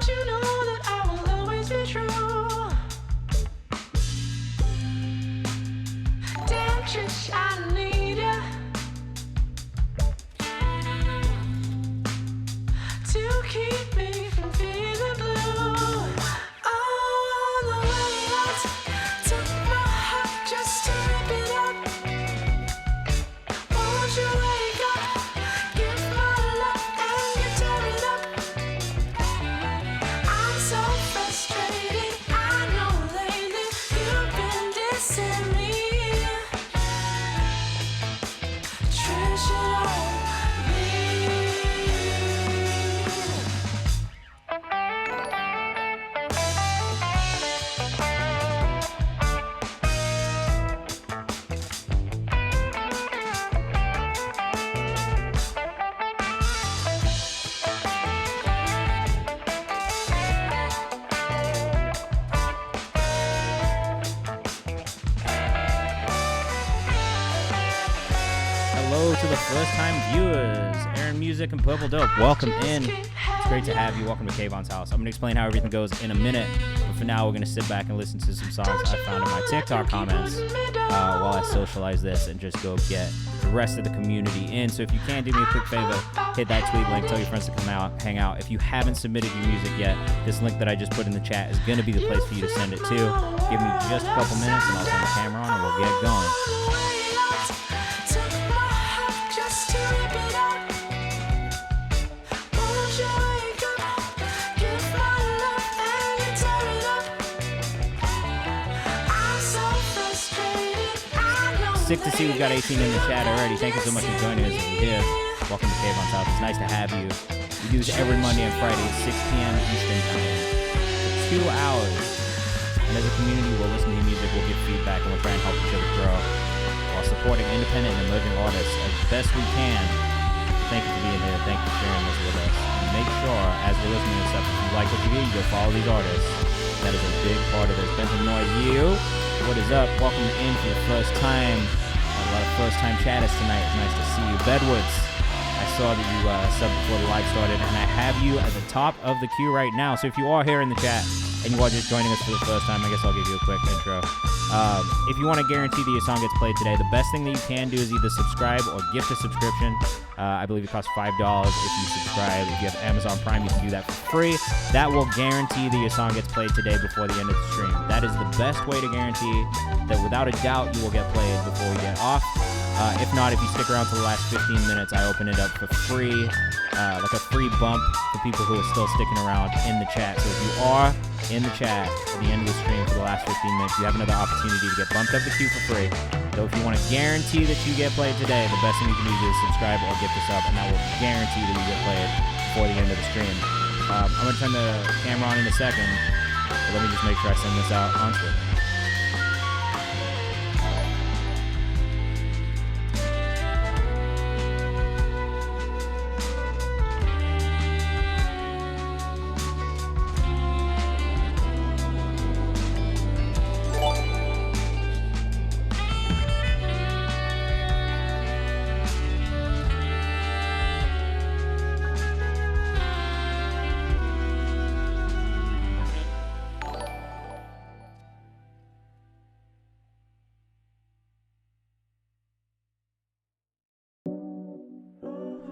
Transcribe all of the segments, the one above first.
you know that I will always be true. Damn Trish, I need ya to keep me from feeling blue. On the way out, took my heart just to rip it up. Won't you wake up, give my love and you tear it up. I'm so frustrated, I know lately you've been dissing me. Trish it on me. Hello to the first-time viewers, Aaron Music and Purple Dope. Welcome in. It's great to have you. Welcome to Kayvan's house. I'm going to explain how everything goes in a minute, but for now, we're going to sit back and listen to some songs I found in my TikTok comments while I socialize this and just go get the rest of the community in. So if you can do me a quick favor, hit that tweet link, tell your friends to come out, hang out. If you haven't submitted your music yet, this link that I just put in the chat is going to be the place for you to send it to. Give me just a couple minutes and I'll turn the camera on and we'll get going. Sick to see we've got 18 in the chat already. Thank you so much for joining us if you're here. Welcome to Kayvan's house. It's nice to have you. We do this every Monday and Friday at 6 p.m. Eastern time for 2 hours. And as a community, we'll listen to your music, we'll give feedback, and we'll try and help each other grow while supporting independent and emerging artists as best we can. Thank you for being here. Thank you for sharing this with us. And make sure, as we're listening to stuff, if you like what you hear, you go follow these artists. That is a big part of this. Benjamin Noise, you. What is up? Welcome in for the first time. A lot of first-time chatters tonight. It's nice to see you. Bedwoods, I saw that you subbed before the live started, and I have you at the top of the queue right now. So if you are here in the chat and you are just joining us for the first time, I guess I'll give you a quick intro. If you want to guarantee that your song gets played today, the best thing that you can do is either subscribe or gift a subscription. I believe it costs $5 if you subscribe. If you have Amazon Prime, you can do that for free. That will guarantee that your song gets played today before the end of the stream. That is the best way to guarantee that without a doubt you will get played before we get off. If not, if you stick around for the last 15 minutes, I open it up for free, like a free bump for people who are still sticking around in the chat. So if you are in the chat at the end of the stream for the last 15 minutes, you have another opportunity to get bumped up the queue for free. So if you want to guarantee that you get played today, the best thing you can do is subscribe or gift us up, and that will guarantee that you get played before the end of the stream. I'm going to turn the camera on in a second, but let me just make sure I send this out on Twitter.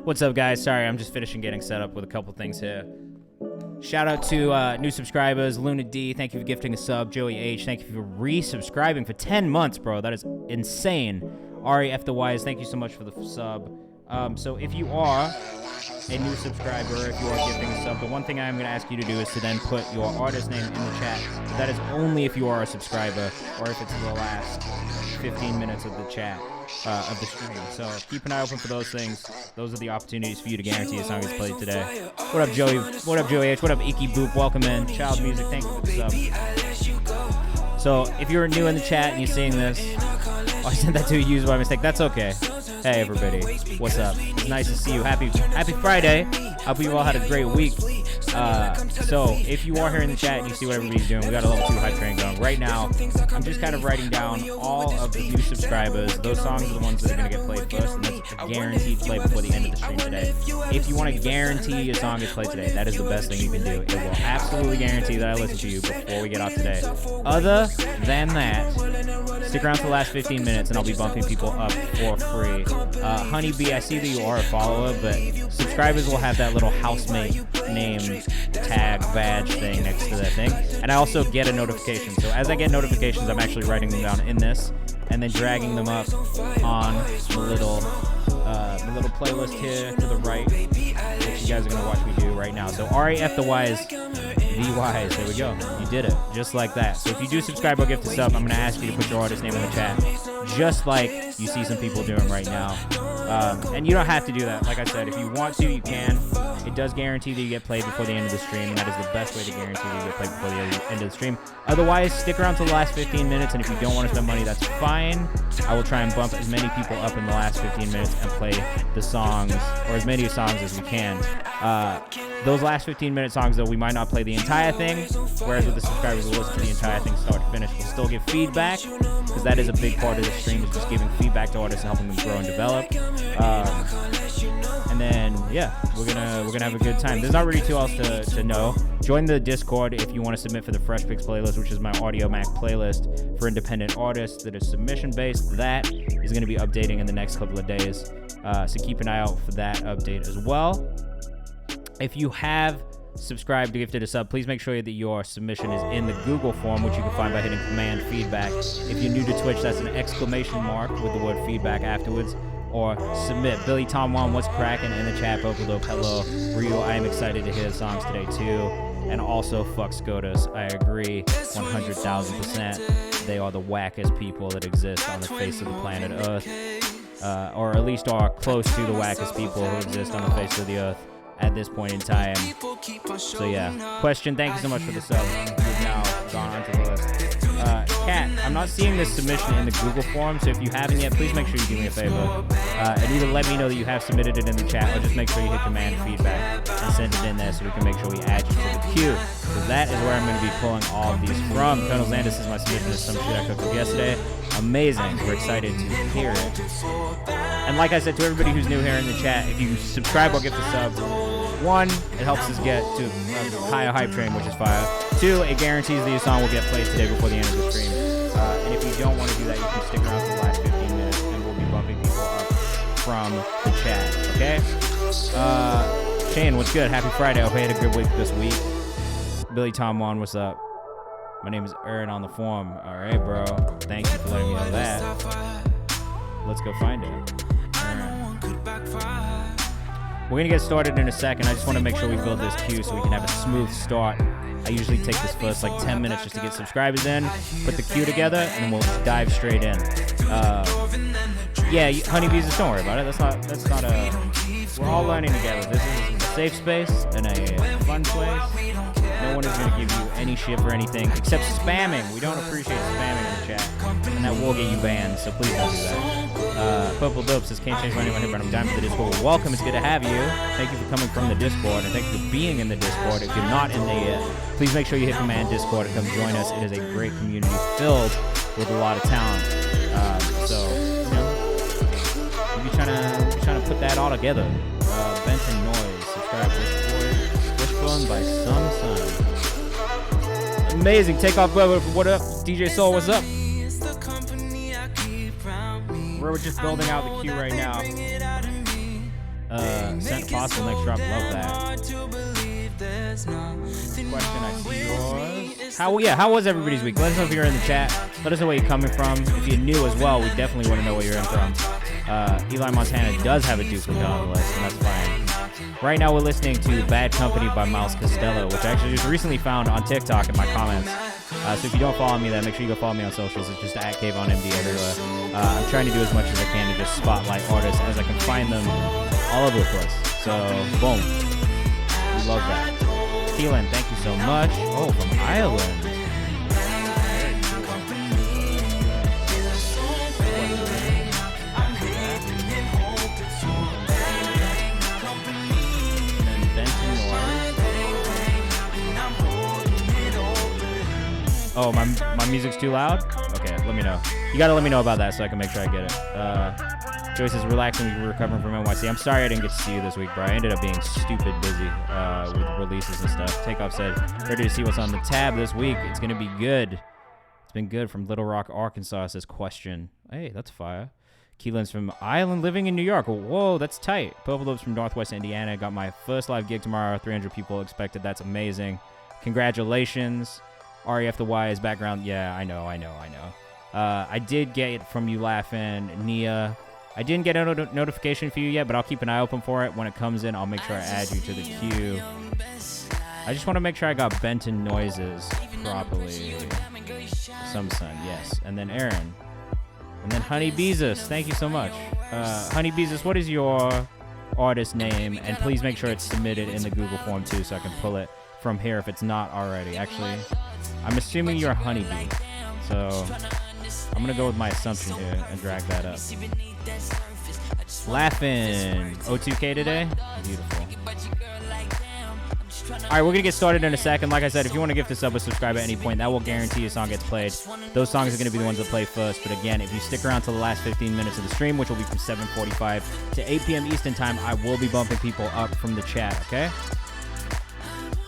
What's up, guys? Sorry, I'm just finishing getting set up with a couple things here. Shout out to new subscribers, Luna D, thank you for gifting a sub. Joey H, thank you for resubscribing for 10 months, bro. That is insane. Ari F the Wise, thank you so much for the sub. So if you are a new subscriber, if you are gifting a sub, the one thing I'm going to ask you to do is to then put your artist name in the chat. That is only if you are a subscriber or if it's the last 15 minutes of the chat. Of the stream. So keep an eye open for those things. Those are the opportunities for you to guarantee a song gets played today. What up, Joey? What up, Joey H? What up, Iki Boop? Welcome in. Child Music, thank you for the sub. So if you're new in the chat and you're seeing this, I sent that to a user by mistake. That's okay. Hey, everybody. What's up? It's nice to see you. Happy Friday. Hope you all had a great week. So if you are here in the chat and you see what everybody's doing, we got a level 2 hype train going. Right now, I'm just kind of writing down all of the new subscribers. Those songs are the ones that are going to get played first, and that's guaranteed play before the end of the stream today. If you want to guarantee your song gets played today, that is the best thing you can do. It will absolutely guarantee that I listen to you before we get off today. Other than that, stick around for the last 15 minutes and I'll be bumping people up for free. Honeybee, I see that you are a follower, but subscribers will have that little housemate name tag badge thing next to that thing. And I also get a notification. So as I get notifications, I'm actually writing them down in this and then dragging them up on the little playlist here to the right, which you guys are going to watch me do right now. So RAF the Wise, the Wise, there we go. You did it, just like that. So if you do subscribe or gift a sub, I'm going to ask you to put your artist name in the chat, just like you see some people doing right now. And you don't have to do that. Like I said, if you want to, you can. It does guarantee that you get played before the end of the stream, and that is the best way to guarantee that you get played before the end of the stream. Otherwise, stick around till the last 15 minutes, and if you don't want to spend money, that's fine. I will try and bump as many people up in the last 15 minutes and play the songs, or as many songs as we can. Those last 15-minute songs, though, we might not play the entire thing, whereas with the subscribers, we'll listen to the entire thing start to finish. We'll still give feedback, because that is a big part of the stream, is just giving feedback to artists and helping them grow and develop. And then, yeah, we're gonna have a good time. There's not really too else to know. Join the Discord if you want to submit for the Fresh Picks playlist, which is my Audio Mac playlist for independent artists that is submission-based. That is going to be updating in the next couple of days, so keep an eye out for that update as well. If you have subscribed to Gifted a Sub, please make sure that your submission is in the Google form, which you can find by hitting Command Feedback. If you're new to Twitch, that's an exclamation mark with the word feedback afterwards. Or submit. Billy Tom 1, what's cracking in the chat? Bopo hello. Rio, I am excited to hear the songs today too. And also, fuck SCOTUS. I agree 100,000%. They are the wackest people that exist on the face of the planet Earth. Or at least are close to the wackest people who exist on the face of the Earth at this point in time. So yeah. Question, thank you so much for the sub. We've now gone on to the list. Kat, I'm not seeing this submission in the Google form, so if you haven't yet, please make sure you do me a favor. And either let me know that you have submitted it in the chat, or just make sure you hit Command Feedback and send it in there so we can make sure we add you to the queue. Because that is where I'm going to be pulling all of these from. Colonel Xandis is my submission to some shit I cooked up yesterday. Amazing. We're excited to hear it. And like I said to everybody who's new here in the chat, if you subscribe or gift a sub, 1, it helps us get to a higher hype train, which is fire. 2, it guarantees that your song will get played today before the end of the stream. And if you don't want to do that, you can stick around for the last 15 minutes, and we'll be bumping people up from the chat, okay? Shane, what's good? Happy Friday. I hope you had a good week this week. Billy Tom 1, what's up? My name is Aaron on the form. All right, bro. Thank you for letting me know that. Let's go find it. We're going to get started in a second. I just want to make sure we build this queue so we can have a smooth start. I usually take this first like 10 minutes just to get subscribers in, put the queue together, and then we'll dive straight in. Yeah, honeybees, don't worry about it. That's not a... We're all learning together. This is a safe space and a fun place. No one is going to give you any shit for anything except spamming. We don't appreciate spamming in the chat, and that will get you banned, so please don't do that. Purple Dope says, can't change my name on here, but I'm down for the Discord. Well, welcome, it's good to have you. Thank you for coming from the Discord, and thank you for being in the Discord. If you're not in there yet, please make sure you hit Command Discord and come join us. It is a great community filled with a lot of talent. So, you know, we're trying to put that all together. Benton Noise, subscribe to Wishbone by Some Sun. Amazing. Takeoff Weather, what up? DJ Soul, what's up? We're just building out the queue right now. Sent Apostle next drop, love that. Question, I see yours. How was everybody's week? Let us know if you're in the chat. Let us know where you're coming from. If you're new as well, we definitely want to know where you're in from. Eli Montana does have a duplicate on the list, and that's fine. Right now we're listening to Bad Company by Miles Costello, which I actually just recently found on TikTok in my comments. So if you don't follow me there, make sure you go follow me on socials. It's just at KayvanMD everywhere. I'm trying to do as much as I can to just spotlight artists as I can find them all over the place. So, boom. We love that. Keelan, thank you so much. Oh, from Ireland. Oh, my music's too loud? Okay, let me know. You gotta let me know about that so I can make sure I get it. Joyce is relaxing. We're recovering from NYC. I'm sorry I didn't get to see you this week, bro. I ended up being stupid busy with releases and stuff. Takeoff said, ready to see what's on the tab this week. It's going to be good. It's been good from Little Rock, Arkansas, says Question. Hey, that's fire. Keelan's from Ireland, living in New York. Whoa, that's tight. Purple Lips from Northwest Indiana. Got my first live gig tomorrow. 300 people expected. That's amazing. Congratulations. REF the Y is background. Yeah, I know. I did get it from you laughing, Nia. I didn't get a notification for you yet, but I'll keep an eye open for it. When it comes in, I'll make sure I add you to the queue. I just want to make sure I got Benton noises properly. Some son, yes. And then Aaron. And then Honey Beezus. Thank you so much. Honey Beezus, what is your artist name? And please make sure it's submitted in the Google form too, so I can pull it from here if it's not already. Actually, I'm assuming you're a honeybee. So I'm going to go with my assumption here and drag that up. Laughing. O2K today? Beautiful. All right, we're going to get started in a second. Like I said, if you want to gift a sub or subscribe at any point, that will guarantee a song gets played. Those songs are going to be the ones that play first. But again, if you stick around till the last 15 minutes of the stream, which will be from 7:45 to 8 p.m. Eastern time, I will be bumping people up from the chat, okay?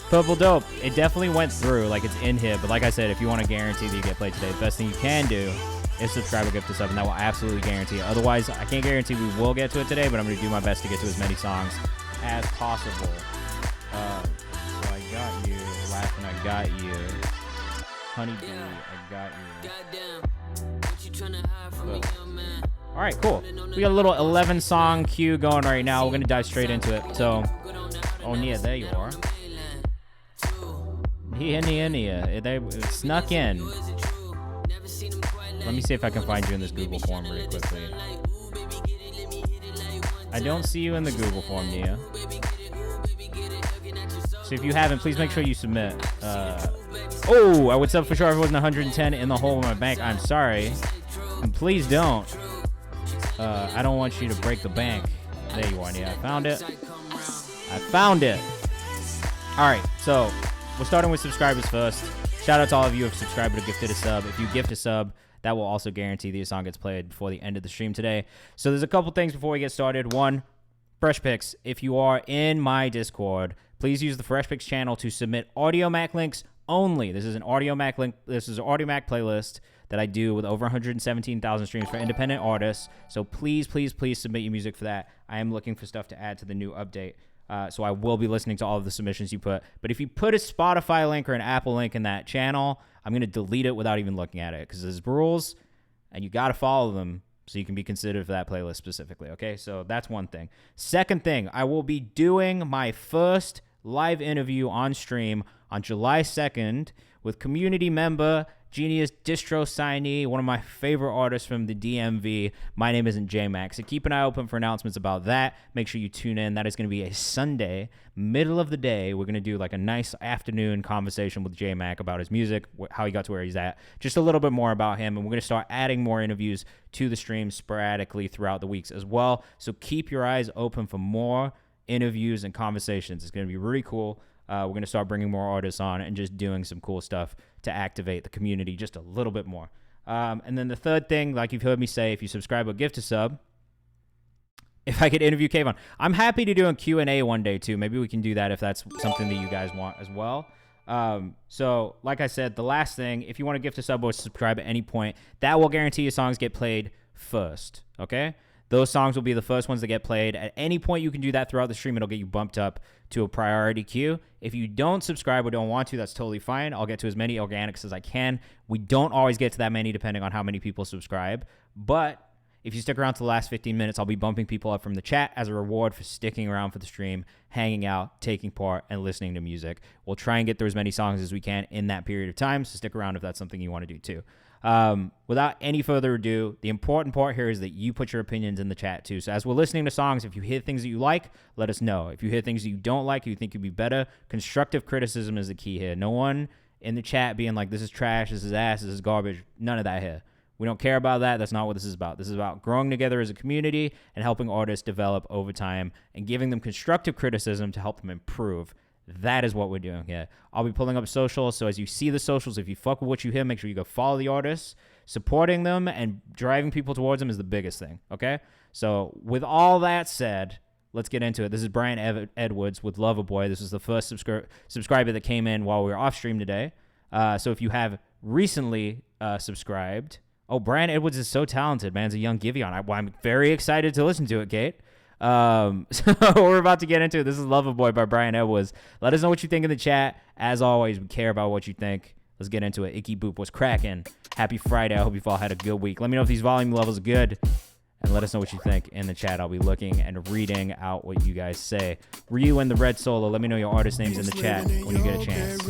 Purple Dope, it definitely went through, like it's in here. But like I said, if you want to guarantee that you get played today, the best thing you can do is subscribe or gift a sub, and that will absolutely guarantee it. Otherwise, I can't guarantee we will get to it today, but I'm going to do my best to get to as many songs as possible. So I got you. Laughing, I got you. Honeybee, I got you. All right, cool. We got a little 11-song queue going right now. We're going to dive straight into it. So, oh, Nia, there you are. Nia. It snuck in. Let me see if I can find you in this Google form really quickly. I don't see you in the Google form, Nia. So if you haven't, please make sure you submit. Oh, I would sub for sure if it wasn't 110 in the hole of my bank. I'm sorry. And please don't. I don't want you to break the bank. There you are, Nia. I found it. All right, so we're starting with subscribers first. Shout out to all of you who have subscribed or gifted a sub. If you gift a sub, that will also guarantee the song gets played before the end of the stream today. So there's a couple things before we get started. One, Fresh Picks. If you are in my Discord, please use the Fresh Picks channel to submit Audio Mac links only. This is an Audio Mac link. This is an Audio Mac playlist that I do with over 117,000 streams for independent artists. So please submit your music for that. I am looking for stuff to add to the new update. So I will be listening to all of the submissions you put. But if you put a Spotify link or an Apple link in that channel, I'm going to delete it without even looking at it because there's rules and you got to follow them so you can be considered for that playlist specifically, okay? So that's one thing. Second thing, I will be doing my first live interview on stream on July 2nd with community member Genius Distro Signee, one of my favorite artists from the DMV. My name isn't J-Max. So keep an eye open for announcements about that. Make sure you tune in. That is going to be a Sunday, middle of the day. We're going to do like a nice afternoon conversation with J-Mac about his music, how he got to where he's at, just a little bit more about him. And we're going to start adding more interviews to the stream sporadically throughout the weeks as well. So keep your eyes open for more interviews and conversations. It's going to be really cool. We're going to start bringing more artists on and just doing some cool stuff to activate the community just a little bit more. And then the third thing, like you've heard me say, if you subscribe or gift a sub, if I could interview Kayvan, I'm happy to do a Q&A one day too. Maybe we can do that if that's something that you guys want as well. So like I said, the last thing, if you want to gift a sub or subscribe at any point, that will guarantee your songs get played first, okay? Those songs will be the first ones that get played. At any point, you can do that throughout the stream. It'll get you bumped up to a priority queue. If you don't subscribe or don't want to, that's totally fine. I'll get to as many organics as I can. We don't always get to that many depending on how many people subscribe. But if you stick around to the last 15 minutes, I'll be bumping people up from the chat as a reward for sticking around for the stream, hanging out, taking part, and listening to music. We'll try and get through as many songs as we can in that period of time, so stick around if that's something you want to do too. Without any further ado, the important part here is that you put your opinions in the chat too. So as we're listening to songs, if you hear things that you like, let us know. If you hear things that you don't like, you think could be better, constructive criticism is the key here. No one in the chat being like, this is trash, this is ass, this is garbage. None of that here. We don't care about that. That's not what this is about. This is about growing together as a community and helping artists develop over time and giving them constructive criticism to help them improve. That is what we're doing here. I'll be pulling up socials, so as you see the socials, if you fuck with what you hear, make sure you go follow the artists. Supporting them and driving people towards them is the biggest thing, okay? So with all that said, let's get into it. This is Brian Edwards with Loverboy. This is the first subscriber that came in while we were off stream today. So if you have recently subscribed, Brian Edwards is so talented, man. He's a young Giveon. I'm very excited to listen to it, Kate. So we're about to get into it. This is Loverboy by Brian Edwards. Let us know what you think in the chat. As always, we care about what you think. Let's get into it. Icky Boop was cracking. Happy Friday. I hope you've all had a good week. Let me know if these volume levels are good, and let us know what you think in the chat. I'll be looking and reading out what you guys say. Ryu and the Red Solo, let me know your artist names in the chat when you get a chance.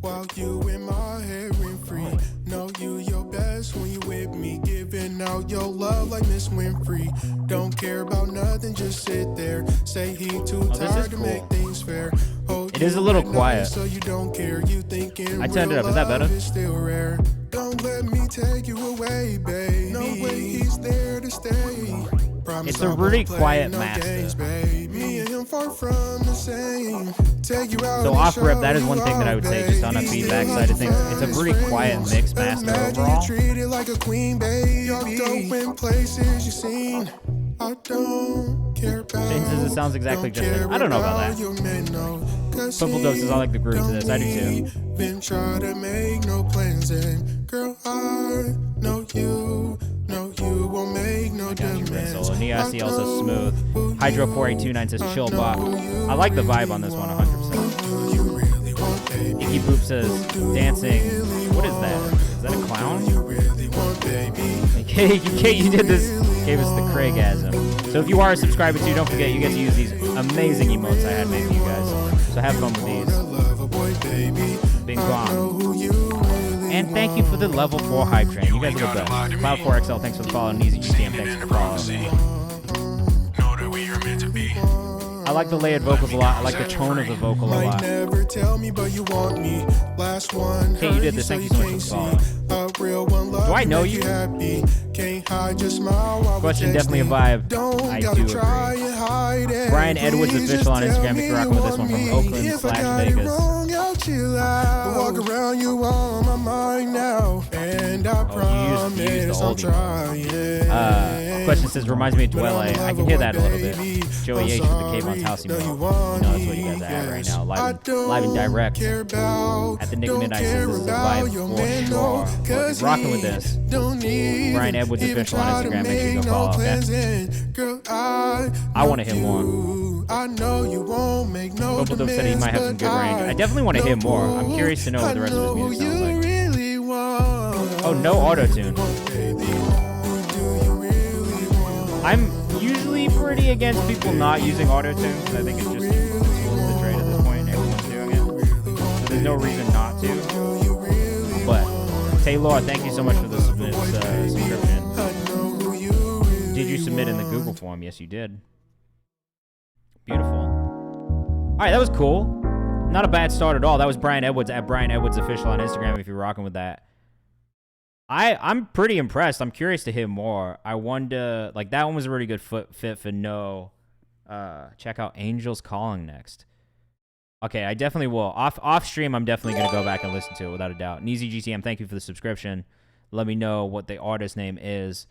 While you in my head rent-free. Know you your best when you with me. Giving out your love like Miss Winfrey. Don't care about nothing, just sit there. Say he too tired to make things fair. It is a little quiet. So you don't care. You thinking I turned it up. Is that better? Still rare. Don't let me take you away, baby. No way he's there to stay. It's a really quiet master. Me and him far from the same. Take you out so off rip, that is one thing that I would say just on a feedback side of things. It's a pretty quiet mix master overall. Treated like a queen, baby. Dope places you seen. I don't care about. Shane says it sounds exactly just like, I don't know about that. Purple Dose says I like the groove to this. I do too. Been trying to make no plans, and girl, I know you won't make no demands. Solo. Niasi also smooth. Hydro 4829 says chill bop. I like the vibe on this one 100%. Icky Boop says dancing. What is that? Is that a clown? Okay, you did this. Gave us the Craigasm. So if you are a subscriber too, don't forget you get to use these amazing emotes I had made for you guys. So have fun with these. Bing bong. And thank you for the level 4 hype train. You guys are the best. Cloud4XL, thanks for the follow. And Easy GTM, thanks for the follow. I like the layered vocals a lot. I like the tone of the vocal a lot. Never tell me, but you want me. Last one. Okay, you did this. Thank you so much for the follow. Do I know you? Question definitely a vibe. I do agree. Brian Edwards official on Instagram if you're rocking with this one from Oakland/Vegas. Walk around you on my mind now, and I promise I'll try. Question says reminds me of Dwelle. I can hear that a little bit. Joey H with the Kayvan's house emote. You know that's what you guys are at right now. Live and direct. At the Nick Midnight says this is a vibe for sure. Well, if you're rocking with this, Brian Edwards official on Instagram. Make sure you go follow, okay? I want to hear more. I know you won't make no Purple Dope said he might have some good range. I definitely want to hear more. I'm curious to know what the rest of his music sounds like. Oh, no auto-tune. I'm usually pretty against people not using auto-tune because I think it's just the trade at this point. Everyone's doing it. So there's no reason not to. But Taylor, thank you so much for the subscription. Did you submit in the Google form? Yes, you did. Beautiful. All right, that was cool. Not a bad start at all. That was Brian Edwards at Brian Edwards Official on Instagram if you're rocking with that. I'm pretty impressed. I'm curious to hear more. I wonder, like, that one was a really good fit for no. Check out Angels Calling next. Okay, I definitely will. Off stream, I'm definitely going to go back and listen to it without a doubt. Neezy GTM, thank you for the subscription. Let me know what the artist name is.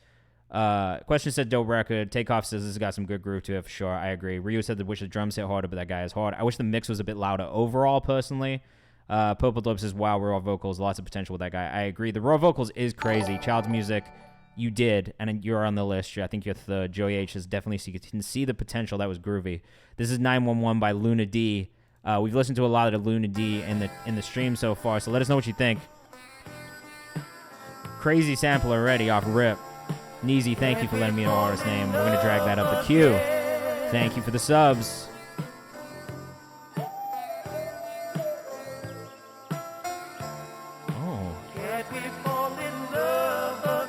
Question said dope record. Takeoff says this has got some good groove to it for sure. I agree. Ryu said that wish the drums hit harder, but that guy is hard. I wish the mix was a bit louder overall, personally. Purple Dope says, wow, raw vocals, lots of potential with that guy. I agree. The raw vocals is crazy. Child's Music, you did, and you're on the list. I think you're third. Joey H is definitely, so you can see the potential. That was groovy. This is 911 by Luna D. We've listened to a lot of the Luna D in the stream so far, so let us know what you think. Crazy sample already off rip. Neezy, thank you for letting me know artist's name. We're going to drag that up the queue. Thank you for the subs.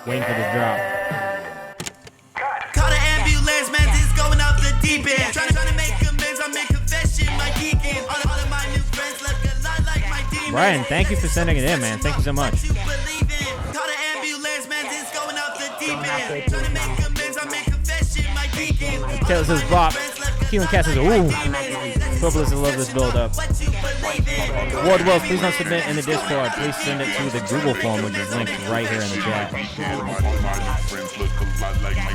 Waiting for this drop. Call the ambulance, man, this going out the deep end. Trying to make amends, I make confession, my geeking. All of my new friends look a lot like my demons. Brian, thank you for sending it in, man. Thank you so much. Call the ambulance, man, this going out the deep end. Trying to make amends, I make confession, my geeking. Taylor says bop. Q and Cass says ooh. Publicists love this build up. Ward Wells, please don't submit in the Discord. Please send it to the Google form, which is linked right here in the chat.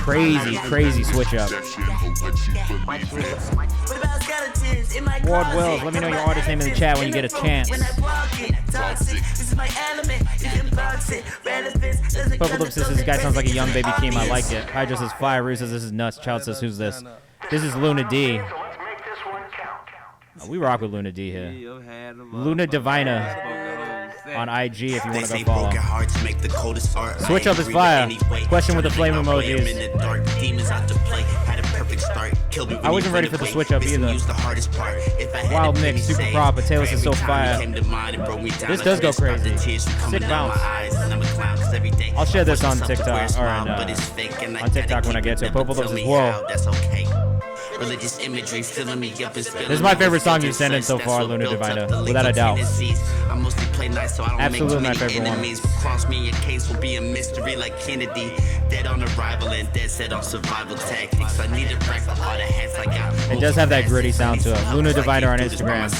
Crazy switch up. Ward Wells, let me know your artist name in the chat when you get a chance. Purple Lip says this guy sounds like a young baby Keem. I like it. Hydra says fire. Rue says this is nuts. Child says who's this? This is Luna D. We rock with Luna D here. Luna Divina on IG if you want to go follow. Switch up is fire. Question with the flame emojis. I wasn't ready for the switch up either. Wild mix, super proper. Taylor is so fire. This does go crazy. Sick bounce. I'll share this on TikTok or on TikTok when I get to it. Purple Lips is whoa. Religious imagery filling me up. This is my favorite song you've sent in so far, Luna Divina, without a doubt. Absolutely my favorite one. Cross me a case will be a mystery like Kennedy. Dead on arrival and dead set on survival tactics. I need a break for all the hats I got. It does have that gritty sound to it. Luna Divina on Instagram.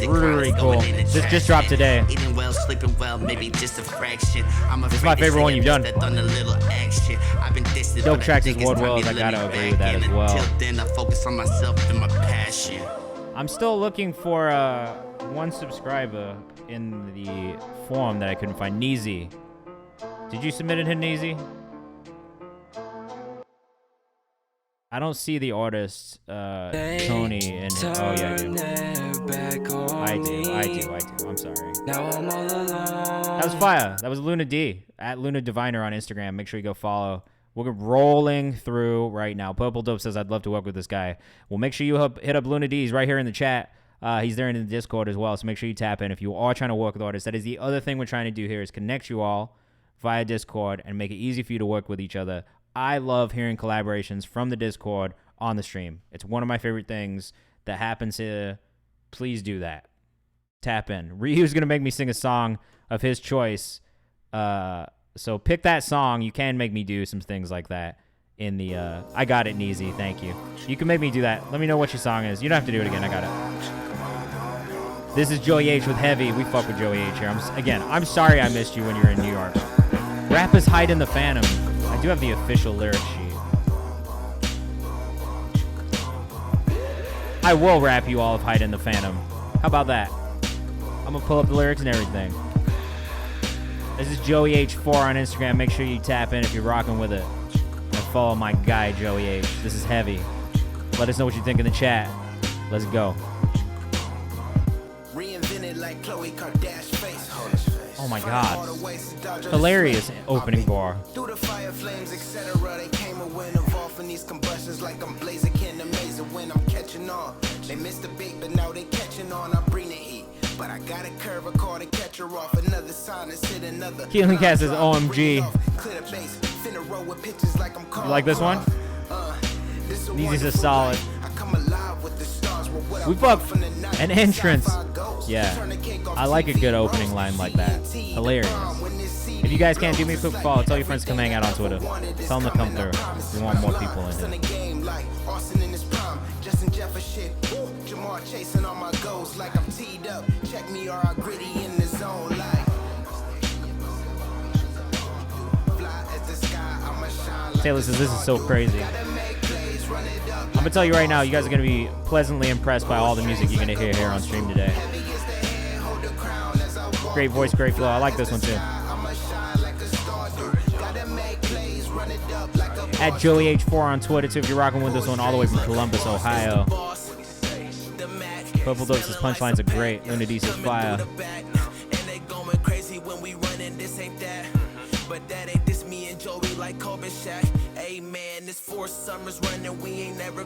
Really cool. This just dropped today. Eating well, sleeping well, maybe just a fraction. This is my favorite one you've done. Dope tracks is Ward Wells. I gotta agree with that as well. Then I focus on myself and my passion. I'm still looking for one subscriber in the form that I couldn't find. Neezy. Did you submit it, Neezy? I don't see the artist, Tony, and oh yeah, I do. I'm sorry. That was fire. That was Luna D at Luna Diviner on Instagram. Make sure you go follow. We're rolling through right now. Purple Dope says, I'd love to work with this guy. Well, make sure you hit up Luna D. He's right here in the chat. He's there in the Discord as well, so make sure you tap in if you are trying to work with artists. That is the other thing we're trying to do here is connect you all via Discord and make it easy for you to work with each other. I love hearing collaborations from the Discord on the stream. It's one of my favorite things that happens here. Please do that. Tap in. Ryu's going to make me sing a song of his choice. So pick that song. You can make me do some things like that in the I got it, Neezy. Thank you. You can make me do that. Let me know what your song is. You don't have to do it again. I got it. This is Joey H with Heavy. We fuck with Joey H here. I'm sorry I missed you when you were in New York. Rappers hide in the Phantom. I do have the official lyric sheet. I will rap you all of Hide in the Phantom. How about that? I'm gonna pull up the lyrics and everything. This is Joey H4 on Instagram. Make sure you tap in if you're rocking with it. And follow my guy, Joey H. This is Heavy. Let us know what you think in the chat. Let's go. Reinvented like Khloe Kardashian face. Oh my god. Hilarious opening bar. Through the fire flames, etc. They came a win involved in these combustions like I'm blazing, can't amaze it when I'm catching on. They missed the beat, but now they catching on. I bring the heat. But I got a curve, a call to catch her off. Another sign and sit another. Healing Cast is OMG. You like this one? Neezy's is solid. We fuck an entrance. Yeah. I like a good opening line like that. Hilarious. If you guys can't do me a quick follow, tell your friends to come hang out on Twitter. Tell them to come through. We want more people in here. Chasing all my goals like I'm teed up. Check me or I gritty in the zone like fly as the sky. I'ma shine. Taylor says this is so crazy. I'm gonna tell you right now, you guys are gonna be pleasantly impressed by all the music you're gonna hear here on stream today. Great voice, great flow. I like this one too. At Joey H4 on Twitter too if you're rocking with this one all the way from Columbus, Ohio. Purple Dope says punchlines are great. Luna D says fire.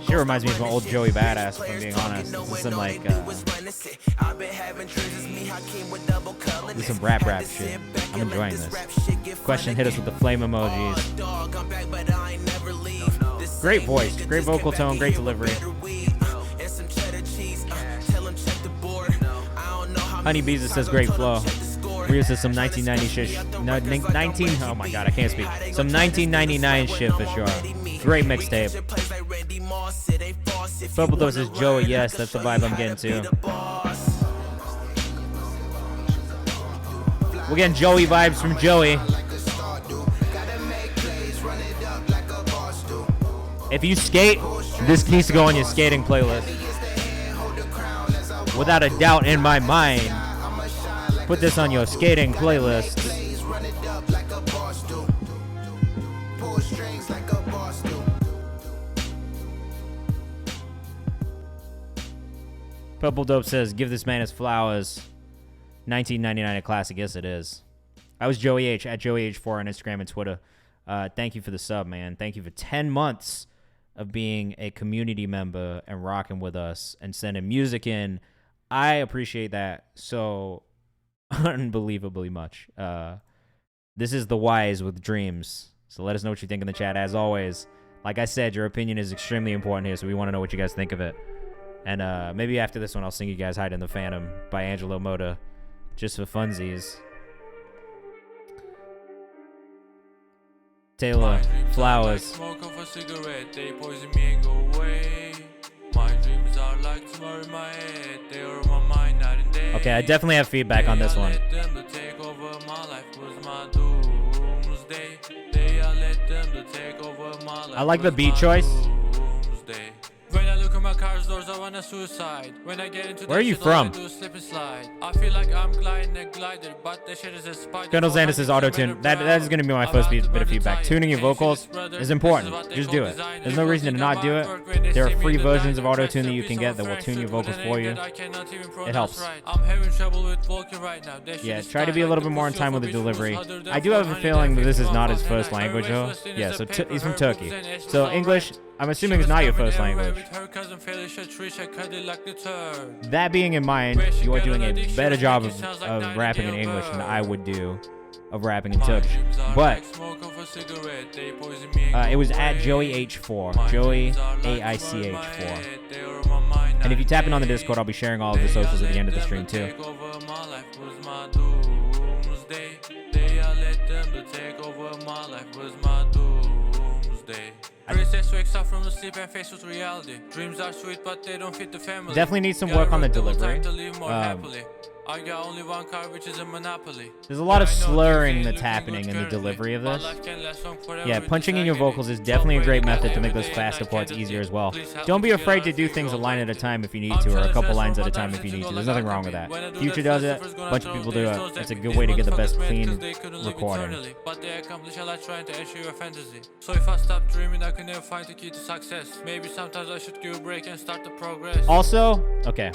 She reminds me of my old Joey Badass, if I'm being honest. This is some like this is some rap shit. I'm enjoying this. Question hit us with the flame emojis. Great voice, great vocal tone, great delivery. Honey Beezus says great flow. Rhea says some 1990 shit. Oh my god, I can't speak. Some 1999 shit for sure. Great mixtape. Purple Dose is Joey. Yes, that's the vibe I'm getting to. We're getting Joey vibes from Joey. If you skate, this needs to go on your skating playlist. Without a doubt in my mind, put this on your skating playlist. Purple Dope says, give this man his flowers. 1999 a classic. Yes, it is. I was Joey H at Joey H4 on Instagram and Twitter. Thank you for the sub, man. Thank you for 10 months of being a community member and rocking with us and sending music in. I appreciate that so unbelievably much. This is The Wise with Dreams. So let us know what you think in the chat. As always, like I said, your opinion is extremely important here, so we want to know what you guys think of it. And maybe after this one, I'll sing you guys Hide in the Phantom by Angelo Moda, just for funsies. Taylor, Flowers. Smoke of a cigarette, they poison me and go away. My dreams are like tomorrow in my head, they are on my mind night and day. Okay, I definitely have feedback on this one. Them to take over my life was my doomsday. They I let them to take over my life. I like the beat choice. Doomsday. When I look at my car's doors, I wanna suicide. When I get into Where are you from? I slip and slide. I feel like I'm gliding a glider, but the shit is a spider. Colonel Xandis is auto-tune. That is going to be my first bit of feedback. Tuning your vocals is important. Just do it. There's no reason to not do it. There are free versions of auto-tune that you can get that will tune your vocals for you. It helps. I'm having trouble with walking right now. Yeah, try to be a little bit more in time with the delivery. I do have a feeling that this is not his first language, though. Yeah, so he's from Turkey. So English, I'm assuming, is not your first language. That being in mind, you are doing a better job of rapping in English than I would do of rapping in Turkish. But it was at Joey H4, Joey AICH4. And if you tap in on the Discord, I'll be sharing all of the socials at the end of the stream too. Princess wakes up from the sleep and faced with reality. Dreams are sweet, but they don't fit the family. Definitely need some work on the delivery. I got only one car, which is a monopoly. There's a lot of slurring that's happening in the delivery of this. Yeah, punching in your vocals is definitely a great method to make those faster parts easier as well. Don't be afraid to do things a line at a time if you need to, or a couple lines at a time if you need to. There's nothing wrong with that. Future does it. A bunch of people do it. It's a good way to get the best clean recording. But they accomplish a lot trying to ensure your fantasy. So if I stop dreaming, I can never find the key to success. Maybe sometimes I should give a break and start the progress. Also, okay.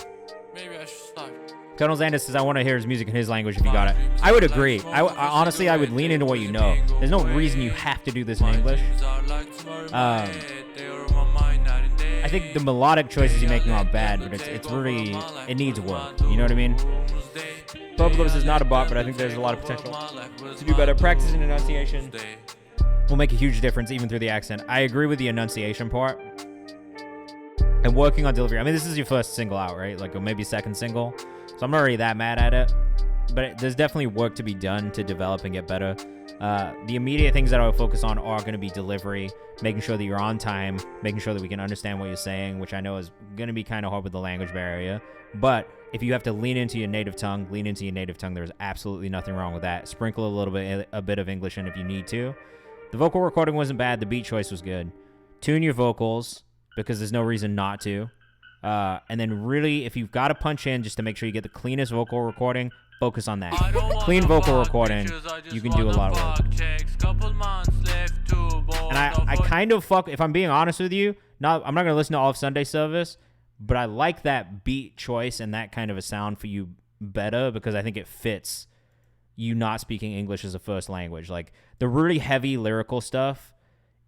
Maybe I should start. Colonel Xandis says, I want to hear his music in his language if you got it. I would agree. Honestly, I would lean into what you know. There's no reason you have to do this in English. I think the melodic choices you're making aren't bad, but it's really, it needs work. You know what I mean? Bubbles is not a bot, but I think there's a lot of potential to do better. Practicing enunciation will make a huge difference even through the accent. I agree with the enunciation part. And working on delivery. I mean, this is your first single out, right? Like, or maybe second single. So I'm not really that mad at it. But there's definitely work to be done to develop and get better. The immediate things that I would focus on are going to be delivery, making sure that you're on time, making sure that we can understand what you're saying, which I know is going to be kind of hard with the language barrier. But if you have to lean into your native tongue, lean into your native tongue. There's absolutely nothing wrong with that. Sprinkle a bit of English in if you need to. The vocal recording wasn't bad. The beat choice was good. Tune your vocals, because there's no reason not to. And then really, if you've got to punch in just to make sure you get the cleanest vocal recording, focus on that. Clean vocal recording, you can do a lot of work. And I kind of fuck, if I'm being honest with you, I'm not going to listen to all of Sunday Service, but I like that beat choice and that kind of a sound for you better because I think it fits you not speaking English as a first language. Like, the really heavy lyrical stuff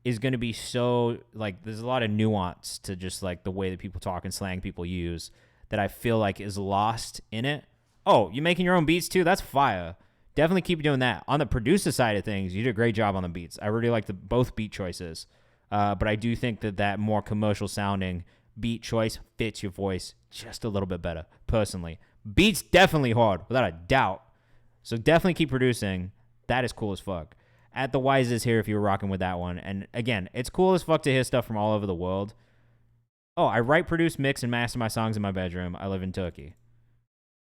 is going to be so, like, there's a lot of nuance to just, like, the way that people talk and slang people use that I feel like is lost in it. Oh, you making your own beats too? That's fire. Definitely keep doing that. On the producer side of things, you did a great job on the beats. I really like both beat choices. But I do think that more commercial sounding beat choice fits your voice just a little bit better, personally. Beats definitely hard, without a doubt. So definitely keep producing. That is cool as fuck. At the Wise is here if you're rocking with that one. And again, it's cool as fuck to hear stuff from all over the world. Oh, I write, produce, mix, and master my songs in my bedroom. I live in Turkey.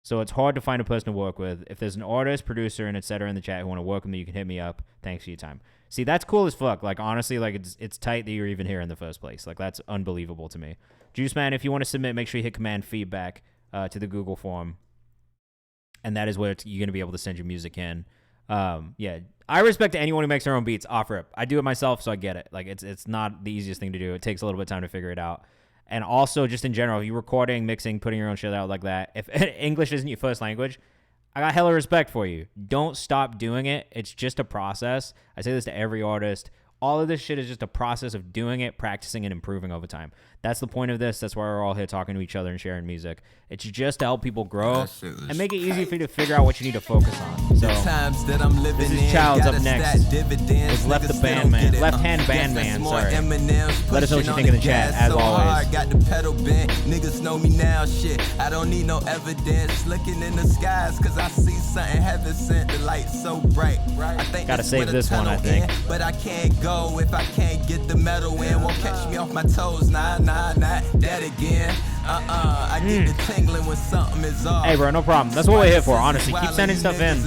So it's hard to find a person to work with. If there's an artist, producer, and etc. in the chat who want to work with me, you can hit me up. Thanks for your time. See, that's cool as fuck. Like, honestly, like, it's tight that you're even here in the first place. Like, that's unbelievable to me. Juice Man, if you want to submit, make sure you hit command feedback to the Google form. And that is where you're going to be able to send your music in. Yeah, I respect anyone who makes their own beats off rip. I do it myself, so I get it. Like, it's not the easiest thing to do. It takes a little bit of time to figure it out. And also, just in general, if you're recording, mixing, putting your own shit out like that, if English isn't your first language, I got hella respect for you. Don't stop doing it. It's just a process. I say this to every artist. All of this shit is just a process of doing it, practicing, and improving over time. That's the point of this. That's why we're all here talking to each other and sharing music. It's just to help people grow and make it easy for you to figure out what you need to focus on. So, this is Child's up next. It's Left the Bandman. Left-hand bandman, sorry. Let us know what you think in the chat, as always. Got the pedal bent. Niggas know me now, shit. I don't need no evidence. Looking in the skies, cause I see something heaven sent. The light so bright. I think gotta save this one, I think. But I can't go if I can't get the metal in. Won't catch me off my toes, nah, not that again. I get the tingling when something is off. Hey, bro, no problem. That's what we're here for, honestly. Keep sending stuff in.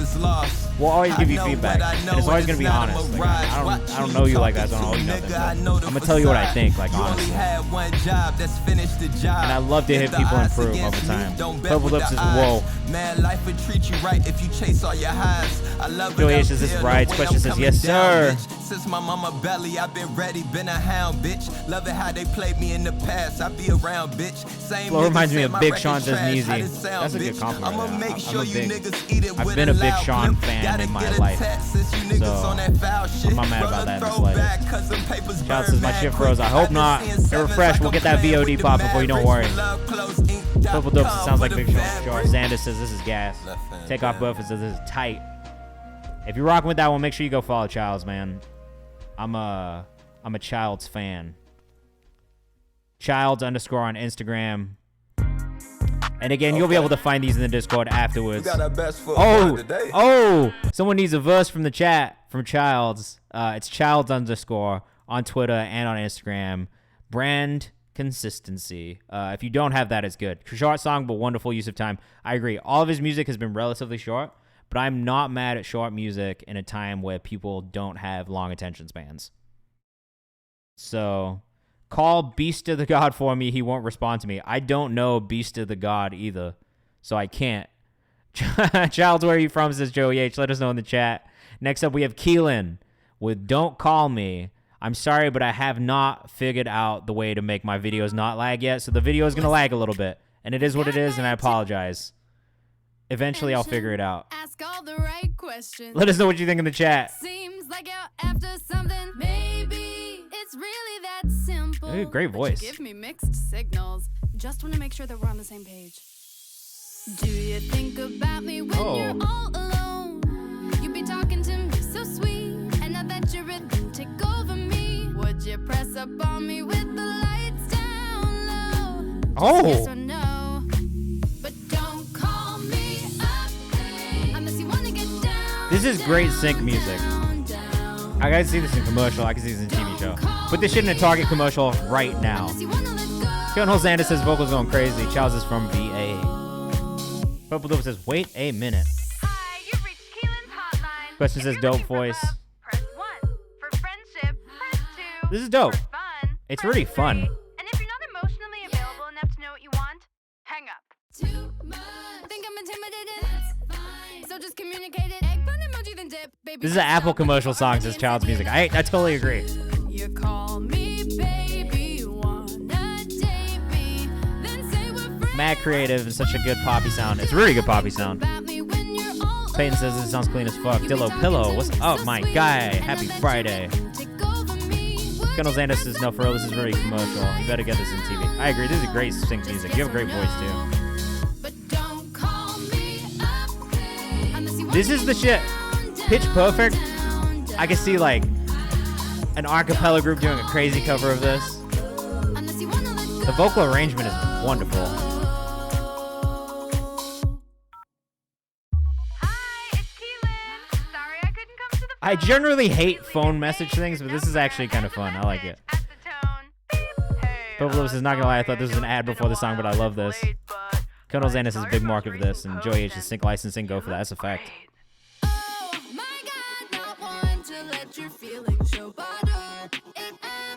We'll always give you feedback, and it's always gonna be honest. Like, I don't know you like that, so I don't owe you nothing. I'm gonna tell you what I think, like, honestly. And I love to hear people improve over time. Purple Lips is whoa. Man, life would treat you right if you chase all your highs. I love it. Joey H says this is right. Question says yes, sir. Since my mama belly, I've been ready, been a hound, bitch. Love it how they played me in the past. I be around, bitch. Same Flow reminds me of my Big record Sean says trash. Neezy. How this sound, That's a good bitch? compliment. I'ma make sure you niggas eat it I've with been a Big loud Sean blimp. fan Gotta in my get a life. tat since you niggas So, on that foul shit. I'm not mad about that in the slightest. Cause them papers Shout burn says my mad shit quick. froze. I hope not. Get refreshed. We'll get that VOD popping for you. Don't worry. Purple Dopes, it sounds like Big Sean. Xander says this is gas. Take off Buffett says this is tight. If you're rocking with that one, make sure you go follow Childs, man. I'm a Childs fan. Childs _ on Instagram. And again, you'll be able to find these in the Discord afterwards. Oh, someone needs a verse from the chat from Childs. It's Childs _ on Twitter and on Instagram. Brand consistency. If you don't have that, it's good. Short song, but wonderful use of time. I agree. All of his music has been relatively short, but I'm not mad at short music in a time where people don't have long attention spans. So, call Beast of the God for me. He won't respond to me. I don't know Beast of the God either, so I can't. Childs, where are you from, says Joey H. Let us know in the chat. Next up, we have Keelan with Don't Call Me. I'm sorry, but I have not figured out the way to make my videos not lag yet, so the video is going to lag a little bit. And it is what it is, and I apologize. Eventually, I'll figure it out. Ask all the right questions. Let us know what you think in the chat. Seems like you're after something. Maybe it's really that simple. Hey, great But voice. you give me mixed signals. Just want to make sure that we're on the same page. Do you think about me when you're all alone? You be talking to me so sweet, and now that you're rhythm take over me. Would you press up on me with the lights down low? Just yes or no, but don't call me up unless you wanna get down. This is great sync down, music. down. I gotta see this in commercial. I can see this in TV show. Put this shit in a Target commercial right now. Unless you wanna let go. Keon Holzander says vocals going crazy. Charles is from VA. Purple Dope says, wait a minute. Hi, you've reached Keelan's hotline. Question If says you're dope looking for voice. love, press 1. For friendship, press 2. This is dope. For fun, It's press really 3. fun. And if you're not emotionally available enough to know what you want, hang up. Too much. Think I'm intimidated? That's fine. So just communicate it. Egg bun emoji then dip. Baby, This is an don't Apple stop. commercial song, says Child's Music. I totally agree. You call me baby, wanna date me, then say we're friends. Mad creative and such a good poppy sound. It's a really good poppy sound. About me when you're all Peyton says this sounds clean as fuck. Dillo Pillow, what's up, my guy? Happy Friday. Keon Holzander says, no, for real, this is really commercial. You better get this in TV. I agree. This is great sync music. You have a great voice, too. This is the shit. Pitch Perfect. I can see, like, an acapella group doing a crazy cover of this. The vocal arrangement is wonderful. Hi, it's Keelan. Sorry I couldn't come to the I phone. generally hate phone message things, but this is actually kind of fun. I like it. At the tone. Beep. Hey, Purple Lips is not gonna lie, I thought this was an ad before the song, but I love this. Colonel Xanis is a big market for this, and Joy H is sync licensing. Go for that. That's a fact.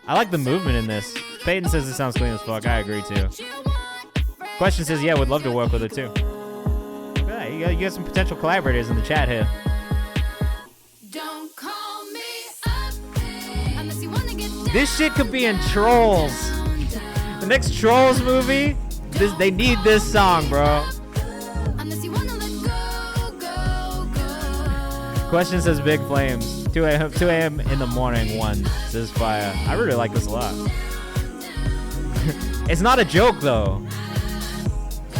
I like the movement in this. Peyton says it sounds clean as fuck. I agree too. Question says, yeah, would love to work with it too. Yeah, you got some potential collaborators in the chat here. Don't call me up unless you wanna get This shit could be in Trolls. The next Trolls movie, they need this song, bro. unless you wanna let go. Question says Big Flames. 2 a.m. in the morning, 1 says Fire. I really like this a lot. It's not a joke, though.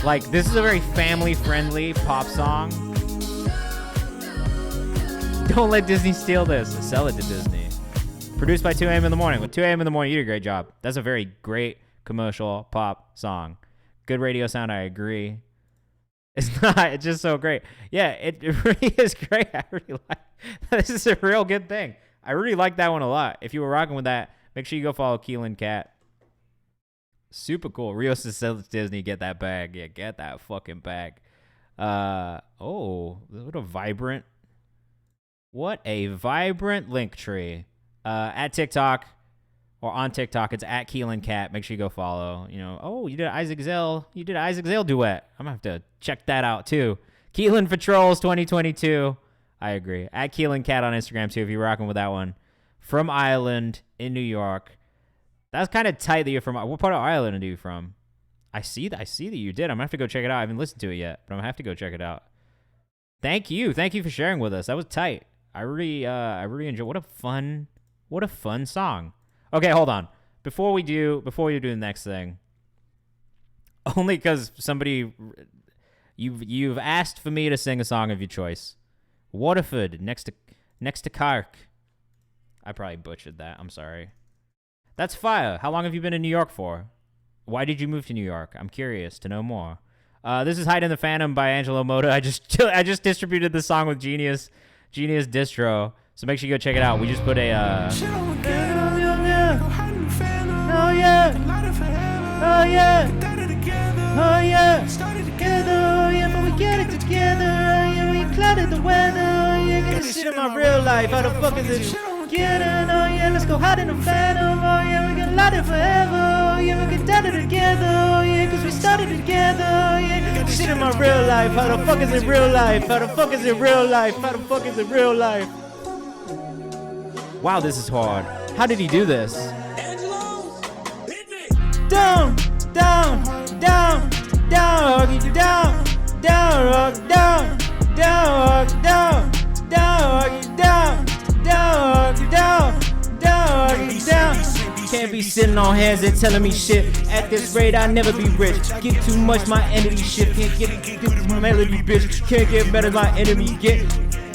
Like, this is a very family-friendly pop song. Don't let Disney steal this. Sell it to Disney. Produced by 2 a.m. in the morning. With 2 a.m. in the morning, you did a great job. That's a very great commercial pop song. Good radio sound, I agree. It's not. It's just so great. Yeah, it really is great. I really like. This is a real good thing. I really like that one a lot. If you were rocking with that, make sure you go follow Keelan Cat. Super cool. Rio says sell it to Disney. Get that bag. Yeah, get that fucking bag. Oh, what a vibrant link tree. At TikTok or on TikTok, it's at Keelan Cat. Make sure you go follow. You know, oh, you did an Isaac Zell duet. I'm gonna have to check that out too. Keelan for Trolls 2022. I agree. At Keelan Cat on Instagram too, if you're rocking with that one. From Ireland in New York. That's kind of tight that you're from. What part of Ireland are you from? I see that you did. I'm gonna have to go check it out. I haven't listened to it yet, but I'm gonna have to go check it out. Thank you for sharing with us. That was tight. I really enjoyed. What a fun song. Okay, hold on. Before we do the next thing, only because somebody you've asked for me to sing a song of your choice. Waterford next to Cork. I probably butchered that. I'm sorry. That's fire. How long have you been in New York for? Why did you move to New York? I'm curious to know more. This is Hide in the Phantom by Angelo Moda. I just distributed the song with Genius Distro. So make sure you go check it out. We just put a Oh yeah. Oh yeah. Oh yeah. Started together. Oh yeah, but we get it together. Oh yeah, we clouded the weather. Oh yeah, get this shit in my real life. How the fuck is it? Get it. Oh yeah, let's go hide in the phantom. Oh yeah, we can light it forever. Oh yeah, we can die together. Oh yeah, cause we started together. Oh yeah, get this shit in my real life. How the fuck is it real life? How the fuck is it real life? How the fuck is it real life? Wow, this is hard. How did he do this? Down, down, down, down, down, down, down, down, down, down, down, down, down, down. Can't be sitting on hands and telling me shit. At this rate, I'll never be rich. Get too much, my enemy shit. Can't get my melody, bitch. Can't get better, my enemy get.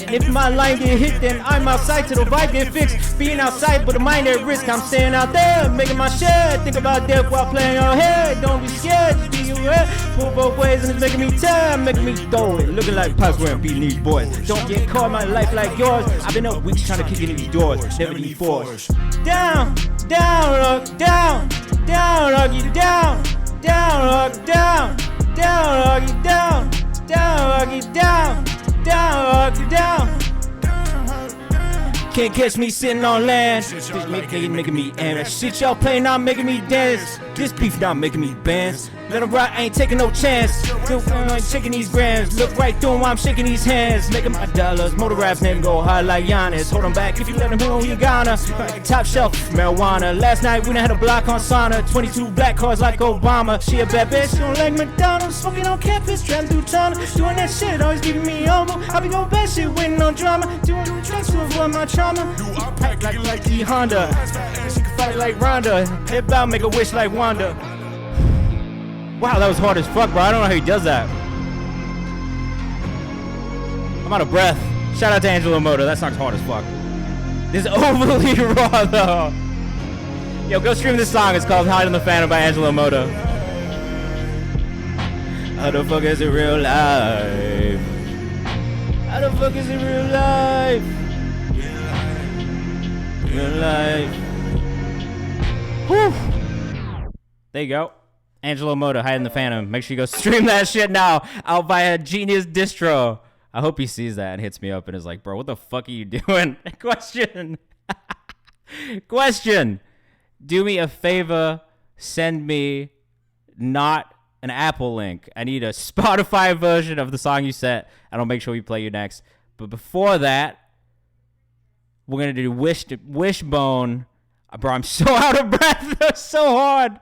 And if my line get hit, then I'm outside till the vibe get fixed. Being outside, but the mind at risk. I'm staying out there, making my share. Think about death while playing your head. Don't be scared, just be aware. Pull both ways and it's making me tear, making me throw it. Looking like pops wearing beating these boys. Don't get caught, my life like yours. I've been up weeks trying to kick in these doors. Never need force. Down, down, rock, down, down, rock you down, down, rock, down, down, rock you down, down, rock you down. Down, down. Can't catch me sitting on land. Bitch making me aim. Shit y'all playing not making me dance. This beef not making me dance. Let him rock, I ain't taking no chance. Still shaking these grams. Look right through him while I'm shaking these hands. Making my dollars. Motor raps name go hard like Giannis. Hold him back if you let him know he gonna. Top shelf marijuana. Last night we done had a block on sauna. 22 black cars like Obama. She a bad bitch, she don't like McDonald's. Smoking on campus, trapping through tunnel. Doing that shit, always keeping me humble. I be going bad shit, waiting on drama. Doing tricks to avoid my trauma. Pack like the Honda. She can fight like Ronda. Hip out, make a wish like Wanda. Wow, that was hard as fuck, bro. I don't know how he does that. I'm out of breath. Shout out to Angelo Moda. That song's hard as fuck. This is overly raw, though. Yo, go stream this song. It's called Hide in the Phantom by Angelo Moda. How the fuck is it real life? How the fuck is it real life? Real life. Whew. There you go. Angelo Moda, Hide in the Phantom. Make sure you go stream that shit now. Out by a genius distro. I hope he sees that and hits me up and is like, bro, what the fuck are you doing? Question. Question. Do me a favor. Send me not an Apple link. I need a Spotify version of the song you set, and I'll make sure we play you next. But before that, we're going to do Wishbone. Bro, I'm so out of breath. That was so hard.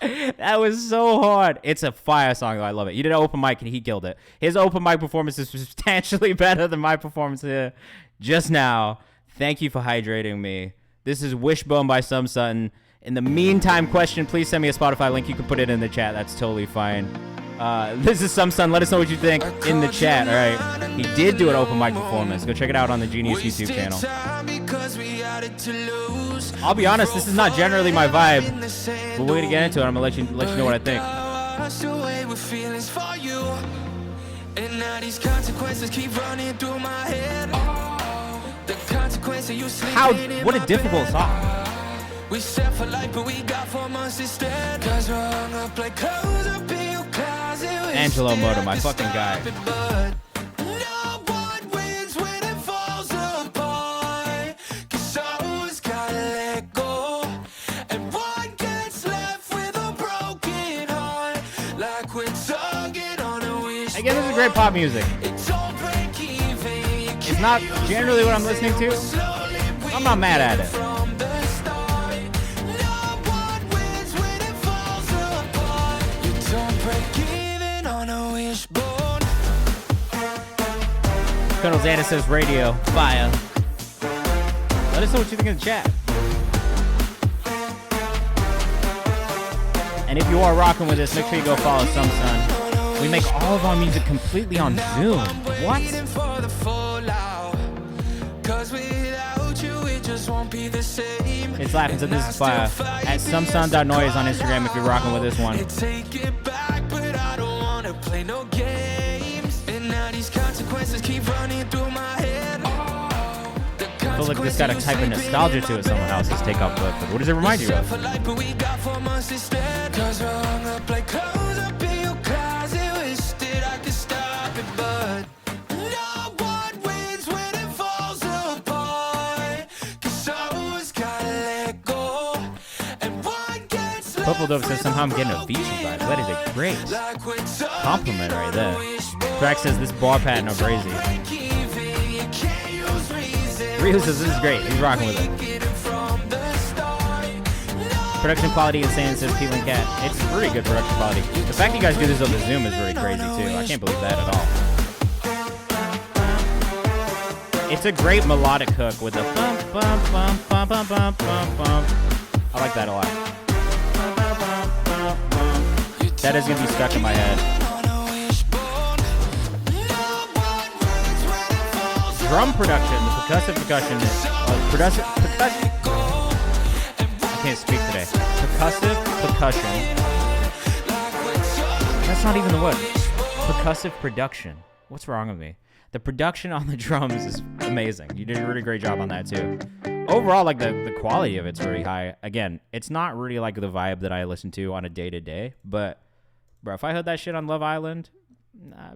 That was so hard. It's a fire song, though. I love it. You did an open mic, and he killed it. His open mic performance is substantially better than my performance here just now. Thank you for hydrating me. This is Wishbone by Some Sutton. In the meantime, question, please send me a Spotify link. You can put it in the chat. That's totally fine. This is Some Sutton. Let us know what you think in the chat, all right? He did do an open mic performance. Go check it out on the Genius YouTube channel. I'll be honest, this is not generally my vibe, but we're going to get into it. I'm going to let you know what I think. What a difficult song. We set for life, but we got 4 months instead. Cause we're hung up like clothes up in your closet. Angelo Moda, my fucking guy. No one wins when it falls apart. Cause always gotta let go. And one gets left with a broken heart. Like we're tugging on a wish. Again, this is great pop music. It's all break even. It's not generally what I'm listening to. I'm not mad at it. Colonel Xander says radio, fire. Let us know what you think in the chat. And if you are rocking with us, make sure you go follow Some Sun. We make all of our music completely on Zoom. What? It's laughing, so this is fire. At somesun.noise on Instagram if you're rocking with this one. Take it back, but I don't wanna play no games. And now these consequences keep running through my head. I feel like this got a type of nostalgia to it, someone else's Takeoff Book. What does it remind you of? Purple Dove says somehow I'm getting a Avicii vibe. That is a great compliment right there. Crack says this bar pattern of crazy. Rio says this is great. He's rocking with it. Production quality insane, says Peeling Cat. It's pretty good production quality. The fact that you guys do this over Zoom is really crazy too. I can't believe that at all. It's a great melodic hook with the bump, bump, bump, bump, bump, bump, bump, bump. I like that a lot. That is gonna be stuck in my head. Drum production, the percussive percussion, I can't speak today. Percussive percussion. That's not even the word. Percussive production. What's wrong with me? The production on the drums is amazing. You did a really great job on that too. Overall, like the quality of it's very high. Again, it's not really like the vibe that I listen to on a day-to-day, but bro, if I heard that shit on Love Island,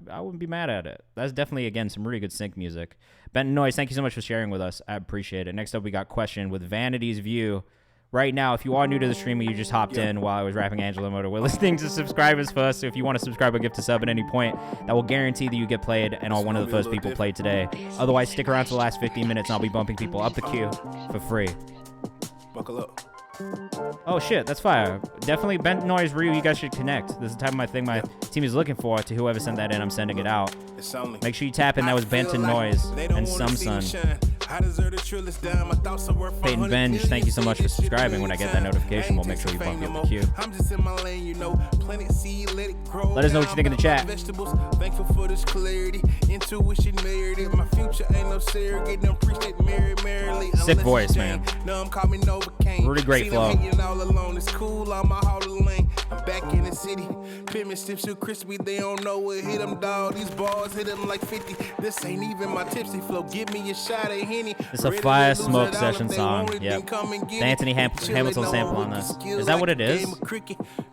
I wouldn't be mad at it. That's definitely, again, some really good sync music. Benton Noise, thank you so much for sharing with us. I appreciate it. Next up, we got Question with Vanity's View. Right now, if you are new to the stream and you just hopped in while I was rapping Angelo Moda, we're listening to subscribers first. So if you want to subscribe or gift a sub at any point, that will guarantee that you get played and are one of the first people played today. Otherwise, stick around to the last 15 minutes and I'll be bumping people up the queue for free. Buckle up. Oh shit, that's fire. Definitely Bent Noise Ryu, you guys should connect. This is the type of my thing my team is looking for. To whoever sent that in, I'm sending it out. Make sure you tap in. That was Benton Noise and Some Sun. Peyton Benj, thank you so much for subscribing. When I get that notification, we'll make sure you bump you up the queue. Let us know what you think in the chat. Thankful for this clarity. Intuition merited. My future ain't no surrogate. Them appreciate merrily. Sick voice, man. Really great flow. All alone. It's cool. I'm a hauler lane. I'm back in the city. Pyramid slips so crispy. They don't know what hit them, dog. These balls hit them like 50. This ain't even my tipsy flow. Give me a shot of Henny. many. It's a fire smoke session song. Yep. The Anthony Hamilton sample on this. Is that what it is?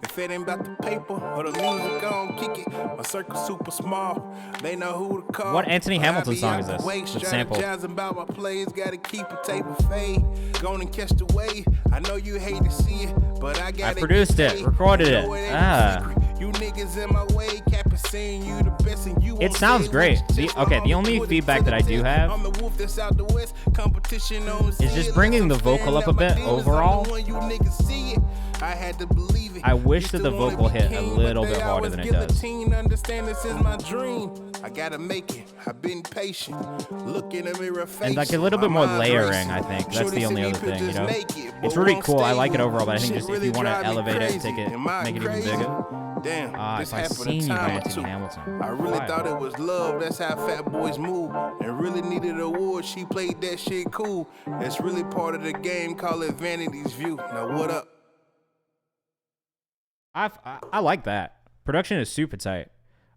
If it ain't about the paper or the music, I don't kick it. My circle super small. They know who to call. What Anthony Hamilton song is this? With sample. About my plays, gotta keep a table fade. Go and catch the wave. I know you hate to see it, but I got I produced it, recorded it. You niggas in my way, cap saying you the best and you. It sounds great. The only feedback that I do have is just bringing the vocal up a bit overall. I had to believe it. I wish that the vocal hit a little bit harder than it does. Understand this is my dream. I gotta make it. I've been patient. Look in the mirror, and like a little bit more layering, I think. That's the only other thing, you know? It's really cool. I like it overall, but I think just if you want to elevate it, take it, make it even bigger. Damn, If I Seen You by Anthony Hamilton. I really thought it was love. That's how fat boys move. And really needed a award. She played that shit cool. That's really part of the game. Call it Vanity's View. Now what up? I like that. Production is super tight.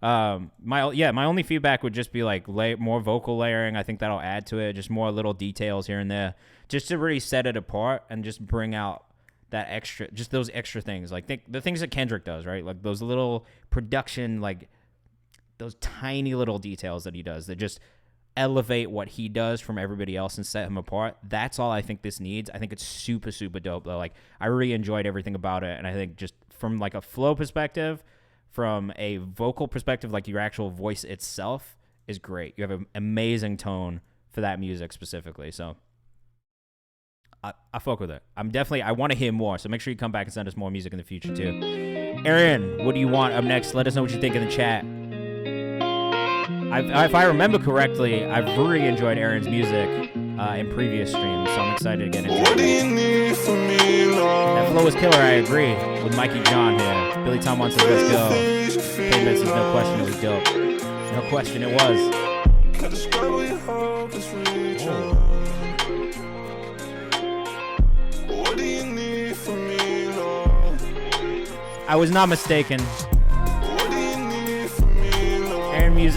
My only feedback would just be like more vocal layering. I think that'll add to it. Just more little details here and there, just to really set it apart and just bring out that extra, just those extra things. Like the things that Kendrick does, right? Like those little production, like those tiny little details that he does that just elevate what he does from everybody else and set him apart. That's all I think this needs. I think it's super, super dope though. Like I really enjoyed everything about it. And I think just from like a flow perspective, from a vocal perspective, like your actual voice itself is great. You have an amazing tone for that music specifically. So I fuck with it. I want to hear more. So make sure you come back and send us more music in the future too. Aaron, what do you want up next? Let us know what you think in the chat. If I remember correctly, I've really enjoyed Aaron's music in previous streams, so I'm excited to get into it. That flow is killer, I agree, with Mikey John here. Billy Tom wants to let's go. Payment says no question it was dope. No question it was. Oh. I was not mistaken.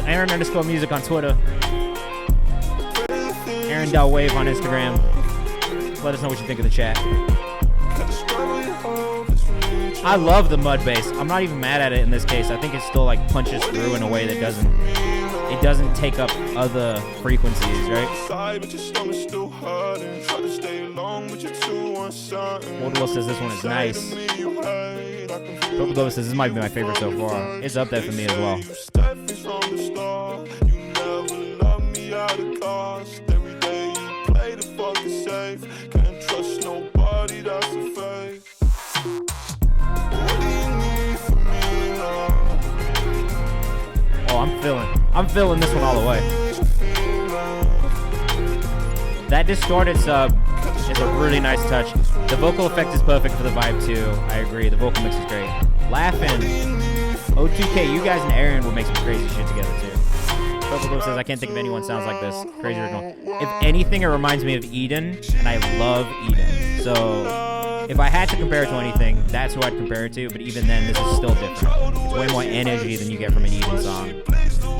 Aaron_music on Twitter. Aaron.wave on Instagram. Let us know what you think of the chat. I love the mud bass. I'm not even mad at it in this case. I think it still like punches through in a way that doesn't take up other frequencies, right? Old Will says this one is nice. Purple Glow says this might be my favorite so far. It's up there for me as well. Oh, I'm feeling this one all the way. That distorted sub is a really nice touch. The vocal effect is perfect for the vibe too. I agree. The vocal mix is great. Laughing. O2K, you guys and Aaron would make some crazy shit together too. Purple Glow says, I can't think of anyone sounds like this. Crazy original. If anything, it reminds me of Eden, and I love Eden. So if I had to compare it to anything, that's who I'd compare it to. But even then, this is still different. It's way more energy than you get from an Eden song.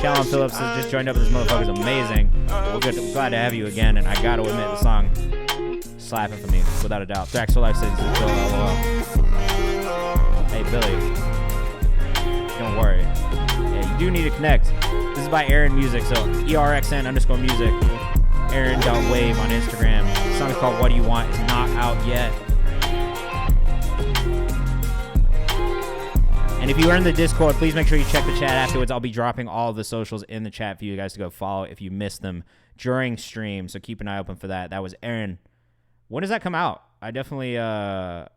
Callum Phillips has just joined up. This motherfucker's amazing. We're glad to have you again, and I gotta admit, the song slapping for me, without a doubt. Drax for Life says, hey, Billy. Don't worry. Yeah, you do need to connect. This is by Aaron Music, so ERXN_music. Aaron.wave on Instagram. The song is called What Do You Want? It's not out yet. And if you are in the Discord, please make sure you check the chat afterwards. I'll be dropping all of the socials in the chat for you guys to go follow if you missed them during stream. So keep an eye open for that. That was Aaron. When does that come out? I definitely will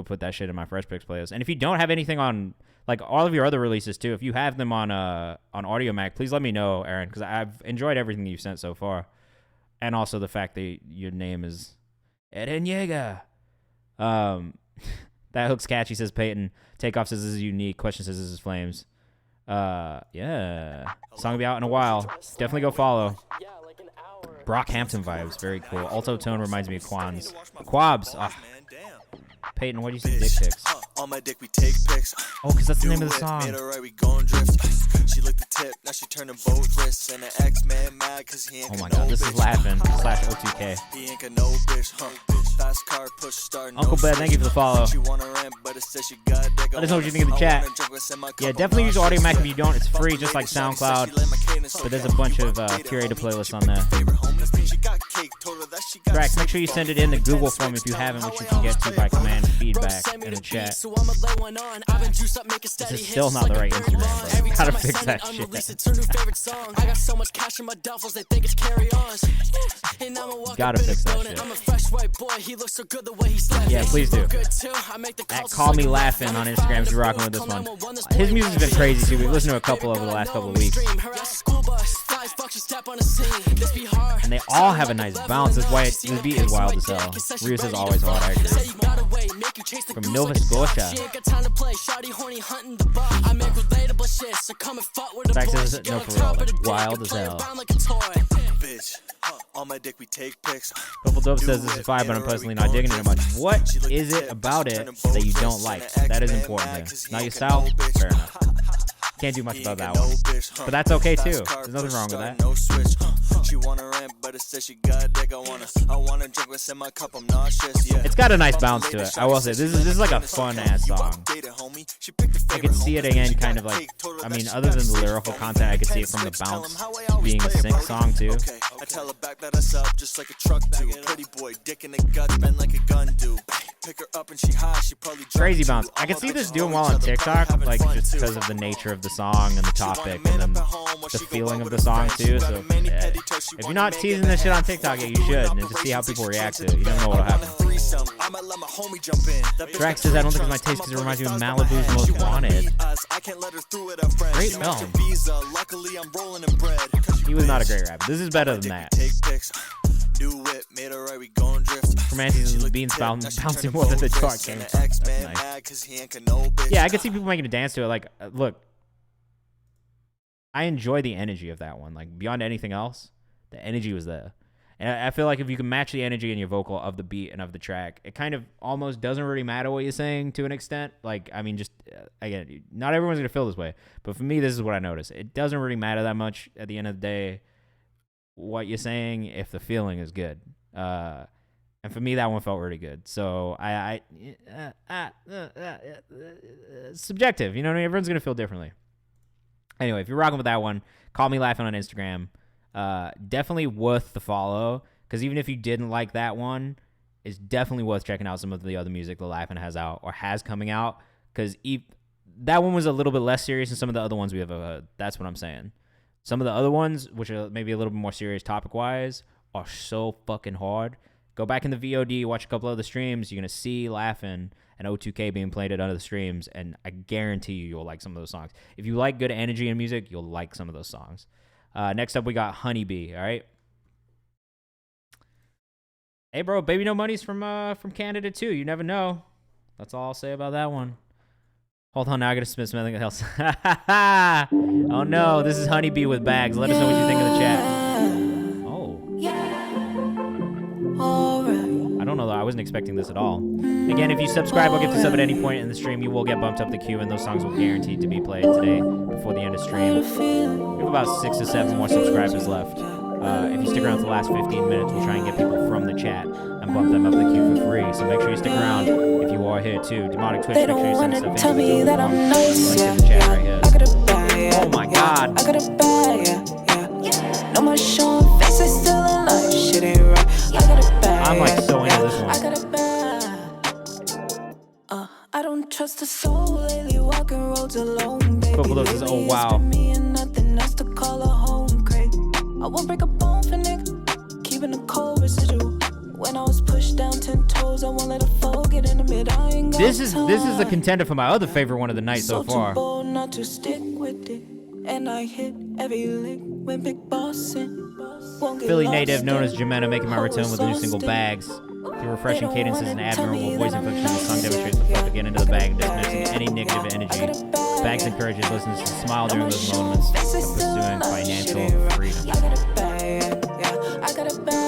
put that shit in my Fresh Picks playlist. And if you don't have anything on, like all of your other releases too, if you have them on Audio Mac, please let me know, Aaron, because I've enjoyed everything you've sent so far, and also the fact that your name is Eden Yeager. That hook's catchy, says Peyton. Takeoff says this is unique. Question says this is Flames. Yeah. Song will be out in a while. Definitely go follow. Brockhampton vibes. Very cool. Alto tone reminds me of Quans. Quabs. Peyton, what do you say? Dick pics. On my dick we take pics. Oh, because that's the name of the song. She licked the tip, Now she turning both wrists and the X-Man mad cause he ain't Oh my got god, no this is bitch. laughing /O2K. He ain't got no bitch, huh? Fast car, push start, no Uncle Ben, thank you for the follow. She wanna rant, but it says she got dick. Let us know what you think in the chat. Yeah, definitely use Audio Mac if you don't. It's free, just like SoundCloud. But there's a bunch of curated playlists on there. Drax, make sure you send it in the Google form if you haven't, which you can get to by command feedback in the chat. This is still not the right Instagram, bro. Gotta fix that shit. I got so much cash in my duffels, they think it's carry-ons. Gotta fix that shit. I'm a fresh white boy, he looks so good the way he's Yeah, please do. At Call Me Laughing on Instagram if you're rocking with this one. His music's been crazy too. We've listened to a couple over the last couple of weeks. And they all have a nice bounce. That's why the beat is wild as hell. Rios is always hard, I agree. From Nova Scotia. Drax says, no, for real. Like, wild as hell. Bitch, on my dick we take pics. Purple Dope says this is fire, but I'm personally not digging it much. What is it about it that you don't like? That is important here. Not your style? Fair enough. Can't do much about that one. But that's okay too. There's nothing wrong with that. She wanna rant, but it says she got dick. I wanna drink what's in my cup. I'm nauseous. Yeah. It's got a nice bounce to it. I will say this is like a fun ass song. I could see it again, kind of like. I mean, other than the lyrical content, I could see it from the bounce being a sync song too. I tell her back that us up just like a truck do. Pretty boy, dick in the guts, bend like a gun do. Pick her up and she high, she probably crazy bounce. I can see this doing well on TikTok, like just because of the nature of the song and the topic and then the feeling of the song too. So yeah. If you're not teasing this shit on TikTok yet, you should, and just see how people react to it. You never know what'll happen. Drax says I don't think it's my taste because it reminds me of Malibu's Most Wanted. Great film. He was not a great rapper. This is better than that. Romanticism beans bouncing more than the chart game. Nice. Yeah, I could see people making a dance to it. Like, look, I enjoy the energy of that one. Like, beyond anything else, the energy was there. And I feel like if you can match the energy in your vocal of the beat and of the track, it kind of almost doesn't really matter what you're saying to an extent. Like, I mean, just, again, not everyone's going to feel this way. But for me, this is what I notice. It doesn't really matter that much at the end of the day what you're saying if the feeling is good. And for me, that one felt really good. So subjective. You know what I mean? Everyone's going to feel differently. Anyway, if you're rocking with that one, Call Me Laughing on Instagram. Definitely worth the follow, because even if you didn't like that one, it's definitely worth checking out some of the other music the Laughing has out or has coming out, because that one was a little bit less serious than some of the other ones we have heard. That's what I'm saying. Some of the other ones, which are maybe a little bit more serious topic-wise, are so fucking hard. Go back in the VOD, watch a couple of the streams. You're going to see Laughing and O2K being played at other streams, and I guarantee you'll like some of those songs. If you like good energy in music, you'll like some of those songs. Next up, we got Honeybee, all right? Hey, bro, Baby No Money's from Canada, too. You never know. That's all I'll say about that one. Hold on, now I got to submit something else. Oh, no, this is Honeybee with Bags. Let us know what you think in the chat. Oh. I don't know, though. I wasn't expecting this at all. Again, if you subscribe or get to sub at any point in the stream, you will get bumped up the queue, and those songs will guaranteed to be played today before the end of stream. We have about 6 or 7 more subscribers left. If you stick around for the last 15 minutes, we'll try and get people from the chat and bump them up the queue for free. So make sure you stick around if you are here too. Demonic Twitch, make sure you send stuff in. Link in the chat right here. Oh my god. No more showing faces, still alive. Shit ain't right. I got a bag. I'm like so into this one. I got a bag. I don't trust a soul lately, walking roads alone, baby. Purple Dose says, oh wow. Me and nothing else to call a home crate. I won't break a bone for nigga, keeping the cold residual. When I was pushed down 10 toes, I won't let a foe get in the mid. I ain't got This is the contender for my other favorite one of the night so far. bold not to stick with it, and I hit every lick when big bossin'. Philly native known as Jimena making my return with the new single Bags. Through refreshing cadences and admirable voice inflection, the song demonstrates the flow to get into the bag and dismissing any negative energy. Bags encourages listeners to smile during those moments of pursuing financial freedom.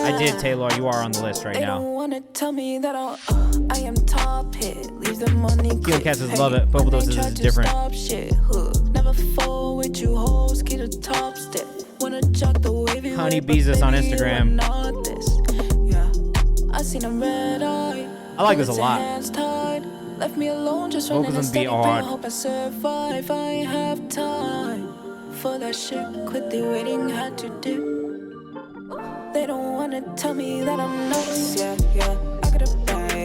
I did, Taylor. You are on the list right now. I am top hit, leave the money. Keelan Cats love it. Purple Dose is different. Never fall with you hoes, keep the top Honey Beezus on Instagram. I seen him red eye. I like this a lot. Left me alone, just Vocals running and a steady beat are hard. pace. Hope I survive. I ain't have time for that shit. Quit the waiting, had to do. They don't wanna tell me that I'm nice. Yeah, I gotta buy.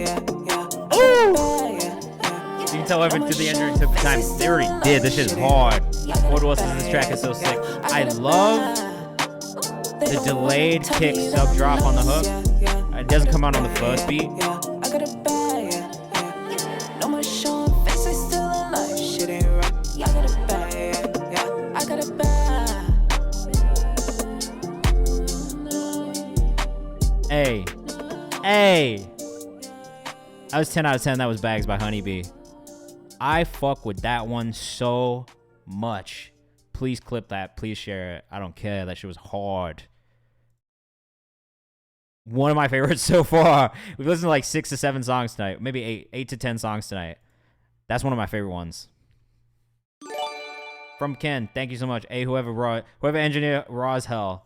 You can tell everyone to the end took the time. They already did. This shit is hard. What else is this track is so sick. I love the delayed kick sub drop on the hook. It doesn't come out on the first beat. Hey. That was 10 out of 10. That was Bags by Honeybee. I fuck with that one so much. Please clip that. Please share it. I don't care. That shit was hard. One of my favorites so far. We've listened to like 6 to 7 songs tonight. Maybe 8 to 10 songs tonight. That's one of my favorite ones. From Ken, thank you so much. Hey, whoever engineered Raw's Hell.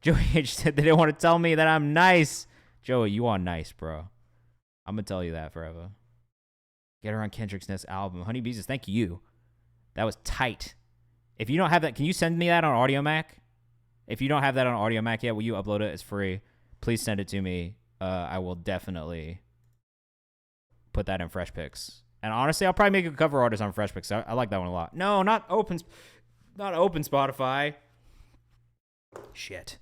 Joey H said they didn't want to tell me that I'm nice. Joey, you are nice, bro. I'm going to tell you that forever. Get her on Kendrick's next album. Honey Beezus, thank you. That was tight. If you don't have that, can you send me that on Audio Mac? If you don't have that on Audio Mac yet, will you upload it? It's free. Please send it to me. I will definitely put that in Fresh Picks. And honestly, I'll probably make a cover artist on Fresh Picks. I like that one a lot. No, not open Spotify. Shit.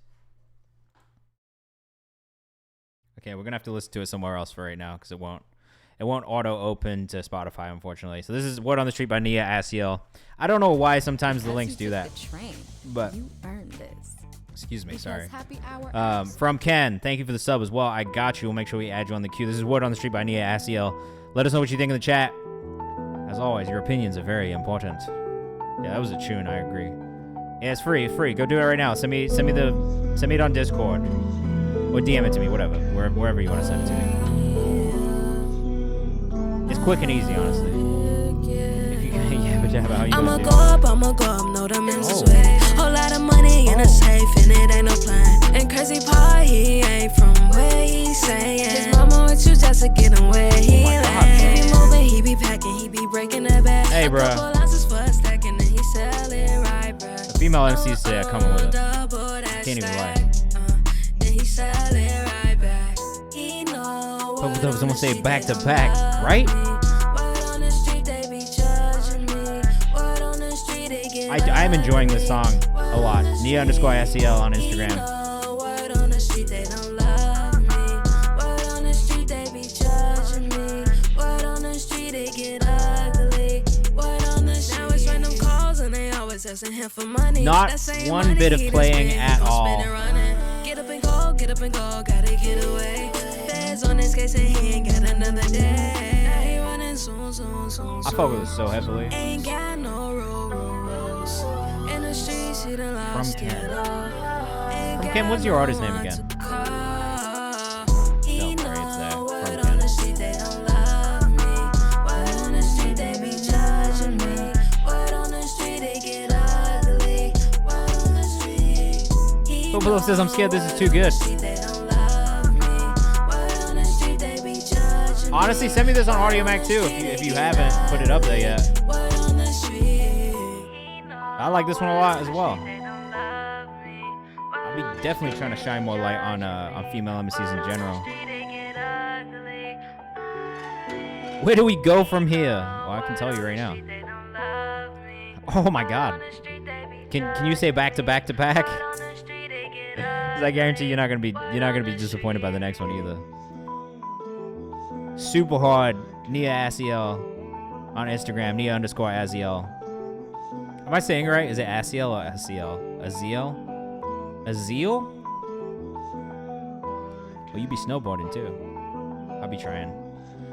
Okay, we're gonna have to listen to it somewhere else for right now because it won't auto open to Spotify, unfortunately. So this is Word on the Street by Nia Asiel. I don't know why sometimes the links do that. But you earned this. Excuse me, sorry. From Ken, thank you for the sub as well. I got you. We'll make sure we add you on the queue. This is Word on the Street by Nia Asiel. Let us know what you think in the chat. As always, your opinions are very important. Yeah, that was a tune. I agree. Yeah, it's free. It's free. Go do it right now. Send me it on Discord or DM it to me. Whatever, wherever you want to send it to me. It's quick and easy, honestly. If you can, yeah, but how you I'ma gonna go up, know them in the way. Whole lot of money in a safe, and it ain't no plan. And crazy part, he ain't from where he saying. His mama with you just to get him where he land. He be moving, he be packing, he be breaking the bag. Hey, bro. The female MCs say I'm coming with it. Can't even lie. But someone say back to back, right? I am enjoying this song a lot. Nia_SEL on Instagram. Not one bit of playing at all. Get up and go, gotta get away. Feds on his case and he ain't got another day. He running soon. I fuck with it so heavily. Ain't got no rules. In the streets, he done lost From Ken. it all. From Ken, what's your artist name again? Don't worry, it's that. From Ken. Below says I'm scared this is too good. Honestly, send me this on Audio Mac too if you haven't put it up there yet. I like this one a lot as well. I'll be definitely trying to shine more light on female MCs in general. Where do we go from here? Well, I can tell you right now. Oh my god. Can you say back to back to back? Because I guarantee you're not gonna be disappointed by the next one either. Super hard. Nia Asiel on Instagram. Nia_Asiel. Am I saying it right? Is it Asiel or Asiel? Aziel? Well, you be snowboarding too. I'll be trying.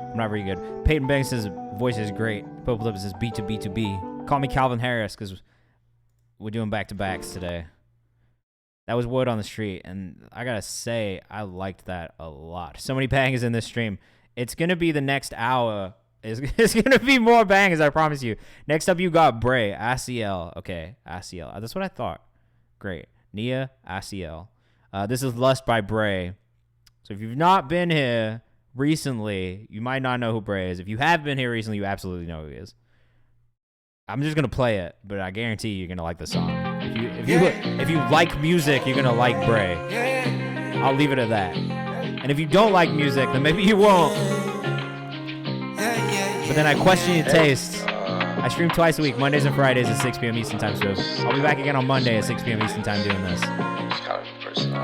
I'm not very good. Peyton Banks says voice is great. Pope Lip says B2B2B. Call me Calvin Harris because we're doing back-to-backs today. That was Word on the Street, and I gotta say, I liked that a lot. So many bangers in this stream. It's gonna be the next hour. It's gonna be more bangers, I promise you. Next up, you got Bray, Asiel. Okay, Asiel. That's what I thought. Great. Nia ICL. This is Lust by Bray. So if you've not been here recently, you might not know who Bray is. If you have been here recently, you absolutely know who he is. I'm just gonna play it, but I guarantee you're gonna like the song. If you like music, you're gonna like Bray. I'll leave it at that. And if you don't like music, then maybe you won't. But then I question your taste. I stream twice a week, Mondays and Fridays at 6 p.m. Eastern Time. So I'll be back again on Monday at 6 p.m. Eastern Time doing this.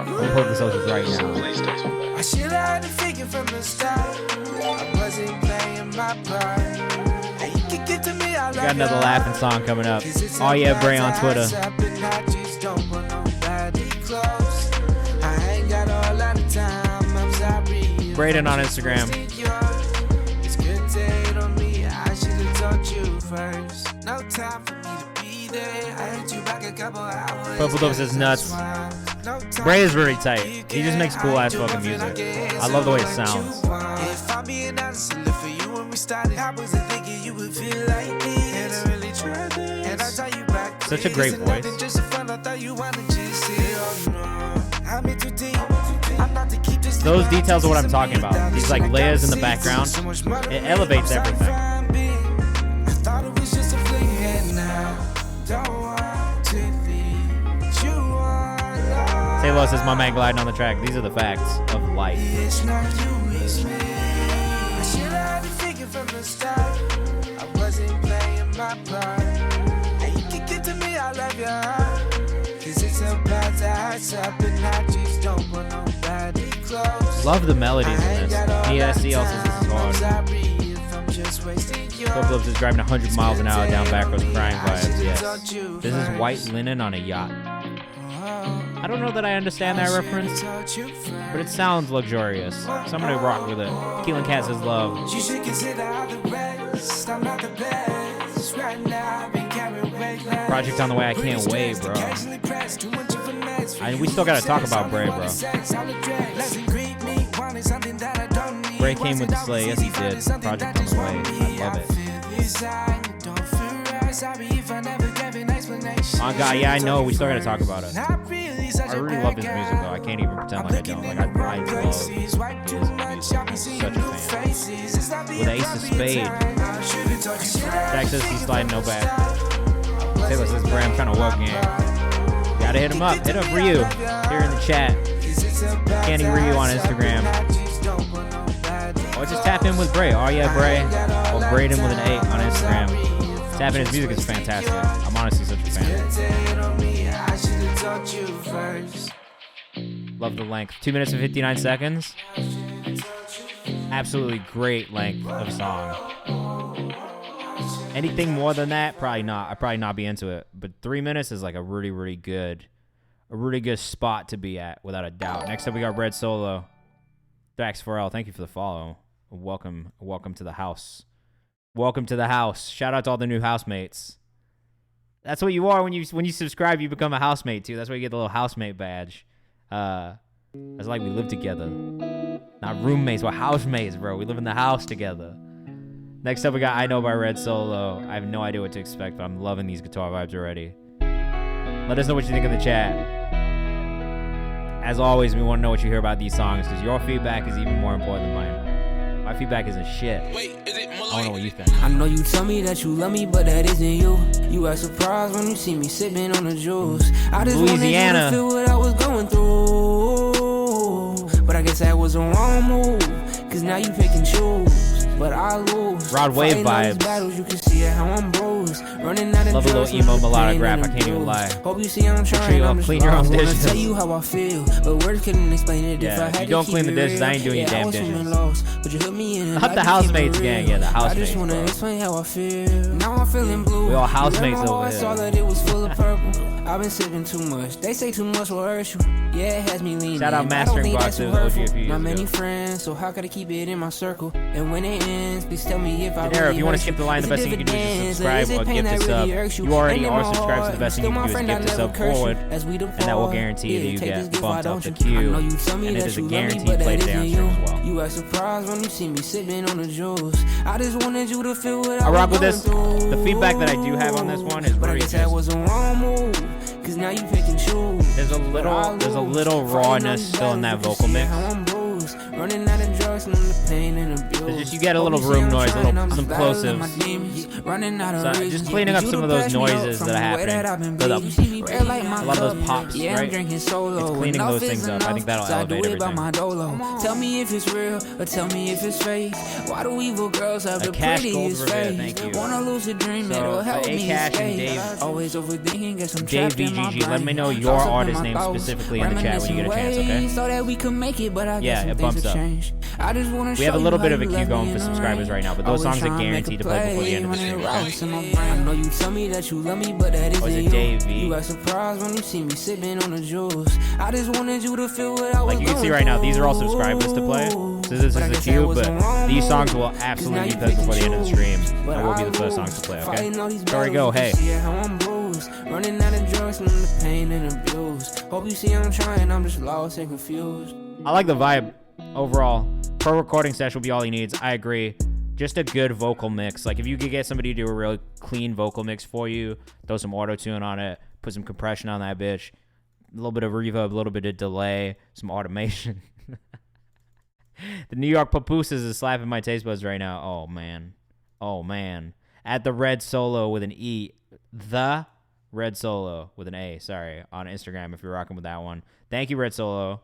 We'll put the socials right now. I should have figured from the start. I wasn't playing my part. You can get to me, I Got another laughing song coming up. Oh yeah, Bray on Twitter. Braden on Instagram. It's good day on me. I should have told you first. No time for me to be there. I hit you back a couple hours. Purple Dope says nuts. Bray is really tight. He just makes cool ass fucking music. I love the way it sounds. If I'm being honest, I for you when we started. I wasn't thinking you would feel like this. And I really tried this. And I tell you back. Such a great voice. Just a fun, I thought you wanted to see. Oh no, I'm in too deep. I'm not to keep this. Those details are what I'm talking about. These like layers in the background. It elevates everything. I thought it was just a fling, and now don't want to leave. You are Taylor says my man gliding on the track. These are the facts of life. it's not you, it's me. I should have been thinking from the start. I wasn't playing my part. And you can get to me, I love your heart. Cause it's about to hurt up and I just don't want nobody close. Love the melodies in this. Nia ICL says this is hard. Flip is driving 100 miles an hour down back roads crying vibes. Yes. This is White Linen on a Yacht. I don't know that I understand that reference, but it sounds luxurious. So I'm gonna rock with it. Keelan Cat says love. You should consider all the rest. I'm not the best right now. Been carrying weight less. Project on the way. I can't wait, bro. We still gotta talk about Bray, bro. Bray came with the sleigh. Yes, he did. Project on the way. I love it. Oh God, yeah, I know. We still gotta talk about it. I really love his music, though. I can't even pretend like I don't. Like I love his music. I'm such a fan. With Ace of Spade. Jack says he's sliding no back. Taylor says, Bray, I'm trying to work in. Gotta hit him up. Hit up Ryu here in the chat. Candy Ryu on Instagram. Or just tap in with Bray. Oh yeah, Bray. Or Braden with an 8 on Instagram. Tapping his music is fantastic. I'm honestly such a fan. Love the length. 2 minutes and 59 seconds. Absolutely great length of song. Anything more than that, probably not. I'd probably not be into it. But 3 minutes is like a really good spot to be at, without a doubt. Next up, we got Red Solo. Dax4L, thank you for the follow. Welcome to the house. Welcome to the house. Shout out to all the new housemates. That's what you are when you subscribe. You become a housemate too. That's why you get the little housemate badge. It's like we live together, not roommates. We're housemates, bro. We live in the house together. Next up, we got I Know by Red Solo. I have no idea what to expect, but I'm loving these guitar vibes already. Let us know what you think in the chat. As always, we want to know what you hear about these songs, because your feedback is even more important than mine. My feedback isn't shit. I want to know what you think. I know you tell me that you love me, but that isn't you. You are surprised when you see me sipping on the juice. I just Louisiana. wanted you to feel what I was going through. But I guess that was a wrong move, cause now you pick and choose. But I lose. Rod Wave vibes. Battles, you can see how I'm bruised. Running out of Love a little emo melodic rap. I can't even lie. Hope you see I'm trying. Make sure you I'm clean your own wanna dishes. tell you how I feel, but words couldn't explain it. Yeah, if I if had you don't to clean keep the it dishes, real. I ain't doing your damn I was dishes. feeling lost, but you hooked me in. Not the housemates gang, yeah, the I housemates. just wanna Bro. explain how I feel. Now I'm feeling blue. We all housemates Remember over I here. saw that it was full of purple. I've been sipping too much. They say too much will hurt you. Yeah, it has me leaning. Shout out I Mastering don't think Box that's to too hurtful. OGFU. Not many friends, so how could I keep it in my circle? And when it ends, please tell me if I Daenerys, really if you want hurt to skip the line, the Is best it thing you can do is just dividends, subscribe is it or pain gift that a sub. really irks You already And in are my subscribed, so heart, the best thing still you my can do is friend, gift I a never sub curse you. forward, As we and that will depart, guarantee that you take this get gift, bumped why up the don't you? I know queue, you tell me and it that is a you love me, guaranteed but play that down isn't here as you. well. You act surprised when you see me sipping on the juice. I just wanted you to feel what I rock was with this. going through. The feedback that I do have on this one is But I really guess that just, was a wrong move, cause now you pick and choose. there's there's a little rawness still in that vocal mix. Running out of drugs from the pain and abuse. It's just you get a little room noise, some plosives. So just cleaning up some of those noises that are happening. A lot of those pops, right? It's cleaning those things up. I think that'll elevate everything. Tell me if it's real or tell me if it's fake. Why do evil girls have the prettiest face? Thank you. Wanna lose a dream, it'll help me escape. Always overthinking, guess I'm Dave trapped in my VGG, let me brain. know your artist name specifically in the chat when you get a chance, okay? So that we can make it, but I Yeah, guess it bumps up. I just wanna We have a show little you bit how of a you queue left going me for in the subscribers rain. right now, but those songs are guaranteed to play before the end of the stream, okay? I know you tell me that you love me, but that Or is isn't it Dave you. V? You got surprised when you see me sipping on the juice. I just wanted you to feel what I was Like you can see right now, these are all subscribers to play. So this is the queue, but these songs will absolutely be played before the end of the stream. And will be the first songs to play, okay? There we go, hey. Running out of drugs from the pain and abuse. Hope you see I'm trying, I'm just lost and confused. I like the vibe overall. Pro recording session will be all he needs. I agree. Just a good vocal mix. Like if you could get somebody to do a really clean vocal mix for you, throw some auto-tune on it, put some compression on that bitch, a little bit of reverb, a little bit of delay, some automation. The New York Papooses is slapping my taste buds right now. Oh, man. Oh, man. At the Red Solo with an E. The Red Solo with an A. Sorry. On Instagram if you're rocking with that one. Thank you, Red Solo.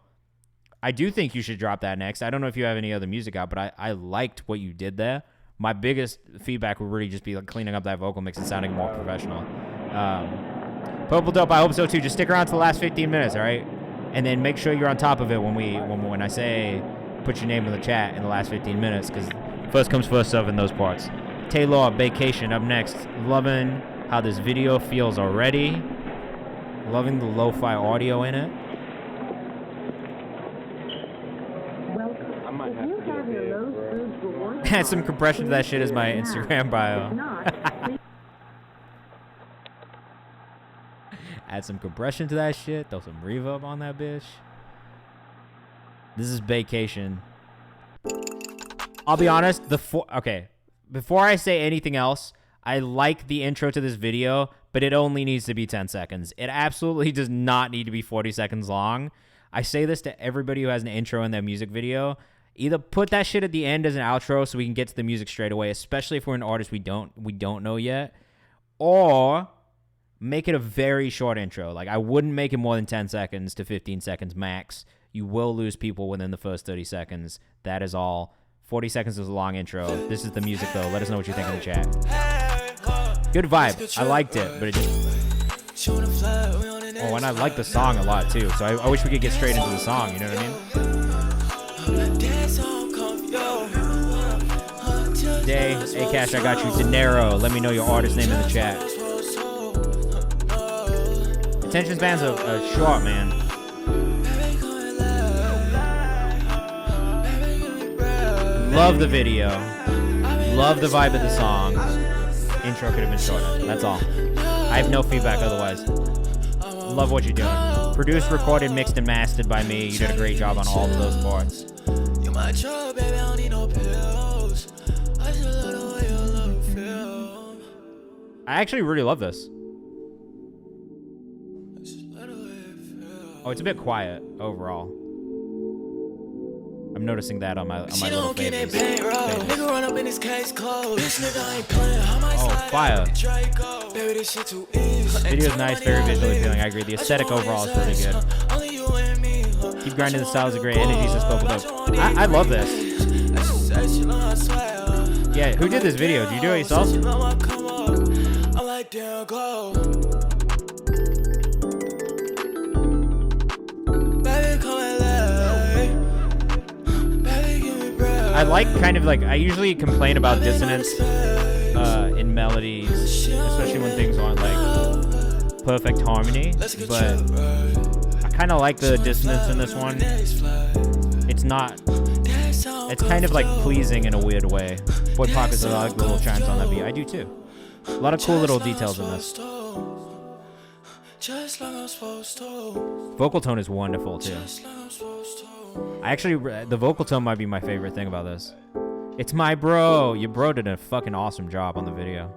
I do think you should drop that next. I don't know if you have any other music out, but I liked what you did there. My biggest feedback would really just be like cleaning up that vocal mix and sounding more professional. Purple Dope, I hope so too. Just stick around to the last 15 minutes, all right? And then make sure you're on top of it when I say put your name in the chat in the last 15 minutes, because first comes first serve in those parts. Taylor, Vacation up next. Loving how this video feels already. Loving the lo-fi audio in it. Add some compression to that shit as my Instagram bio. Add some compression to that shit. Throw some reverb on that bitch. This is Vacation. I'll be honest. Okay. Before I say anything else, I like the intro to this video, but it only needs to be 10 seconds. It absolutely does not need to be 40 seconds long. I say this to everybody who has an intro in their music video. Either put that shit at the end as an outro so we can get to the music straight away, especially if we're an artist we don't know yet, or make it a very short intro. Like, I wouldn't make it more than 10 seconds to 15 seconds max. You will lose people within the first 30 seconds. That is all. 40 seconds is a long intro. This is the music, though. Let us know what you think in the chat. Good vibe. I liked it, but it just... Oh, and I like the song a lot, too. So I wish we could get straight into the song, you know what I mean? Day, Cash, I got you. Dinero, let me know your artist name in the chat. Attention spans are short, man. Love the video. Love the vibe of the song. Intro could have been shorter. That's all. I have no feedback otherwise. Love what you're doing. Produced, recorded, mixed, and mastered by me. You did a great job on all of those parts. I actually really love this. Oh, it's a bit quiet overall. I'm noticing that on my little favorites. Oh, fire. Video's nice, very visually appealing. I agree. The aesthetic overall is pretty good. Keep grinding, the styles are great. Energy says Purple Dope. I love this. Yeah, who did this video? Did you do it yourself? I like kind of like, I usually complain about dissonance in melodies, especially when things aren't like perfect harmony, but I kind of like the dissonance in this one. It's not, it's kind of like pleasing in a weird way. Boy Pockets, I like the little chimes on that beat. I do too. A lot of cool little details in this. Vocal tone is wonderful too. I actually, the vocal tone might be my favorite thing about this. It's my bro. Your bro did a fucking awesome job on the video.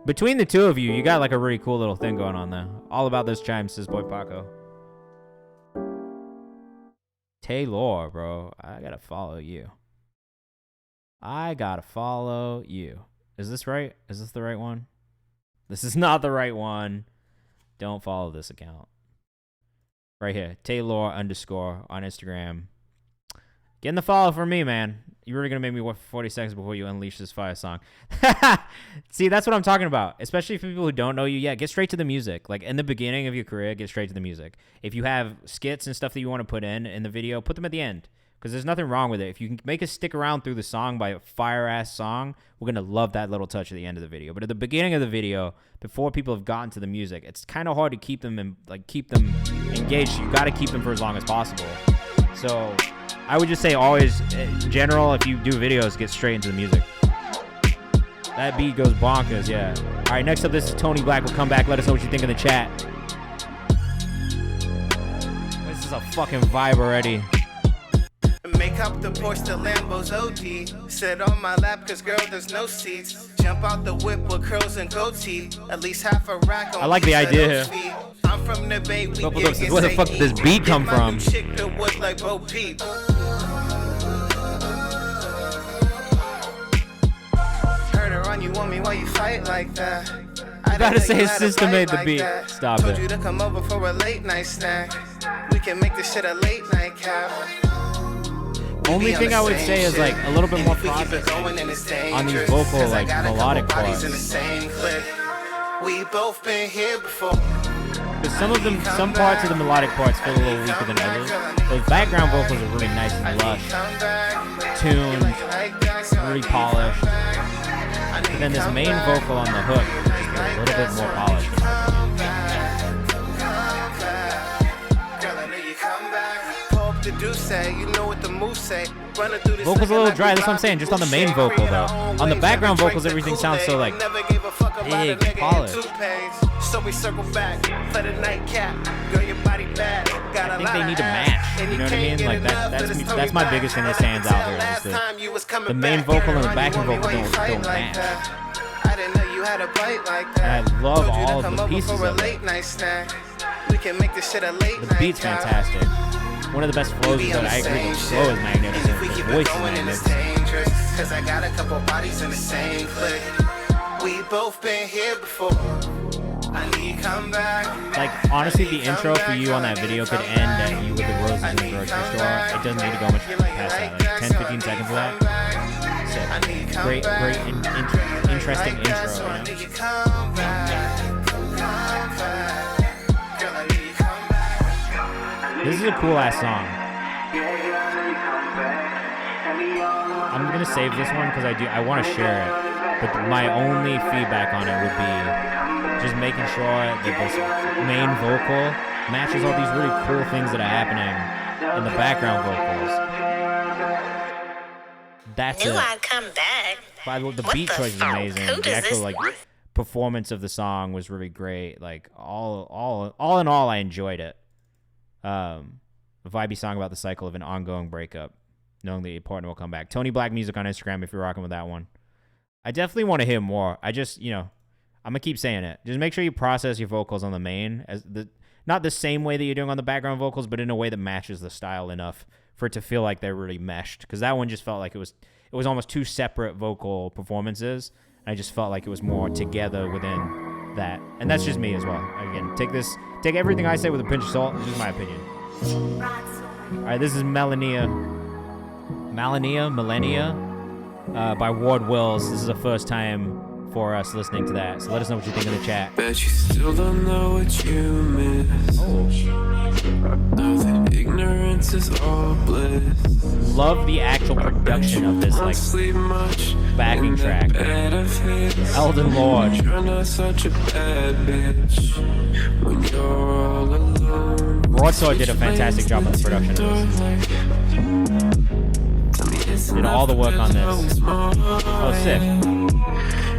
Between the two of you, you got like a really cool little thing going on there. All about this chime, says boy Paco. Taylor, bro. I gotta follow you. Is this right? Is this the right one? This is not the right one. Don't follow this account. Right here. Taylor _ on Instagram. Getting the follow from me, man. You're really going to make me wait for 40 seconds before you unleash this fire song. See, that's what I'm talking about. Especially for people who don't know you yet. Get straight to the music. Like, in the beginning of your career, get straight to the music. If you have skits and stuff that you want to put in the video, put them at the end. Because there's nothing wrong with it. If you can make us stick around through the song by a fire-ass song, we're going to love that little touch at the end of the video. But at the beginning of the video, before people have gotten to the music, it's kind of hard to keep them engaged. You got to keep them for as long as possible. So I would just say always, in general, if you do videos, get straight into the music. That beat goes bonkers, yeah. All right, next up, this is Tony Black. We'll come back. Let us know what you think in the chat. This is a fucking vibe already. Make up the Porsche, the Lambo's OD. Sit on my lap, cause girl, there's no seats. Jump out the whip with curls and goatee. At least half a rack on I like the idea. I'm from the Bay, we Where the fuck did this beat come from? Chick that was like Bo Peep. Heard her on you, want me while you fight like that. I gotta say his sister made the beat. Stop it. Told you to come over for a late night snack. We can make this shit a late night cap. Only thing I would say is like a little bit more process on these vocal like melodic parts. We both been here before. Because some parts of the melodic parts feel a little weaker than others. Those background vocals are really nice and lush, tuned, really polished. But then this main vocal on the hook is just a little bit more polished. Vocals a little dry, that's what I'm saying, just on the main vocal though. On the background vocals, everything sounds so like big, polished. So we circle back, play the nightcap. Girl, your body bad. I think they need to match. You know what I mean? Like that's my biggest thing that stands out here. Is the main vocal and the backing vocal don't match. I didn't know you had a bite like that. And I love all of the pieces of it. We can make this shit a late night. The beat's fantastic. One of the best flows is that I agree with the flow is magnificent. The voice is magnificent. Cause I got a couple bodies in the same clique. We both been here before. I need you come back. Like honestly, the intro for you on that video could end at you with the roses in the grocery store. It doesn't need to go much past that. Like 10-15 seconds of that. Sick. Great, interesting intro. You know? This is a cool ass song. I'm gonna save this one because I want to share it. But my only feedback on it would be just making sure that this main vocal matches all these really cool things that are happening in the background vocals. That's it. I'd come back. By the way, the beat choice is amazing. The actual performance of the song was really great. Like all in all, I enjoyed it. A vibey song about the cycle of an ongoing breakup, knowing that your partner will come back. Tony Black Music on Instagram if you're rocking with that one. I definitely want to hear more. I just, I'm gonna keep saying it. Just make sure you process your vocals on the main not the same way that you're doing on the background vocals, but in a way that matches the style enough for it to feel like they're really meshed. Because that one just felt like it was almost two separate vocal performances. And I just felt like it was more together within that. And that's just me as well. Again, take everything I say with a pinch of salt. It's just my opinion. All right, this is Millennia by Ward Wills. This is the first time for us listening to that. So let us know what you think in the chat. Bet you still don't know what you miss. Know that ignorance is all bliss. Love the actual production of this backing track. Elden Lord. You're not such a bad bitch when you're all alone. Broadsword did a fantastic job on the production of this. Did all the work on this. Oh, sick.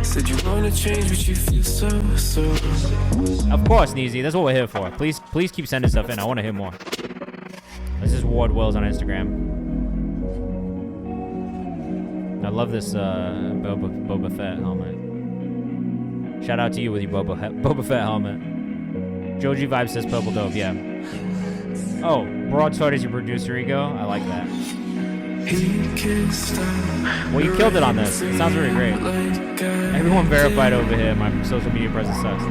Said you wanna change, but you feel so. Of course, Neezy. That's what we're here for. Please keep sending stuff in. I want to hear more. This is Ward Wills on Instagram. I love this Boba Fett helmet. Shout out to you with your Boba Fett helmet. Joji Vibe says purple dope, yeah. Oh, Broadsword is your producer ego? I like that. Well, you killed it on this. It sounds really great. Everyone verified over here. My social media presence sucks.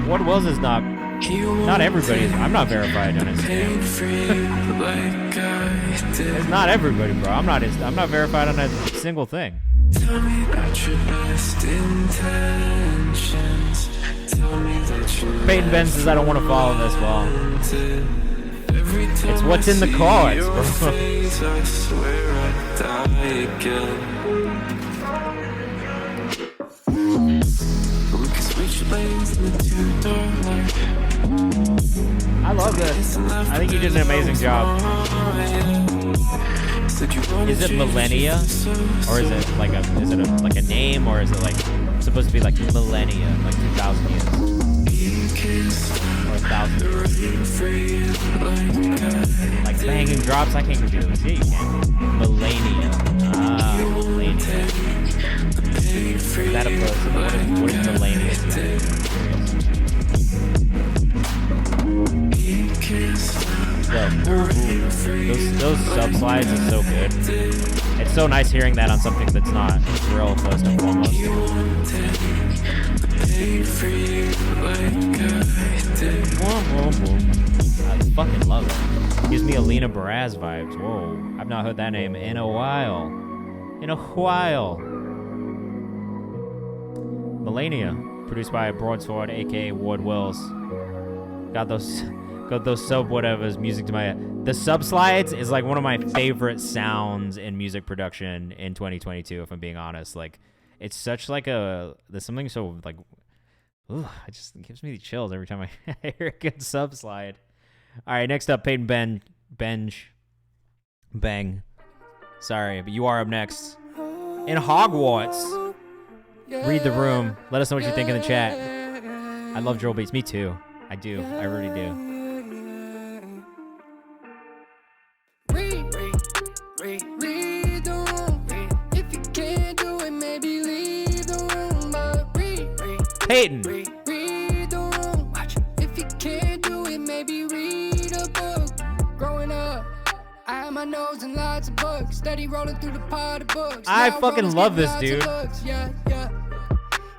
Ward Wells is not everybody. I'm not verified on Instagram. It's not everybody, bro. I'm not verified on a single thing. Tell me about your best intentions. Tell me that you Peyton Ben says I don't want to follow this wall. It's what's in the cards, bro. I swear I'd die again. We can switch lanes in the two-door. I love this. I think you did an amazing job. Is it millennia, or is it like a name, or is it like supposed to be like millennia, like 2,000 years, or 1,000 years? Like banging drops? I can't do this. Yeah, you can. Millennia. Ah, millennia. Is that a person? What is millennia? Those sub slides are so good. It's so nice hearing that on something that's not real first and foremost. I fucking love it. Gives me Alina Baraz vibes. Whoa, I've not heard that name in a while. Millennia, produced by Broadsword, aka Ward Wills. Got those sub whatevers music to my head. The sub slides is like one of my favorite sounds in music production in 2022, if I'm being honest. Like, it's such like there's something so like, ooh, it just gives me the chills every time I hear a good sub slide. All right, next up, Peyton Bang. Sorry, but you are up next. In Hogwarts. Read the room. Let us know what you think in the chat. I love drill beats. Me too. I do. I really do. Read the room. If you can't do it, maybe leave the room. But read Peyton. the room. If you can't do it, maybe read a book. Growing up, I had my nose in lots of books. Steady rolling through the pot of books. I Now fucking rollers love get this, lots of dude. looks. Yeah.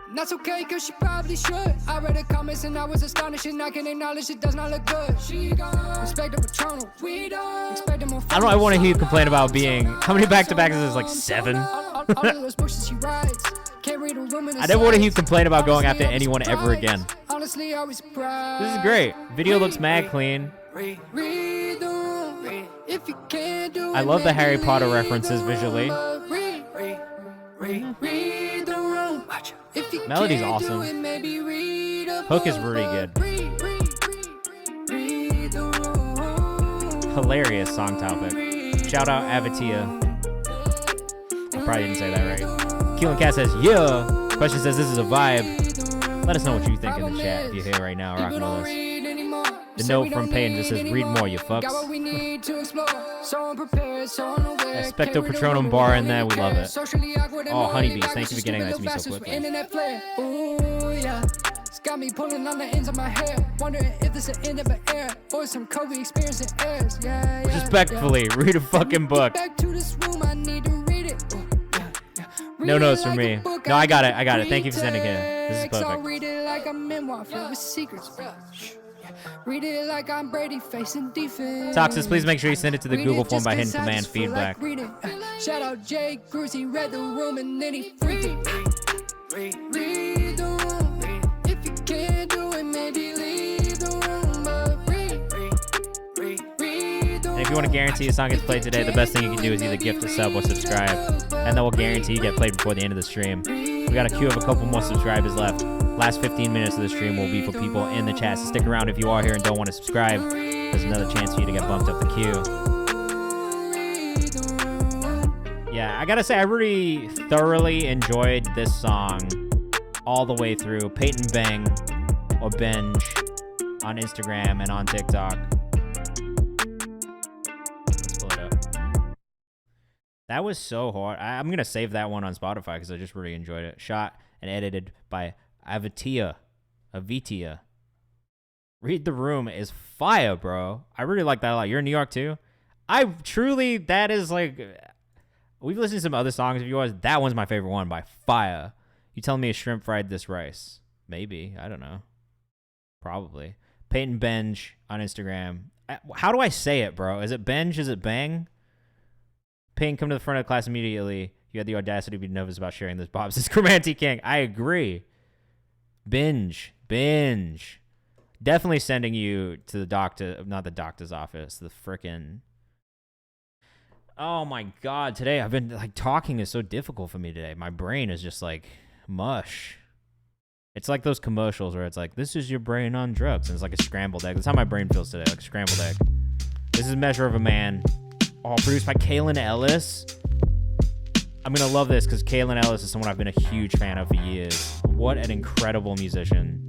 And that's okay, cause she probably should. I read her comments and I was astonished, and I can acknowledge it does not look good. She gone. Respect the patronal. We don't. Expect them more. I don't know. I want to hear you complain about being. How many back-to-backs is this? Like 7? All of those bushes she rides. Can't read a room in the I never want to hear you sides. complain about going after Honestly, I was anyone ever again. surprised. Honestly, I was surprised. This is great. Video looks mad clean. Read the room. If you can't do I it, love the maybe Harry Potter leave references the visually. room. Read the room. If you Melody's can't awesome. do it, maybe read a Hook is book. really good. Read the room. Hilarious song topic. Shout out Avatia. I probably didn't say that right. Keelan Cat says, yeah. Question says, this is a vibe. Let us know what you think in the chat if you're here right now rocking People don't with us. read anymore. The Say note we from don't Payne need just says, read anymore. more, you fucks. Got what we need to explore. So unprepared, so unaware. Expecto Can't read a Patronum room, bar we in don't there, even we love care. it. Socially awkward and Oh, morally honeybees, thank backwards, you for getting that to me so stupid, quickly. internet flare. Ooh, yeah. It's got me pulling on the ends of my hair. Wondering if this an end of an era or some COVID experiencing errors. Yeah. Respectfully, read a fucking book. Back to this room, I need to read it. No notes from me. No, I got it. Thank you for sending it. This is I'll perfect. read it like a memoir filled with secrets. Read it like I'm Brady facing defense. Toxis, please make sure you send it to the Read Google it form just by hitting 'cause I command just feel feedback. like reading. Shout out Jay Cruz, he read the room and then he freaked it. Read the room. If you can't do it, maybe leave the room. But read the And if you want to guarantee a song gets played today, the best thing you can do is either gift a sub or subscribe. And then we'll guarantee you get played before the end of the stream. We got a queue of a couple more subscribers left. Last 15 minutes of the stream will be for people in the chat. So stick around if you are here and don't want to subscribe. There's another chance for you to get bumped up the queue. Yeah, I gotta say, I really thoroughly enjoyed this song all the way through. Peyton Bang or Benj on Instagram and on TikTok. Let's pull it up. That was so hard. I'm gonna save that one on Spotify because I just really enjoyed it. Shot and edited by Avitia. Read the Room is fire, bro. I really like that a lot. You're in New York too? That is like, we've listened to some other songs of yours. That one's my favorite one by fire. You telling me a shrimp fried this rice? Maybe. I don't know. Probably. Peyton Benj on Instagram. How do I say it, bro? Is it Benj? Is it Bang? Peyton, come to the front of the class immediately. You had the audacity to be nervous about sharing this. Bob says, Chromanti King. I agree. Binge. Definitely sending you to the doctor, not the doctor's office, the frickin'. Oh my God, today I've been like talking is so difficult for me today. My brain is just like mush. It's like those commercials where it's like, this is your brain on drugs. And it's like a scrambled egg. That's how my brain feels today, like a scrambled egg. This is Measure of a Man. Oh, produced by Kaylin Ellis. I'm going to love this because Kaylin Ellis is someone I've been a huge fan of for years. What an incredible musician.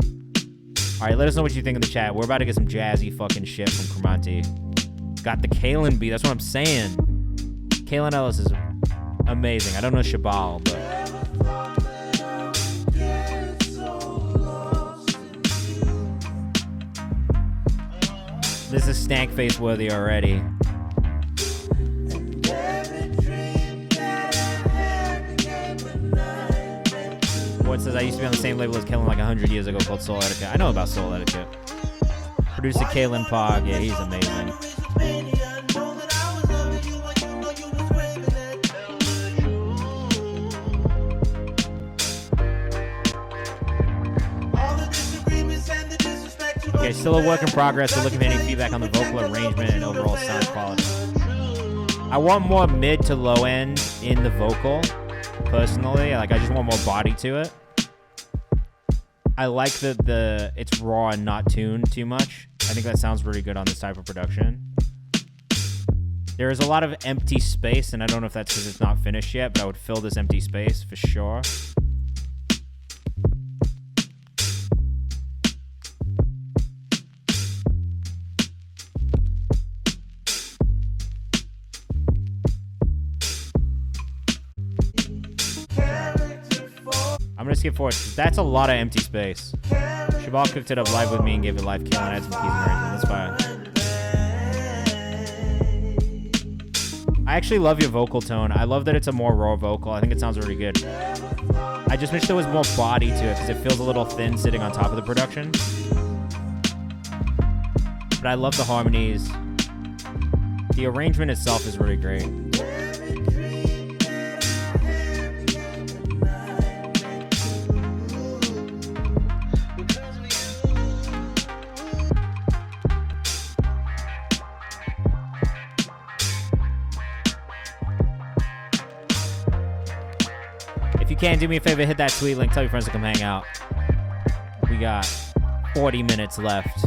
All right, let us know what you think in the chat. We're about to get some jazzy fucking shit from Chromanti. Got the Kaylin beat. That's what I'm saying. Kaylin Ellis is amazing. I don't know Shabal, but... This is stank face worthy already. What says I used to be on the same label as Kellen like 100 years ago called Soul Etiquette. I know about Soul Etiquette. Producer Kalen Pog, yeah, he's amazing. Okay, still a work in progress. We're looking for any feedback on the vocal arrangement and overall sound quality. I want more mid to low end in the vocal, personally. Like, I just want more body to it. I like that it's raw and not tuned too much. I think that sounds really good on this type of production. There is a lot of empty space, and I don't know if that's because it's not finished yet, but I would fill this empty space for sure. I'm going to skip forward because that's a lot of empty space. Shabal cooked it up live with me and gave it live kill and had some keys and arrangement. That's fine. I actually love your vocal tone. I love that it's a more raw vocal. I think it sounds really good. I just wish there was more body to it because it feels a little thin sitting on top of the production. But I love the harmonies. The arrangement itself is really great. If you can, do me a favor, hit that tweet link, tell your friends to come hang out. We got 40 minutes left,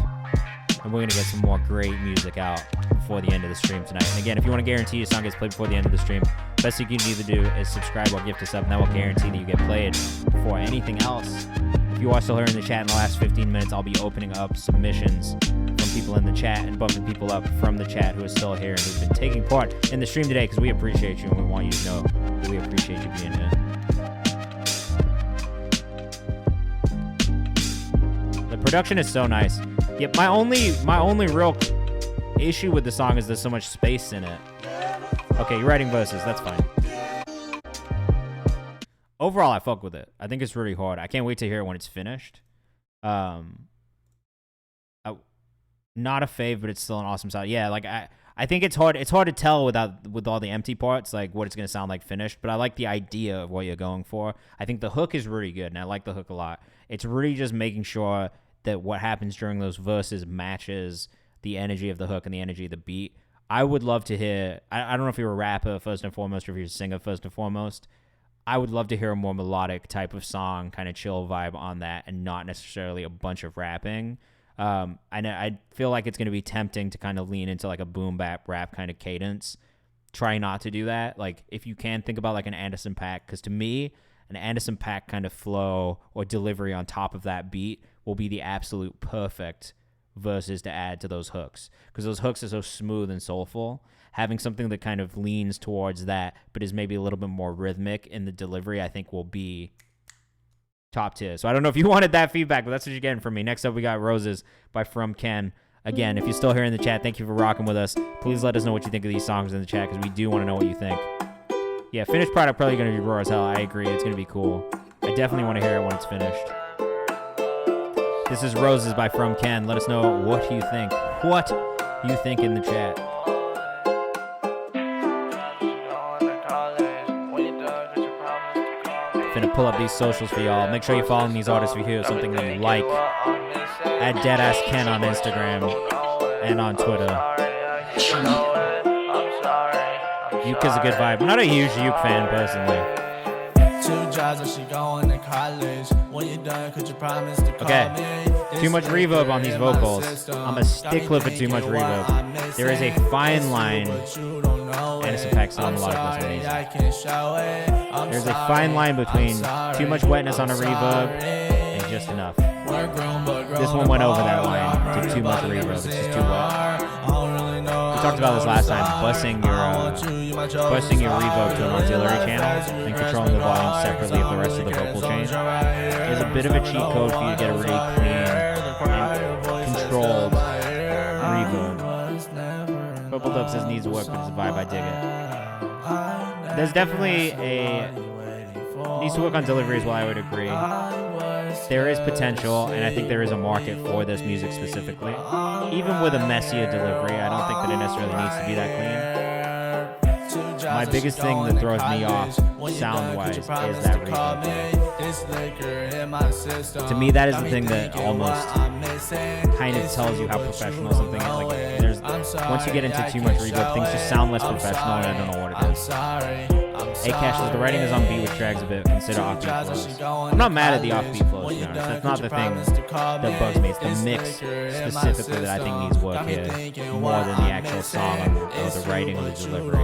and we're going to get some more great music out before the end of the stream tonight. And again, if you want to guarantee your song gets played before the end of the stream, best thing you can either do is subscribe or gift us up, and that will guarantee that you get played before anything else. If you are still here in the chat in the last 15 minutes, I'll be opening up submissions from people in the chat and bumping people up from the chat who are still here and who've been taking part in the stream today, because we appreciate you and we want you to know that we appreciate you being here. The production is so nice. Yep, my only real issue with the song is there's so much space in it. Okay, you're writing verses. That's fine. Overall, I fuck with it. I think it's really hard. I can't wait to hear it when it's finished. Not a fave, but it's still an awesome sound. Yeah, like I think it's hard to tell with all the empty parts, like what it's gonna sound like finished. But I like the idea of what you're going for. I think the hook is really good, and I like the hook a lot. It's really just making sure that what happens during those verses matches the energy of the hook and the energy of the beat. I would love to hear, I don't know if you're a rapper first and foremost or if you're a singer first and foremost. I would love to hear a more melodic type of song, kind of chill vibe on that, and not necessarily a bunch of rapping. I feel like it's going to be tempting to kind of lean into like a boom bap rap kind of cadence. Try not to do that. Like, if you can, think about like an Anderson .Paak, because to me, an Anderson .Paak kind of flow or delivery on top of that beat will be the absolute perfect verses to add to those hooks, because those hooks are so smooth and soulful. Having something that kind of leans towards that but is maybe a little bit more rhythmic in the delivery, I think will be top tier. So I don't know if you wanted that feedback, but that's what you're getting from me. Next up, we got Roses by From Ken. Again, if you're still here in the chat, thank you for rocking with us. Please let us know what you think of these songs in the chat, because we do want to know what you think. Yeah, finished product probably going to be raw as hell. I agree. It's going to be cool. I definitely want to hear it when it's finished. This is Roses by From Ken. Let us know what you think. What you think in the chat. Finna pull up these socials for y'all. Make sure you're following these artists if you hear something that you like. At DeadassKen on Instagram and on Twitter. Uke is a good vibe. I'm not a huge Uke fan personally. Okay, too much reverb on these vocals. I'm a stickler for too much reverb. There is a fine line, and it's impacts on a lot of this. There's a fine line between too much wetness on a reverb and just enough. This one went over that line to too much reverb. It's just too wet. We talked about this last time. Busing your reverb to an auxiliary channel and controlling the volume separately of the rest of the vocal chain is a bit of a cheat code for you to get a really clean and controlled reverb. Purple Dub says needs work, but it's a vibe. I dig it. There's definitely needs to work on delivery as well. I would agree. There is potential, and I think there is a market for this music specifically. Even with a messier delivery, I don't think that it necessarily needs to be that clean. My biggest thing that throws me off sound-wise is that reverb. To me, that is the thing that almost kind of tells you how professional something is. Like, once you get into too much reverb, things just sound less professional, and I don't know what it is. A-Cash says the writing is on beat with tracks a bit. Consider offbeat flows. I'm not mad at the offbeat flows, to be honest. That's not the thing that bugs me. It's the mix specifically that I think needs work here more than the actual song or the writing or the delivery.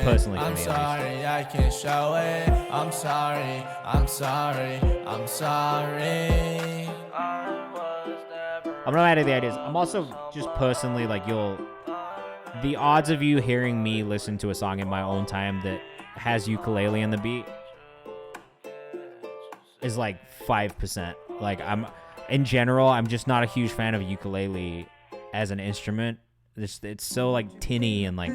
Personally, for me at least. I can't show it. I'm sorry. I'm not mad at the ideas. I'm also just personally like the odds of you hearing me listen to a song in my own time that has ukulele in the beat is like 5%. Like in general, I'm just not a huge fan of ukulele as an instrument. It's so like tinny and like,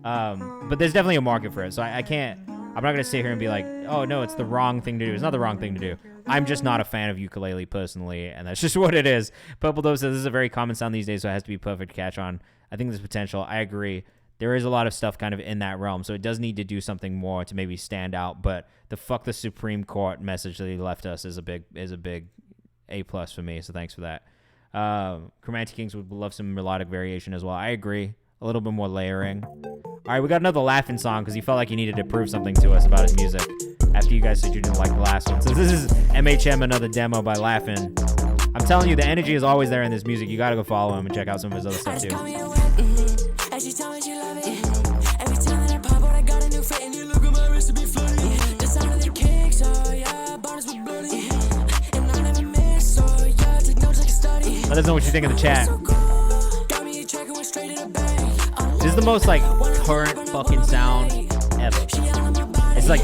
but there's definitely a market for it. So I'm not gonna sit here and be like, oh no, it's the wrong thing to do. It's not the wrong thing to do. I'm just not a fan of ukulele personally, and that's just what it is. Purple Dove says this is a very common sound these days, so it has to be perfect to catch on. I think there's potential. I agree. There is a lot of stuff kind of in that realm, so it does need to do something more to maybe stand out. But the fuck the Supreme Court message that he left us is a big A+ for me. So thanks for that. Chromatic Kings would love some melodic variation as well. I agree. A little bit more layering. All right, we got another laughing song because he felt like he needed to prove something to us about his music after you guys said you didn't like the last one. So this is MHM, another demo by Laughing. I'm telling you, the energy is always there in this music. You got to go follow him and check out some of his other stuff too. She tell me she love it. Every time that I pop out, I got a new fit, and you look at my wrist to be floating. The sound of the kicks, oh yeah, bars with bloody. And I never miss, oh yeah, take notes like a study. Let us know what you think in the chat. This is the most like current fucking sound ever. It's like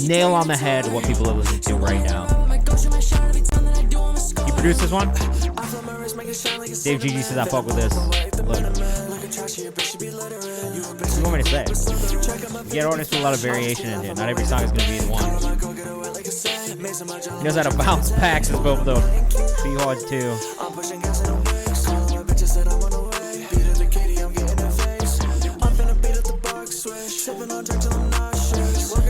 nail on the head what people are listening to right now. You produced this one? Dave Gigi says I fuck with this. Look. What do you want me to say? You get artists with a lot of variation in here. Not every song is going to be the one. He knows how to bounce back, says both though. Be hard too.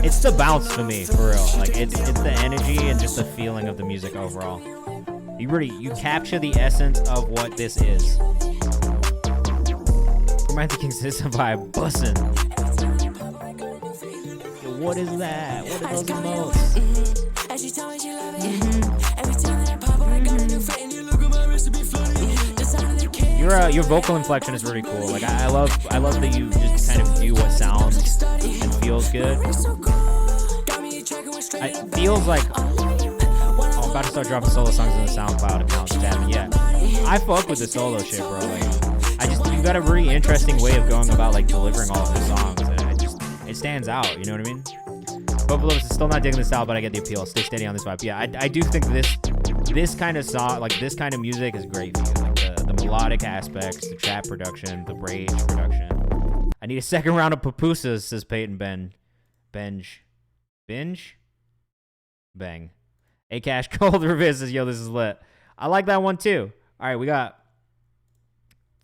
It's the bounce for me, for real. Like it's the energy and just the feeling of the music overall. You capture the essence of what this is. Romantic Kings is a vibe bussin'. What is that? What are those emotes? Your vocal inflection is really cool. Like I love that you just kind of do what sounds and feels good. It feels like I'm about to start dropping solo songs in the SoundCloud account tab. Yeah, I fuck with the solo shit, bro. Like you got a really interesting way of going about like delivering all of the songs. And it stands out. You know what I mean? But Lewis is still not digging the style, but I get the appeal. Stay steady on this vibe. Yeah, I do think this kind of song, like this kind of music is great for you. Like the melodic aspects, the trap production, the rage production. I need a second round of pupusas, says Peyton Binge? Bang. A Cash Cold Reviz says, yo, this is lit. I like that one too. All right, we got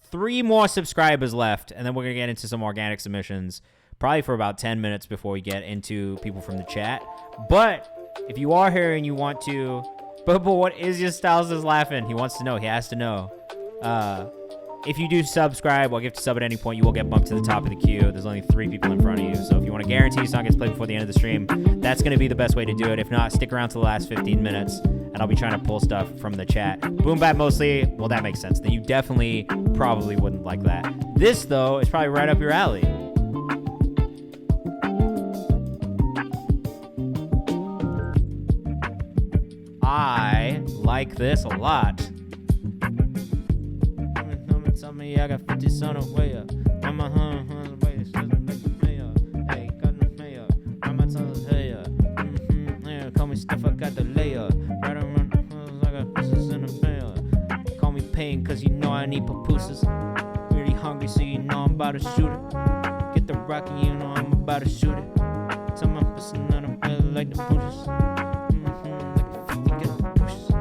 3 more subscribers left, and then we're going to get into some organic submissions, probably for about 10 minutes before we get into people from the chat. But if you are here and you want to... But what is your Styles is laughing? He wants to know. He has to know. If you do subscribe or gift a sub at any point, you will get bumped to the top of the queue. There's only 3 people in front of you. So if you want to guarantee your song gets played before the end of the stream, that's going to be the best way to do it. If not, stick around to the last 15 minutes, and I'll be trying to pull stuff from the chat. Boom bap mostly. Well, that makes sense. Then you definitely probably wouldn't like that. This, though, is probably right up your alley. I like this a lot. Tell me I got 50 son away up. I'm a way to make the mayor. Hey, got no mayor. I'm a ton of hair. Yeah, call me stuff, I got the layer. Right around I got pieces in the mail. Call me pain, cause you know I need pupusas. Really hungry, so you know I'm about to shoot it. Get the rock and you know I'm about to shoot it. Tell my pussy that I'm really like the pushes. Like 50, get the pushes. I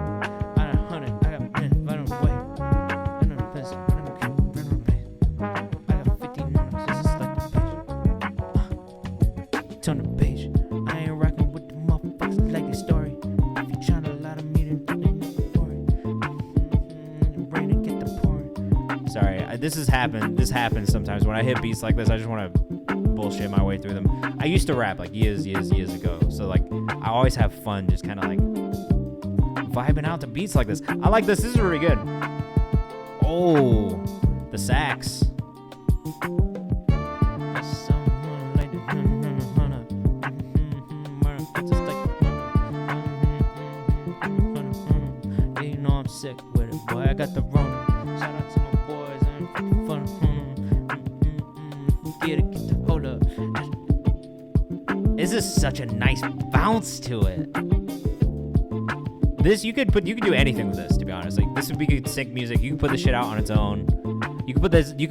got 100, I got men, right away. Turn the page. I ain't rocking with the motherfuckers like the story. If you tryna lie to me, then brain and get the pouring. Sorry, this happens sometimes. When I hit beats like this, I just want to bullshit my way through them. I used to rap like years ago. So like, I always have fun just kind of like vibing out to beats like this. I like this. This is really good. Oh, the sax. Sick with it, boy. I got the Rona. Shout out to my boys. I ain't fucking fun. Get the hold up. This is such a nice bounce to it. This you could do anything with this, to be honest. Like this would be good sync music. You can put this shit out on its own. You could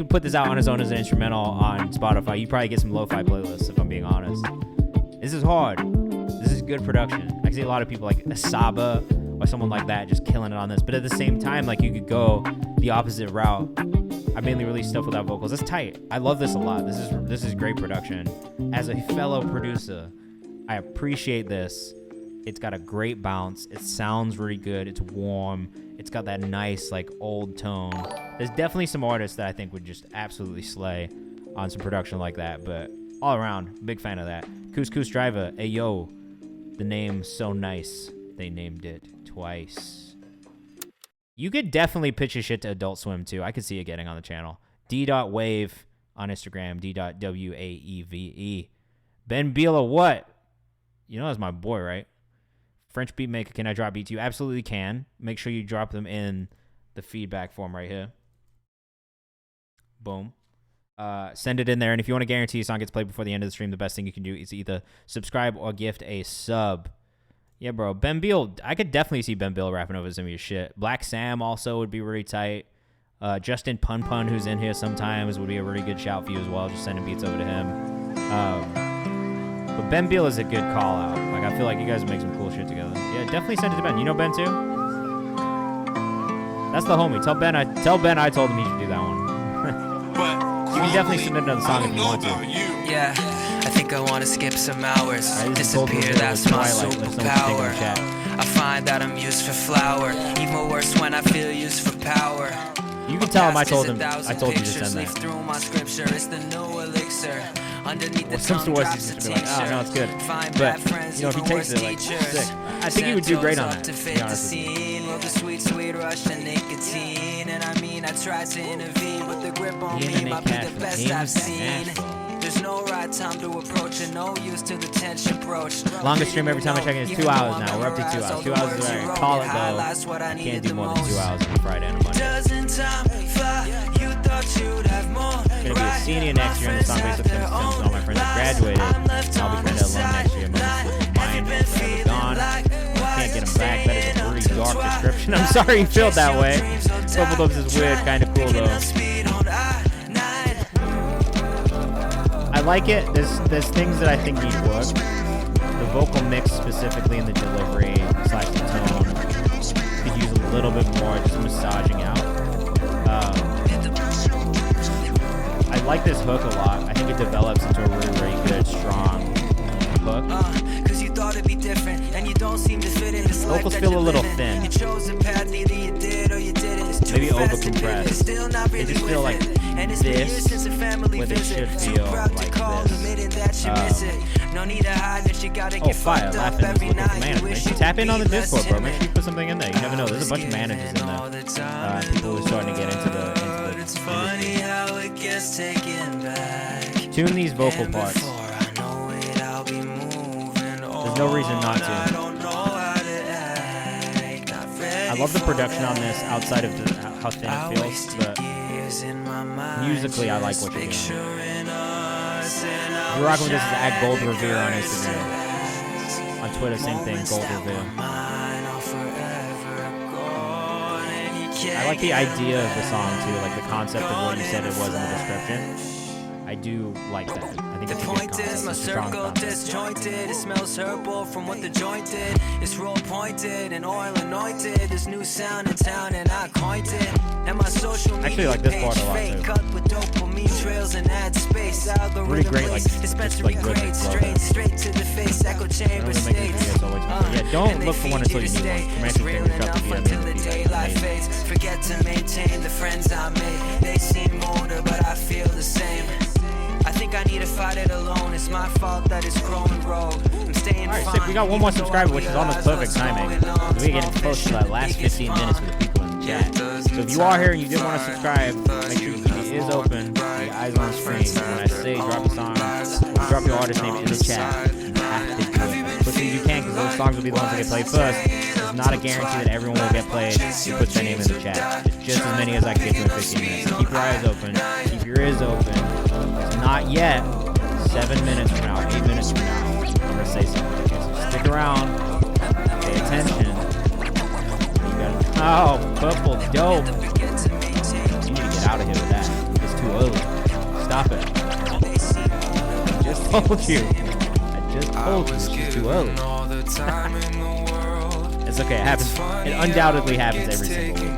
put this out on its own as an instrumental on Spotify. You probably get some lo-fi playlists, if I'm being honest. This is hard. This is good production. I can see a lot of people like Asaba or someone like that just killing it on this. But at the same time, like you could go the opposite route. I mainly release stuff without vocals. That's tight. I love this a lot. This is great production. As a fellow producer, I appreciate this. It's got a great bounce. It sounds really good. It's warm. It's got that nice like old tone. There's definitely some artists that I think would just absolutely slay on some production like that. But all around, big fan of that. Couscous Driver, hey yo, the name's so nice. They named it twice. You could definitely pitch your shit to Adult Swim too. I could see it getting on the channel. D.wave on Instagram. D.waeve. Ben Bila, what? You know that's my boy, right? French beat maker, can I drop beats? You absolutely can. Make sure you drop them in the feedback form right here. Boom. Send it in there. And if you want to guarantee a song gets played before the end of the stream, the best thing you can do is either subscribe or gift a sub. Yeah, bro. Ben Beal, I could definitely see Ben Beal rapping over some of your shit. Black Sam also would be really tight. Justin Pun Pun, who's in here sometimes, would be a really good shout for you as well. Just sending beats over to him. But Ben Beal is a good call out. Like, I feel like you guys would make some cool shit together. Yeah, definitely send it to Ben. You know Ben too? That's the homie. Tell Ben I told him he should do that one. You can definitely submit another song if you want to. Yeah, I think I want to skip some hours. Disappear, that's my superpower. I find that I'm used for flour. Even worse when I feel used for power. You can tell him I told you to send that. Through my scripture, it's the new elixir. Underneath the comes to us, he's just be like, oh, no, it's good. But, you know, if he takes it, like, sick. I think he would do great on that, to be honest with you. The sweet, sweet rush of nicotine. And I mean, I tried to intervene, but the grip on me might be the best I've seen. There's no right time to approach and no use to the tension approach. Longest stream every time I check in is 2 hours now. We're up to 2 hours. 2 hours is right. Call it, though. I can't do more than 2 hours on a Friday and a Monday. Doesn't time fly? You thought you'd have more. I'm going to be a senior next year in the song based up to all my friends that graduated. I'll be kind of alum next year. production. I'm sorry you feel that way. Purple Dubs is weird, kind of cool though. I like it. There's things that I think need work. The vocal mix, specifically in the delivery / the tone, could use a little bit more just massaging out. I like this hook a lot. I think it develops into a really, really good, strong hook. Cause you thought it'd be different, and you don't seem to fit in this vocals feel a little thin. You chose a path, either you did or you didn't. It's too maybe fast to overcompressed. pivot, still not really They just feel like and it's been years since a family where they visit. should feel Proud to like call, this. admitting that you miss it. No need to hide that you gotta get Fire, fucked up laughing is every looking for night. You wish management. you Tap in could on the be less Discord, bro. Make timid. sure you put something in there. You never know. There's a bunch of managers in there. People who are starting to get into the It's funny how it gets taken back. Tune these vocal parts. There's no reason not to. I love the production on this outside of how thin it feels, but musically I like what you're doing. If you're rocking with this, is at Gold Revere on Instagram. On Twitter, same thing, Gold Revere. I like the idea of the song too, like the concept of what you said it was in the description. I do like that. I think that's a good concept. My It's a strong circle concept. disjointed. It smells herbal from what the joint did. It's roll pointed and oil anointed. This new sound in town and I coined it. And my social media Actually, like this part a lot page too. cut with dopamine trails and ad space. Pretty great, like just like rhythmic flow. Straight to the face. Echo chamber states. Yeah, don't look for one until you need one. Romantic thing, drop the DM Until the in. daylight fades. Forget to maintain the friends I made. They seem older, but I feel the same. I think I need to fight it alone. It's my fault that it's growing rogue. I'm staying Alright, fine. sick. We got one more subscriber, which is almost perfect timing. We're getting close to that last 15 minutes with the people in the chat. So if you are here and you did want to subscribe, make sure it is open. The eyes on the screen. When I say drop a song, drop your artist name in the chat. You have to do it as quickly as you can, because those songs will be the ones that get played first. It's not a guarantee that everyone will get played. You put their name in the chat. Just as many as I can get to in 15 minutes. So keep your eyes open. Keep your ears open. It's not yet. 7 minutes from now, 8 minutes from now, I'm gonna say something. Okay, so stick around. Pay attention. You gotta, purple dope. You need to get out of here with that. It's too early. Stop it. I just told you. It's too early. It's okay. It happens. It undoubtedly happens every single week.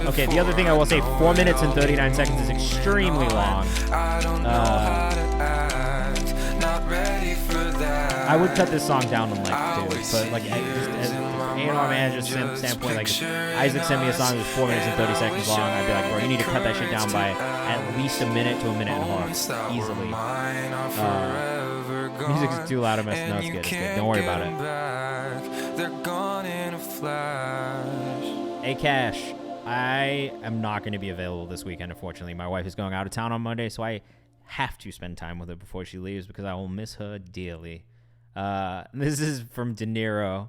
Okay, the other thing I will say, 4 minutes and 39 seconds is extremely long. I would cut this song down in like 2, but like just as A&R manager standpoint, like if Isaac sent me a song that was 4 minutes and 30 seconds long, I'd be like, bro, you need to cut that shit down by at least a minute to a minute and a half, easily. Music's too loud, I'm messing up. It's good. Don't worry about it. Hey, Cash. I am not going to be available this weekend, unfortunately. My wife is going out of town on Monday, so I have to spend time with her before she leaves because I will miss her dearly. This is from De Niro.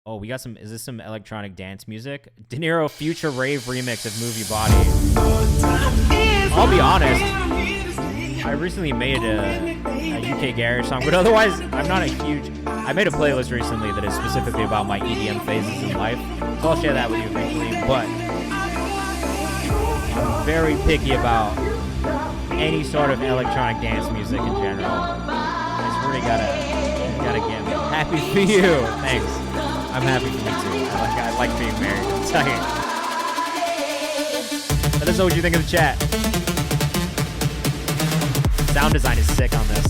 Oh, we got some. Is this some electronic dance music? De Niro Future Rave remix of Move Your Body. I'll be honest. I recently made a UK garage song, but otherwise, I'm not a huge... I made a playlist recently that is specifically about my EDM phases in life, so I'll share that with you eventually, but I'm very picky about any sort of electronic dance music in general. It's really gotta get me. Happy for you. Thanks. I'm happy for me too. I like being married. I'll tell you. Let us know what you think in the chat. Sound design is sick on this.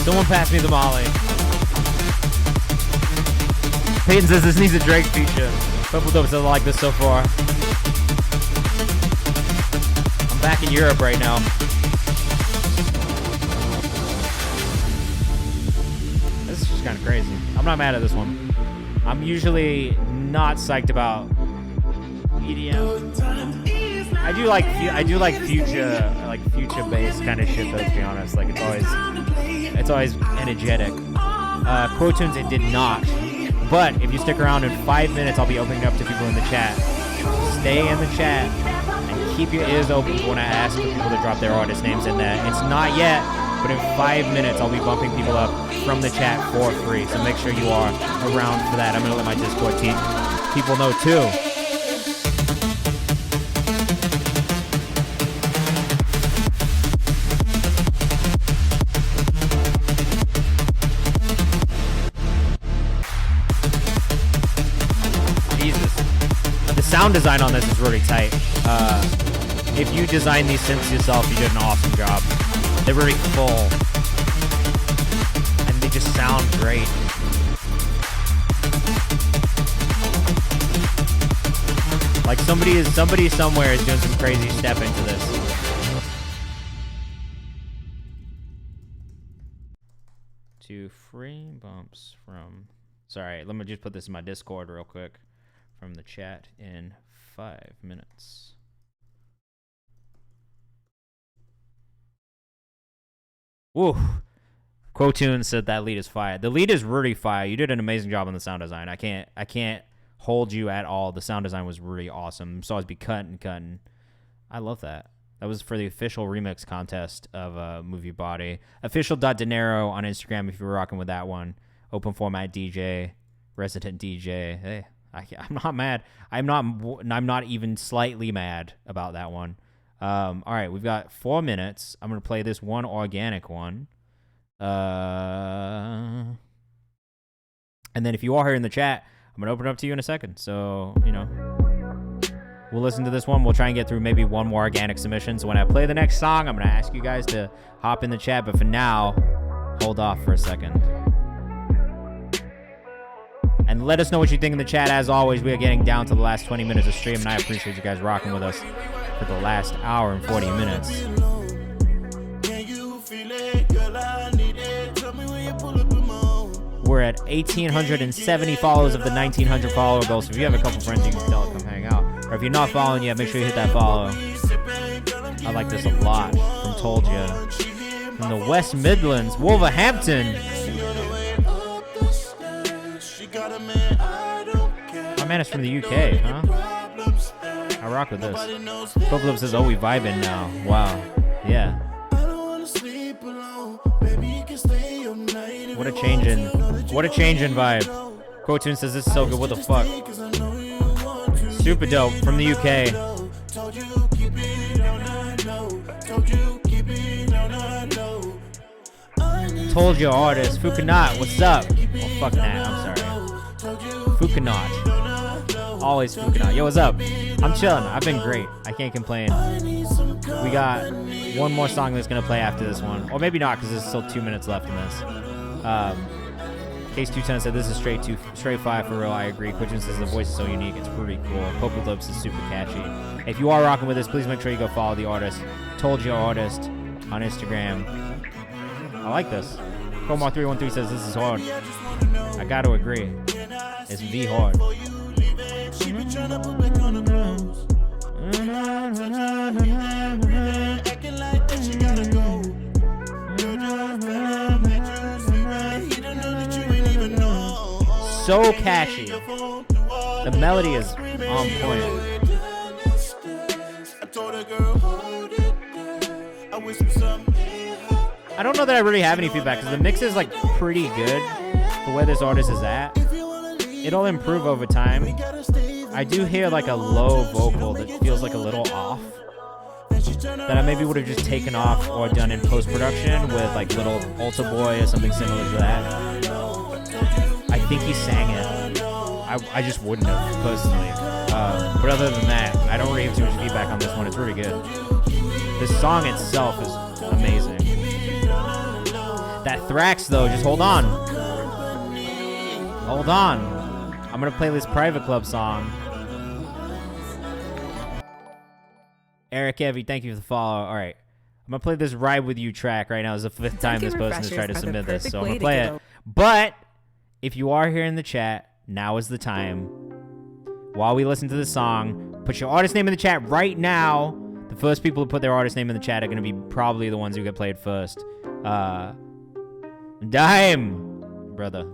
Someone pass me the Molly. Peyton says this needs a Drake feature. Purple Dope doesn't like this so far. I'm back in Europe right now. This is just kind of crazy. I'm not mad at this one. I'm usually not psyched about EDM. I do like future based kind of shit though, to be honest. Like it's always energetic. Quotunes, it did not But if you stick around in 5 minutes, I'll be opening up to people in the chat. Stay in the chat and keep your ears open for when I ask for people to drop their artist names in there. It's not yet, but in 5 minutes, I'll be bumping people up from the chat for free. So make sure you are around for that. I'm going to let my Discord people know too. Sound design on this is really tight. If you design these synths yourself, you did an awesome job. They're really full, and they just sound great. Like somebody somewhere is doing some crazy step into this. To free bumps from. Sorry, let me just put this in my Discord real quick. From the chat in 5 minutes. Woo. Quotune said that lead is fire. The lead is really fire. You did an amazing job on the sound design. I can't hold you at all. The sound design was really awesome. So I'd be cutting. I love that. That was for the official remix contest of Movie Body. Official.dinero on Instagram if you were rocking with that one. Open format DJ, resident DJ. Hey. I'm not mad. I'm not even slightly mad about that one. All right, we've got 4 minutes. I'm gonna play this one organic one. And then if you are here in the chat, I'm gonna open it up to you in a second. So we'll listen to this one. We'll try and get through maybe one more organic submission. So when I play the next song, I'm gonna ask you guys to hop in the chat. But for now, hold off for a second. And let us know what you think in the chat. As always, we are getting down to the last 20 minutes of stream, and I appreciate you guys rocking with us for the last hour and 40 minutes. We're at 1,870 followers of the 1,900 follower goal, so if you have a couple friends you can tell to come hang out. Or if you're not following yet, make sure you hit that follow. I like this a lot. From Told Ya. From the West Midlands, Wolverhampton. My man is from the UK, huh? I rock with this. Philip says, oh, we vibing now. Wow. Yeah. What a change in vibe. Quotune says, this is so good. What the fuck? Super dope. From the UK. Told Your artist. Fukanat, what's up? Oh, fuck that. I'm sorry. Fukanat. Always Fukanat. Yo, what's up? I'm chilling. I've been great. I can't complain. We got one more song that's going to play after this one. Or maybe not, because there's still 2 minutes left in this. Case 210 said, this is straight fire for real. I agree. Quidgen says, the voice is so unique. It's pretty cool. Poker Lips is super catchy. If you are rocking with us, please make sure you go follow the artist. Told Your artist on Instagram. I like this. Comar313 says, this is hard. I got to agree. It's V hard. So catchy. The melody is on point. I don't know that I really have any feedback because the mix is like pretty good for where this artist is at. It'll improve over time. I do hear like a low vocal that feels like a little off, that I maybe would have just taken off or done in post-production with like Little Altar Boy or something similar to that. I think he sang it. I just wouldn't have, personally. But other than that, I don't really have too much feedback on this one. It's really good. The song itself is amazing. That Thrax, though, just hold on. Hold on. I'm going to play this Private Club song. Eric Evie, thank you for the follow. All right. I'm going to play this Ride With You track right now. It's the 5th time this person has tried to submit this, so I'm going to play it. But if you are here in the chat, now is the time. While we listen to the song, put your artist name in the chat right now. The first people who put their artist name in the chat are going to be probably the ones who get played first. Dime, brother.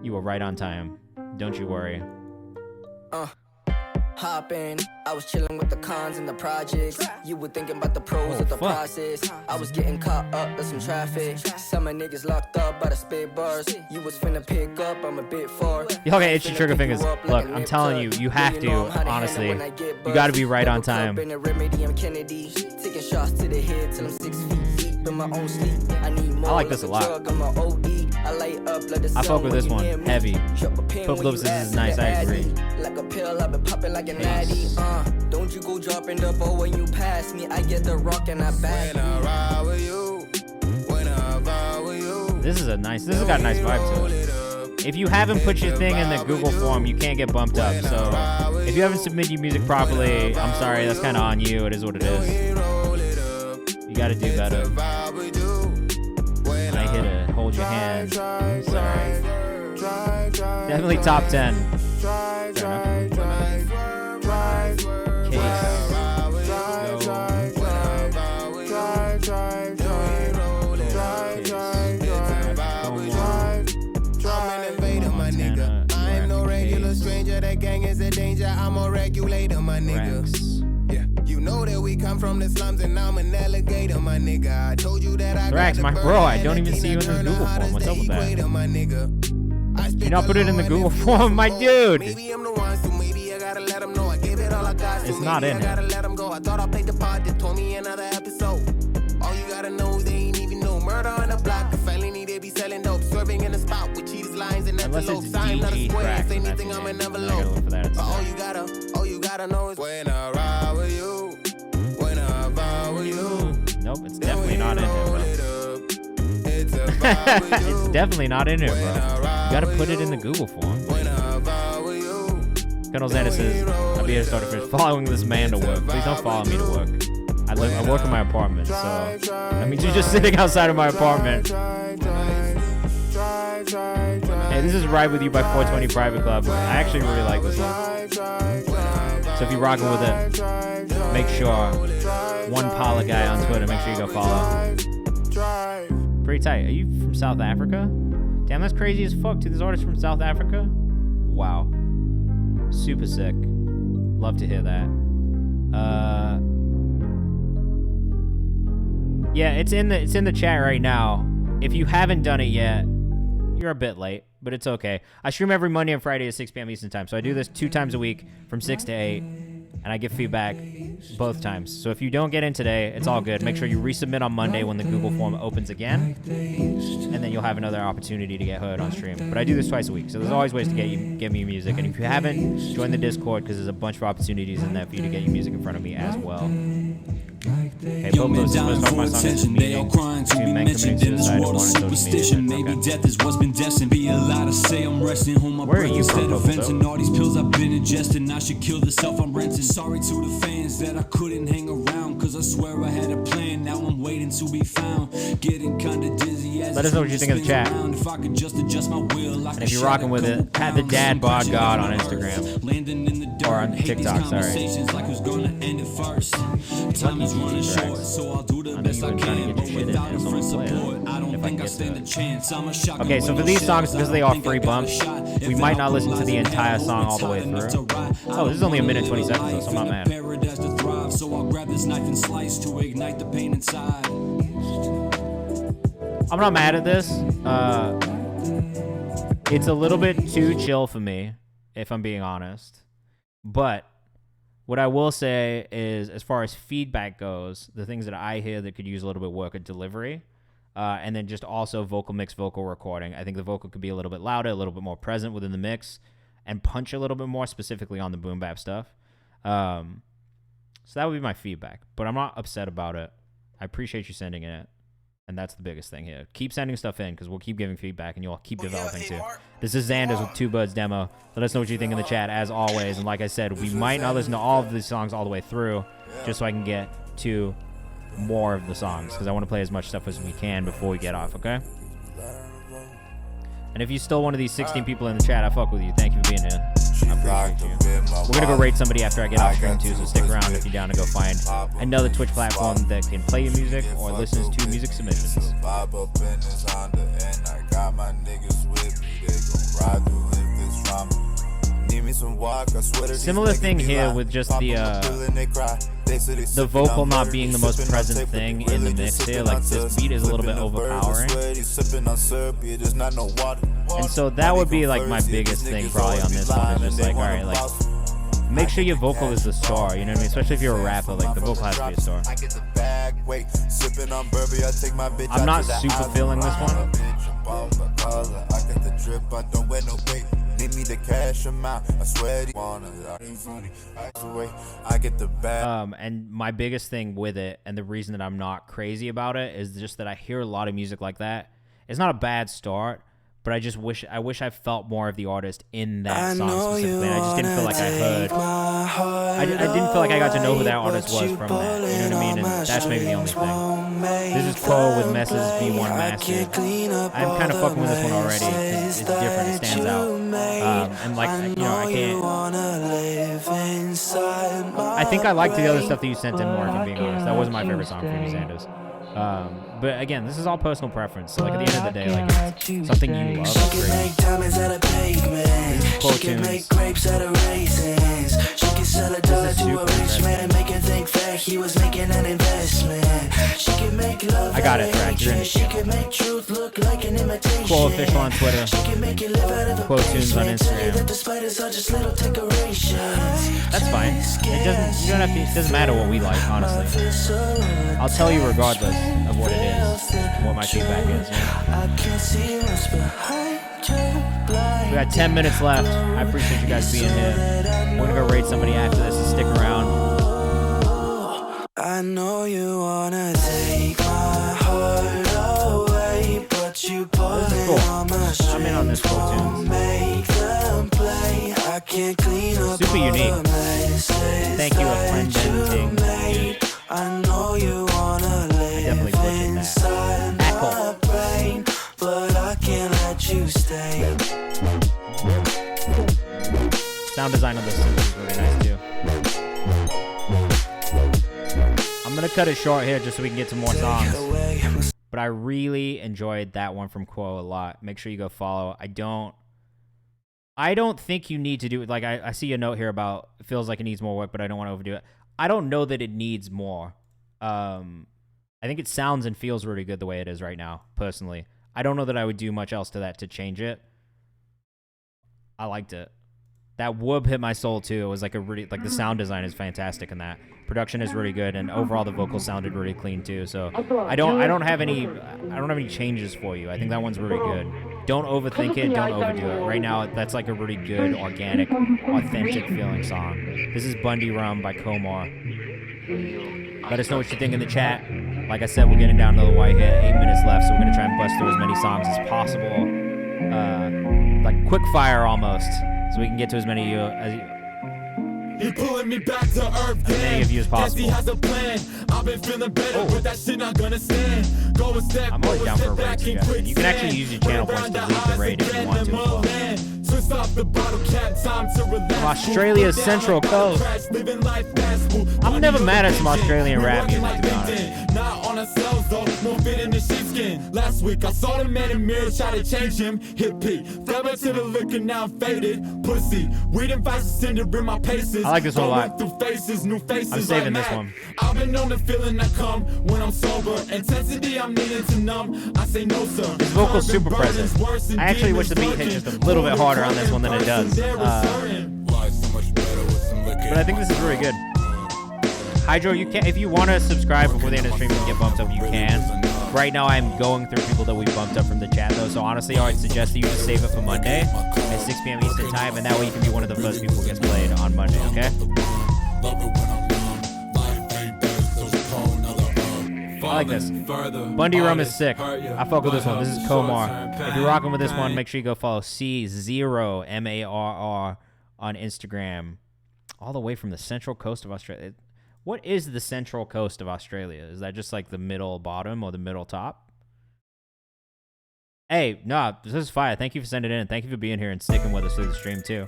You were right on time. Don't you worry. Hop in, I was chilling with the cons and the projects. You were thinking about the pros of the process. I was getting caught up in some traffic. Some of niggas locked up by the spit bars. You was finna pick up, I'm a bit far. Okay, itchy trigger fingers. Look, I'm telling you, you have to, honestly. You gotta be right on time. Taking shots to the head till I'm 6 feet deep in my own sleep. I need more. I like this a lot. I fuck with this one. Heavy. Pope Lips, this is nice, I agree. Like a pill, I've been popping like an addy. Don't you go dropping the ball when you pass me. I get the rock and I back. This has got a nice vibe to it. If you haven't put your thing in the Google form, you can't get bumped up. So if you haven't submitted your music properly, I'm sorry, that's kind of on you. It is what it is. You gotta do better. And I hit a hold your hand. Sorry. Definitely top 10. I'm a regulator, my nigga. Yeah, you know that we come from the slums and I'm an alligator, my nigga. I told you that I Rex, my bro, I don't even see you in the Google form. What's up with that? You not put it in the Google form, my dude. Maybe I'm the one, so maybe I gotta let them know I gave it all I got. It's not in I gotta let them go. I thought I played the part that told me another episode. All you gotta know is they ain't even know murder on the block. The felony they be selling dope, serving in the spot with cheese lines and envelopes. I'm not a square, say anything I'm an envelope. But all you gotta know is when I ride with you, when I vibe with you. Nope, it's definitely not in here, bro. It's definitely not in here, bro. You gotta put it in the Google form. Colonel Xander says, I'll be here to start a fish. Following this man to work. Please don't follow me to work. I work in my apartment, so that means you're just sitting outside of my apartment. Hey, this is Ride With You by 420 Private Club. I actually really like this one. So if you're rocking with it, make sure one Paula guy on Twitter, make sure you go follow. Pretty tight. Are you from South Africa? Damn, that's crazy as fuck. Dude, this artist from South Africa? Wow. Super sick. Love to hear that. Yeah, it's in the chat right now. If you haven't done it yet, you're a bit late, but it's okay. I stream every Monday and Friday at 6 p.m. Eastern Time, so I do this 2 times a week from 6 to 8, and I give feedback both times. So if you don't get in today, it's all good. Make sure you resubmit on Monday when the Google form opens again, and then you'll have another opportunity to get heard on stream. But I do this twice a week, so there's always ways to get me music. And if you haven't, join the Discord, because there's a bunch of opportunities in there for you to get your music in front of me as well. Hey, Young men dying for attention, they all crying to be mentioned in this world of superstition. Maybe death is what's been destined. Be a lie to say I'm resting, hold my breath instead of venting. All these pills I've been ingesting, I should kill the self I'm renting. Sorry to the fans that I couldn't hang around, cause I swear I had a plan, now I'm waiting to be found. Getting kinda dizzy as let us know what you think of the chat. If I could just adjust my will, and if you're rocking with it, at the Dad Bod God on Instagram. Landing in the dirt, or on TikTok, sorry. Like who's gonna end it first. Time is running short, so I'll do the best I can, but without a friend support, I don't think I stand a chance. I'm a shotgun. Okay, so for these songs, because they are free bumps, we might not listen to the entire song all the way through. Oh, this is only a minute 20 seconds, though, so I'm not mad. So I'll grab this knife and slice to ignite the pain inside. I'm not mad at this. It's a little bit too chill for me, if I'm being honest. But what I will say is, as far as feedback goes, the things that I hear that could use a little bit work are delivery, and then just also vocal mix, vocal recording. I think the vocal could be a little bit louder, a little bit more present within the mix, and punch a little bit more, specifically on the boom bap stuff. So that would be my feedback, but I'm not upset about it. I appreciate you sending it, and that's the biggest thing here. Keep sending stuff in, because we'll keep giving feedback, and you'll keep developing too. This is Xander's with Two Birds demo. Let us know what you think in the chat, as always. And like I said, we might not listen to all of these songs all the way through, just so I can get to more of the songs, because I want to play as much stuff as we can before we get off, okay? And if you're still one of these 16 people in the chat, I fuck with you. Thank you for being here. I appreciate you. We're going to go rate somebody after I get off stream too, so stick around if you're down to go find another Twitch platform that can play your music or listens to music submissions. ride through if it's drama. Need me some walk, I swear to Similar thing here with just the vocal not being the most present thing in the mix here. Like this beat is a little bit overpowering. And so that would be like my biggest thing probably on this one. Is just like, alright, like make sure your vocal is the star, you know what I mean? Especially if you're a rapper, like the vocal has to be a star. I'm not super feeling this one. Need me the cash amount. I swear I get the bag. And my biggest thing with it, and the reason that I'm not crazy about it, is just that I hear a lot of music like that. It's not a bad start, but I just wish I felt more of the artist in that song specifically. I just didn't feel like I heard. I didn't feel like I got to know who that artist was from that. You know what I mean? And that's maybe the only thing. This is Quo with Messes B1 Master. I'm kind of fucking with this one already. It's different. It stands out. And like, you know, I can't. I think I liked the other stuff that you sent in more, if I'm being honest. That wasn't my favorite song from you, Xanders. But again, this is all personal preference. So like at the end of the day, like it's something you love. She can make diamonds out of pavement. She can make grapes out of raisins. She can sell a dollar to a rich man and make him think that he was making an investment. She can make love. I got it, right? She can make truth look like an imitation. Quo Official on Twitter. She can make it live out of Quo Tunes on Instagram. That the spiders are just little decorations. That's fine. It doesn't. You don't have to. It doesn't matter what we like, honestly. I'll tell you regardless of what it is, what my feedback is. Yeah. We got 10 minutes left. I appreciate you guys being here. We're gonna go raid somebody after this, so stick around. I know you wanna take my heart away, but you pulling on my strings. I'm in on this Quo Tunes. Make them play. I can't clean up. Super unique. Thank you, a friend thing. I know you wanna live inside my brain, but I can't let you stay. Sound design on this is really nice too. I'm gonna cut it short here just so we can get to more songs. But I really enjoyed that one from Quo a lot. Make sure you go follow. I don't think you need to do it. Like I see a note here about it feels like it needs more work, but I don't want to overdo it. I don't know that it needs more. I think it sounds and feels really good the way it is right now, personally. I don't know that I would do much else to that to change it. I liked it. That whoop hit my soul too. It was like a really, like the sound design is fantastic in that. Production is really good, and overall the vocals sounded really clean too. So I don't have any changes for you. I think that one's really good. Don't overthink it. Don't overdo it. Right now, that's like a really good, organic, authentic feeling song. This is Bundy Rum by Komar. Let us know what you think in the chat. Like I said, we're getting down to the wire here. 8 minutes left, so we're gonna try and bust through as many songs as possible, like quick fire almost, so we can get to as many He pulling me back to earth, many of you as possible. He has a plan. I've been feeling better, but that shit not gonna stand. Go a step, I'm always down for a raid suggestion. You can actually use your channel points to leave the raid if you want to as well. From Australia's Central Coast. I'm never mad at some Australian rap music, to be honest. Not on ourselves though, more fit in the sheepskin. Last week I saw the man in the mirror try to change him. Hit P, fell back to the liquor, now I'm faded. Pussy, weed and vice cinder in my paces. I like this one a lot. Through faces, new faces. I'm saving this one. I've been on the feeling that come when I'm sober. Intensity I'm needing to numb. I say no sir. His vocal's super present. I actually wish the beat hit just a little bit harder on this one than it does. But I think this is really good. Hydro, you can, if you want to subscribe before the end of the stream and get bumped up, you can. Right now, I'm going through people that we bumped up from the chat, though. So honestly, I would suggest that you just save it for Monday at 6 p.m. Eastern time, and that way you can be one of the first people who gets played on Monday. Okay? I like this. Bundy Rum is sick. I fuck with this one. This is Komar. If you're rocking with this one, make sure you go follow C0MARR on Instagram. All the way from the central coast of Australia. What is the central coast of Australia? Is that just like the middle bottom or the middle top? Hey, no, this is fire. Thank you for sending it in. Thank you for being here and sticking with us through the stream too.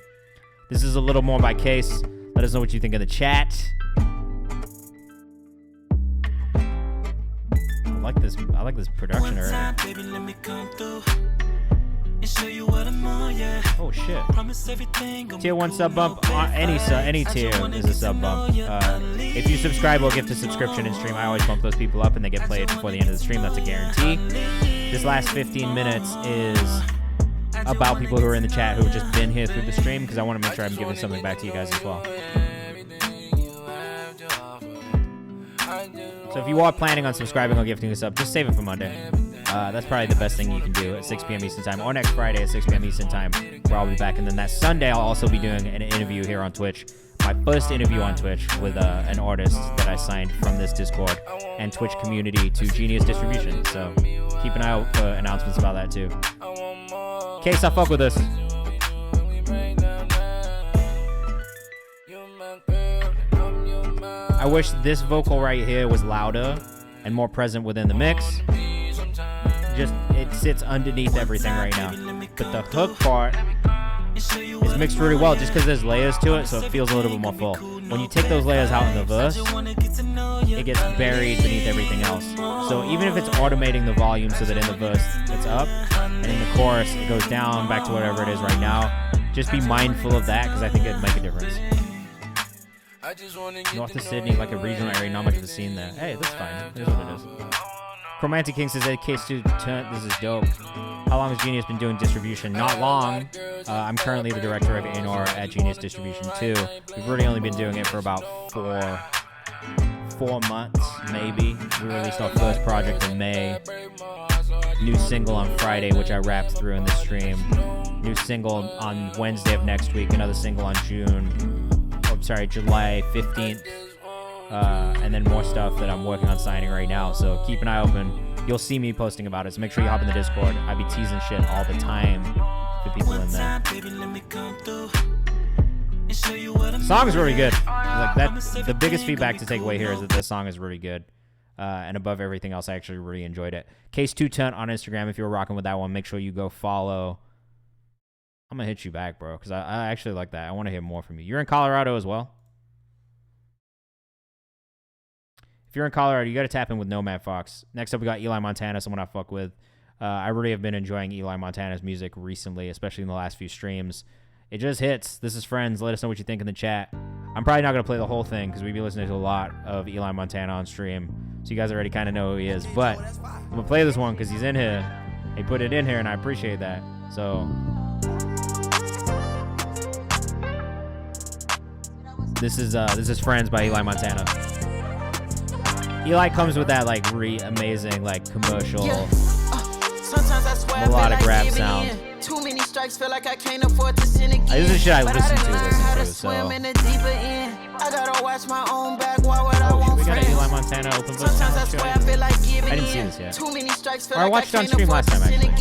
This is a little more by case. Let us know what you think in the chat. I like this production already. Oh shit. Tier 1 sub bump on any tier is a sub bump. If you subscribe, we'll gift a subscription in stream. I always bump those people up and they get played before the end of the stream. That's a guarantee. This last 15 minutes is about people who are in the chat who have just been here through the stream, because I want to make sure I'm giving something back to you guys as well. So if you are planning on subscribing or gifting us up, just save it for Monday. That's probably the best thing you can do at 6 p.m. Eastern Time, or next Friday at 6 p.m. Eastern Time, where I'll be back. And then that Sunday, I'll also be doing an interview here on Twitch. My first interview on Twitch with an artist that I signed from this Discord and Twitch community to Genius Distribution. So keep an eye out for announcements about that too. Case, I fuck with us. I wish this vocal right here was louder and more present within the mix. Just, it sits underneath everything right now. But the hook part is mixed really well just because there's layers to it, so it feels a little bit more full. When you take those layers out in the verse, it gets buried beneath everything else. So even if it's automating the volume so that in the verse it's up, and in the chorus it goes down back to whatever it is right now, just be mindful of that, because I think it'd make a difference. North of Sydney, like a regional area, not much of a scene there. Hey, that's fine. It is what it is. Chromantic King says, hey, K-Stu, this is dope. How long has Genius been doing distribution? Not long. I'm currently the director of A&R at Genius Distribution 2. We've really only been doing it for about four months, maybe. We released our first project in May. New single on Friday, which I rapped through in the stream. New single on Wednesday of next week. Another single on July 15th. And then more stuff that I'm working on signing right now. So keep an eye open. You'll see me posting about it. So make sure you hop in the Discord. I be teasing shit all the time for people in there. The song is really good. Like that, the biggest feedback to take away here is that this song is really good. And above everything else, I actually really enjoyed it. Case2Tunt on Instagram. If you're rocking with that one, make sure you go follow. I'm gonna hit you back, bro, because I actually like that. I want to hear more from you. You're in Colorado as well. If you're in Colorado, you got to tap in with Nomad Fox. Next up, we got Eli Montana, someone I fuck with. I really have been enjoying Eli Montana's music recently, especially in the last few streams. It just hits. This is Friends. Let us know what you think in the chat. I'm probably not going to play the whole thing because we've been listening to a lot of Eli Montana on stream, so you guys already kind of know who he is. But I'm going to play this one because he's in here. He put it in here, and I appreciate that. So this is Friends by Eli Montana. Eli comes with that like amazing like commercial melodic rap sound. Too many strikes, feel like I can't afford to sin again. This is shit I listen to, so I gotta watch my own back. Why would I want we got an Eli Montana open book. I didn't see this yet. Too many strikes, feel or I like watched it on stream last time actually.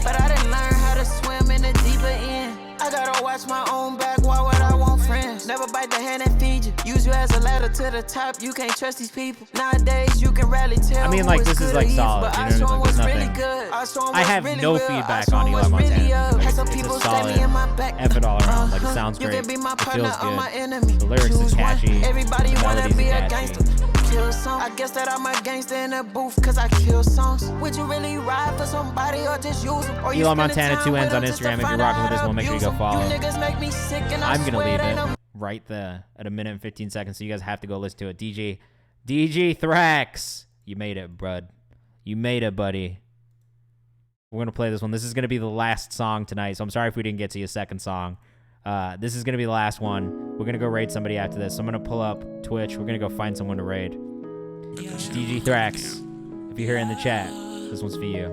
But I didn't learn how to swim in the deeper end. I gotta watch my own back. Why would I want friends? Never bite the hand and feed you. Use you as a ladder to the top. You can't trust these people. Nowadays you can rarely tell. I mean, like this is like solid. You know what I mean? Like, there's nothing. I have no feedback on Eli Montana. Like, it's a solid F it all around. Like it sounds great. It feels good. The lyrics is catchy. Everybody wanna be a catchy. gangster. I guess that I'm a gangster in a booth cause I kill songs. Would you really ride for somebody or just use them? Or Eli Montana 2 ends on Instagram. If you're rocking with this one, make sure you go follow. I'm gonna leave it right there at 1 minute and 15 seconds, so you guys have to go listen to it. DJ Thrax, you made it, brud. You made it, buddy. We're gonna play this one. This is gonna be the last song tonight, so I'm sorry if we didn't get to your second song. This is gonna be the last one. We're gonna go raid somebody after this. So I'm gonna pull up Twitch. We're gonna go find someone to raid. DJ Thrax, if you're here in the chat, this one's for you.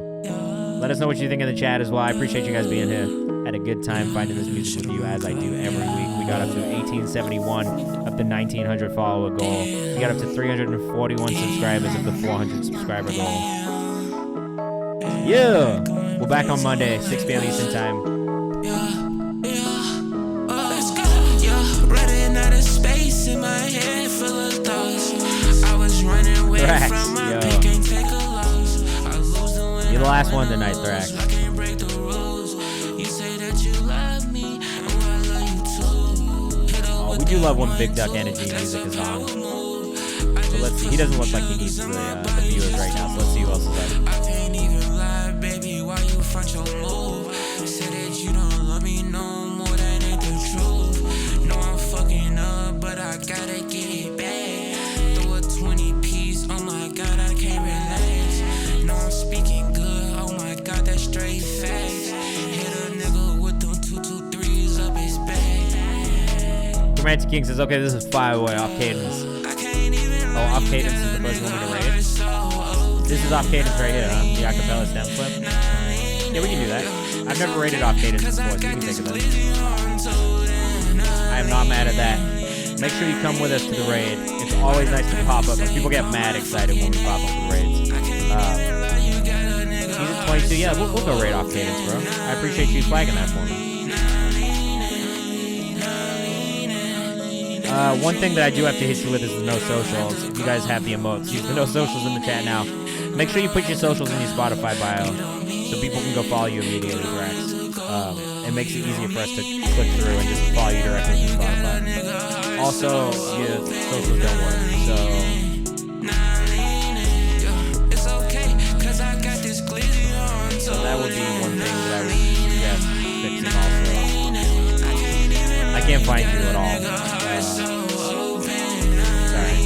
Let us know what you think in the chat as well. I appreciate you guys being here. Had a good time finding this music with you as I do every week. We got up to 1871, up to 1900 follower goal. We got up to 341 subscribers of the 400 subscriber goal. Yeah, we're back on Monday, 6 p.m. Eastern Time. Space in my head full of thoughts. I was running away from my pain, can't take a loss. I lose the win. You're the last one tonight, Thrax. I can't break the rules. You say that you love me, and I love you too. Oh, we do love when Big Duck Energy music is on. So let's see. He doesn't look like he needs the viewers right now. So let's see who else is up. I can't even lie, baby. Why you front your move? you don't love me no more, that ain't the truth. No, I'm fucking up, but I gotta get it back. Throw a 20-piece, oh my god, I can't relax. No, I'm speaking good, oh my god, that's straight facts. Hit a nigga with them 223s up his back. Romantic King says, okay, this is 5-way off cadence. Oh, off cadence is the version you want me to rate. This is off cadence right here, huh? The acapella stem clip. Yeah, we can do that. I've never rated off cadence before, so we can take it then. I am not mad at that. Make sure you come with us to the raid. It's always nice to pop up. People get mad excited when we pop up the raids. Season 22, yeah, we'll go raid off cadence, bro. I appreciate you flagging that for me. One thing that I do have to hit you with is the no socials. If you guys have the emotes, use the no socials in the chat now. Make sure you put your socials in your Spotify bio so people can go follow you immediately, Rex. It makes it easier for us to click through and just follow you directly from Spotify. Also, your socials don't work, so that would be one thing that I would suggest fixing also. I can't find you at all. Sorry.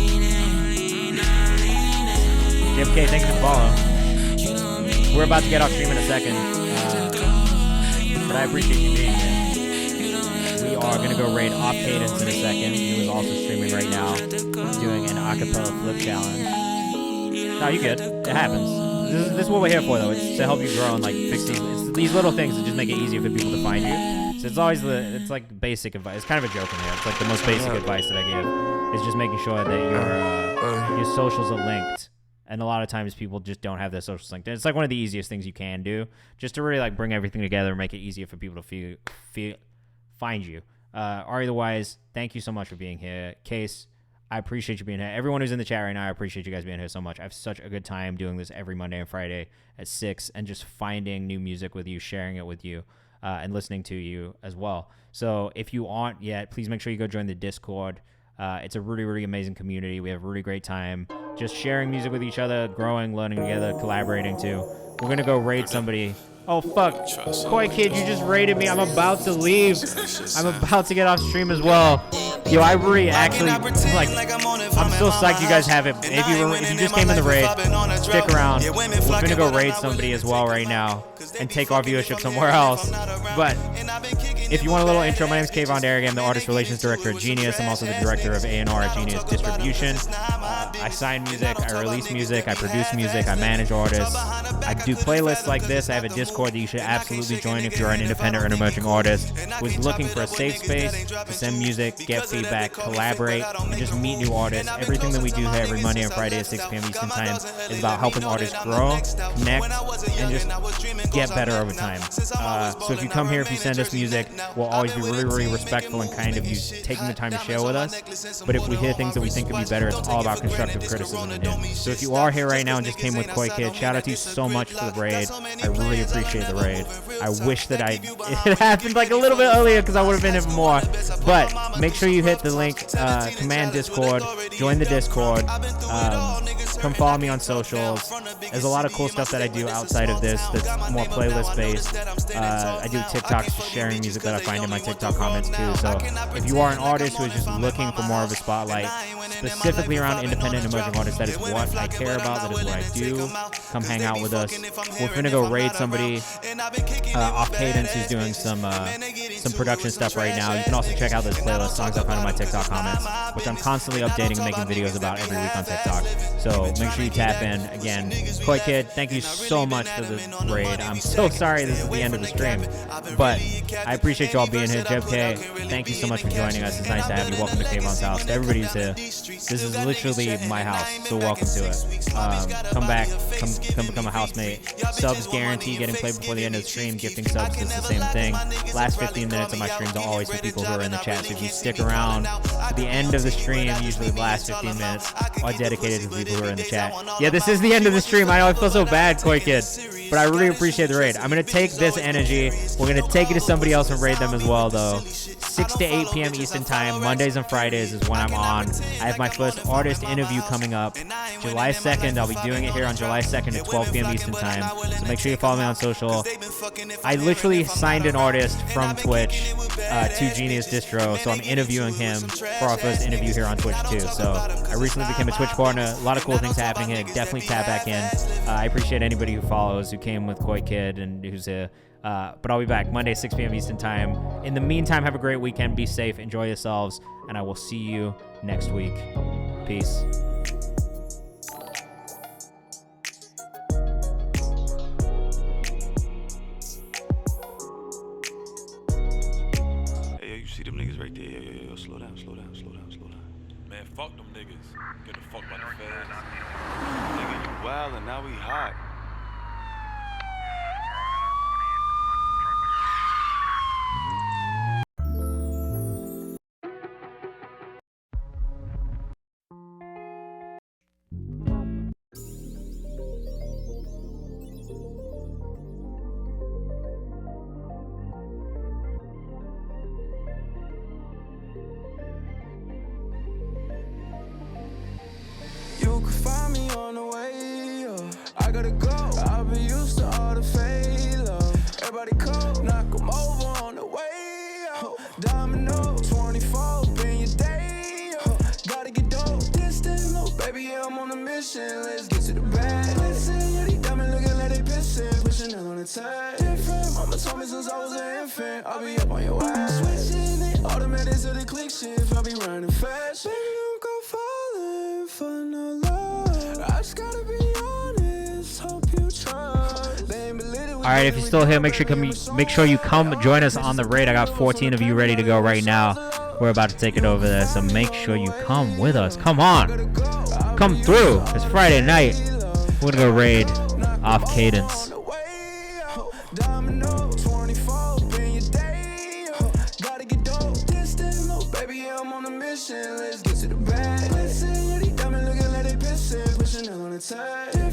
JMK, thank you for the follow. We're about to get off stream in a second, but I appreciate you being here. We are going to go raid off cadence in a second, who is also streaming right now, doing an acapella flip challenge. No, you good. It happens. This is what we're here for, though. It's to help you grow and like fix these little things that just make it easier for people to find you. So it's always it's like basic advice. It's kind of a joke in here. It's like the most basic advice that I give is just making sure that your socials are linked. And a lot of times people just don't have their socials linked. And it's like one of the easiest things you can do, just to really like bring everything together and make it easier for people to find you. Ari the Wise, thank you so much for being here. Case, I appreciate you being here. Everyone who's in the chat right now, I appreciate you guys being here so much. I have such a good time doing this every Monday and Friday at 6 and just finding new music with you, sharing it with you, and listening to you as well. So if you aren't yet, please make sure you go join the Discord. It's a really, really amazing community. We have a really great time just sharing music with each other, growing, learning together, collaborating too. We're going to go raid somebody. Oh, fuck. Koi Kid, you just raided me. I'm about to leave. I'm about to get off stream as well. Yo, I really actually, like, I'm so psyched you guys have it. If you just came in the raid, stick around. We're going to go raid somebody as well right now and take our viewership somewhere else. But if you want a little intro, my name is KayvanMD. I'm the Artist Relations Director at Genius. I'm also the Director of A&R at Genius Distribution. I sign music, I release music, I produce music, I manage artists. I do playlists like this. I have a Discord that you should absolutely join if you're an independent or an emerging artist who is looking for a safe space to send music, get feedback, collaborate, and just meet new artists. Everything that we do here every Monday and Friday at 6 p.m. Eastern Time is about helping artists grow, connect, and just get better over time. So if you come here, if you send us music, we'll always be really, really respectful and kind of you taking the time to share with us. But if we hear things that we think could be better, it's all about constructive criticism in here. So if you are here right now and just came with Koi Kid, shout out to you so much for the raid. I really appreciate the raid. I wish that it happened like a little bit earlier because I would have been here more. But make sure you hit the link, command Discord, join the Discord, come follow me on socials. There's a lot of cool stuff that I do outside of this that's more playlist based. I do TikToks, just sharing music that I find in my TikTok comments too. So if you are an artist who is just looking for more of a spotlight, specifically around independent emerging artists, that is what I care about, that is what I do. Come hang out with us. We're gonna go raid somebody off cadence who's doing some production stuff right now. You can also check out this playlist, songs I found in my TikTok comments, which I'm constantly updating and making videos about every week on TikTok. So make sure you tap in. Again, Koi Kid, thank you so much for the raid. I'm so sorry this is the end of the stream, but I appreciate you all being here. Jeb K, thank you so much for joining us. It's nice to have you. Welcome to Kayvan's house. To everybody who's here, this is literally my house, so welcome to it. Come back, come become a housemate. Subs guarantee getting played before the end of the stream. Gifting subs is the same thing. Last 15 minutes of my streams are always for people who are in the chat, so if you stick around to the end of the stream, usually the last 15 minutes are dedicated to people who are in the chat. Yeah, this is the end of the stream. I know, I feel so bad, Koi Kid. But I really appreciate the raid. I'm going to take this energy. We're going to take it to somebody else and raid them as well, though. 6 to 8 p.m. Eastern time. Mondays and Fridays is when I'm on. I have my first artist interview coming up. July 2nd. I'll be doing it here on July 2nd at 12 p.m. Eastern time. So make sure you follow me on social. I literally signed an artist from Twitch to Genius Distro, so I'm interviewing him for our first interview here on Twitch too. So I recently became a Twitch partner. A lot of cool things happening here. Definitely tap back in. I appreciate anybody who follows, who came with Koi Kid and who's here. But I'll be back Monday, 6 p.m. Eastern time. In the meantime, have a great weekend. Be safe. Enjoy yourselves. And I will see you next week. Peace. See them niggas right there. Yo, slow down. Man, fuck them niggas. Get the fuck by the feds. Nigga, you wild and now we hot. You can find me on the way, I gotta go. I've been used to all the fake love. Everybody cold, knock 'em over on the way, Domino, 24 in your day, Gotta get dope, distant, no baby, yeah, I'm on a mission. Let's get to the bag. Listen, yeah, these diamonds looking like they pissing, pushing down on the tag. Different, mama told me since I was an infant, I'll be up on your ass. Switching it, automatic to the click shift, I'll be running fast. Baby, don't go falling for no love. I just gotta be honest, hope you trust. All right, if you're still here, make sure you come join us on the raid. I got 14 of you ready to go right now. We're about to take it over there, so make sure you come with us. Come on, come through. It's Friday night. We're gonna go raid off Cadence. Domino, 24 in your day, Gotta get dope, distant, no baby, yeah, I'm on a mission. Let's get to the bag. Listen, yeah, these diamonds looking like they pissing, pushing down on the tag.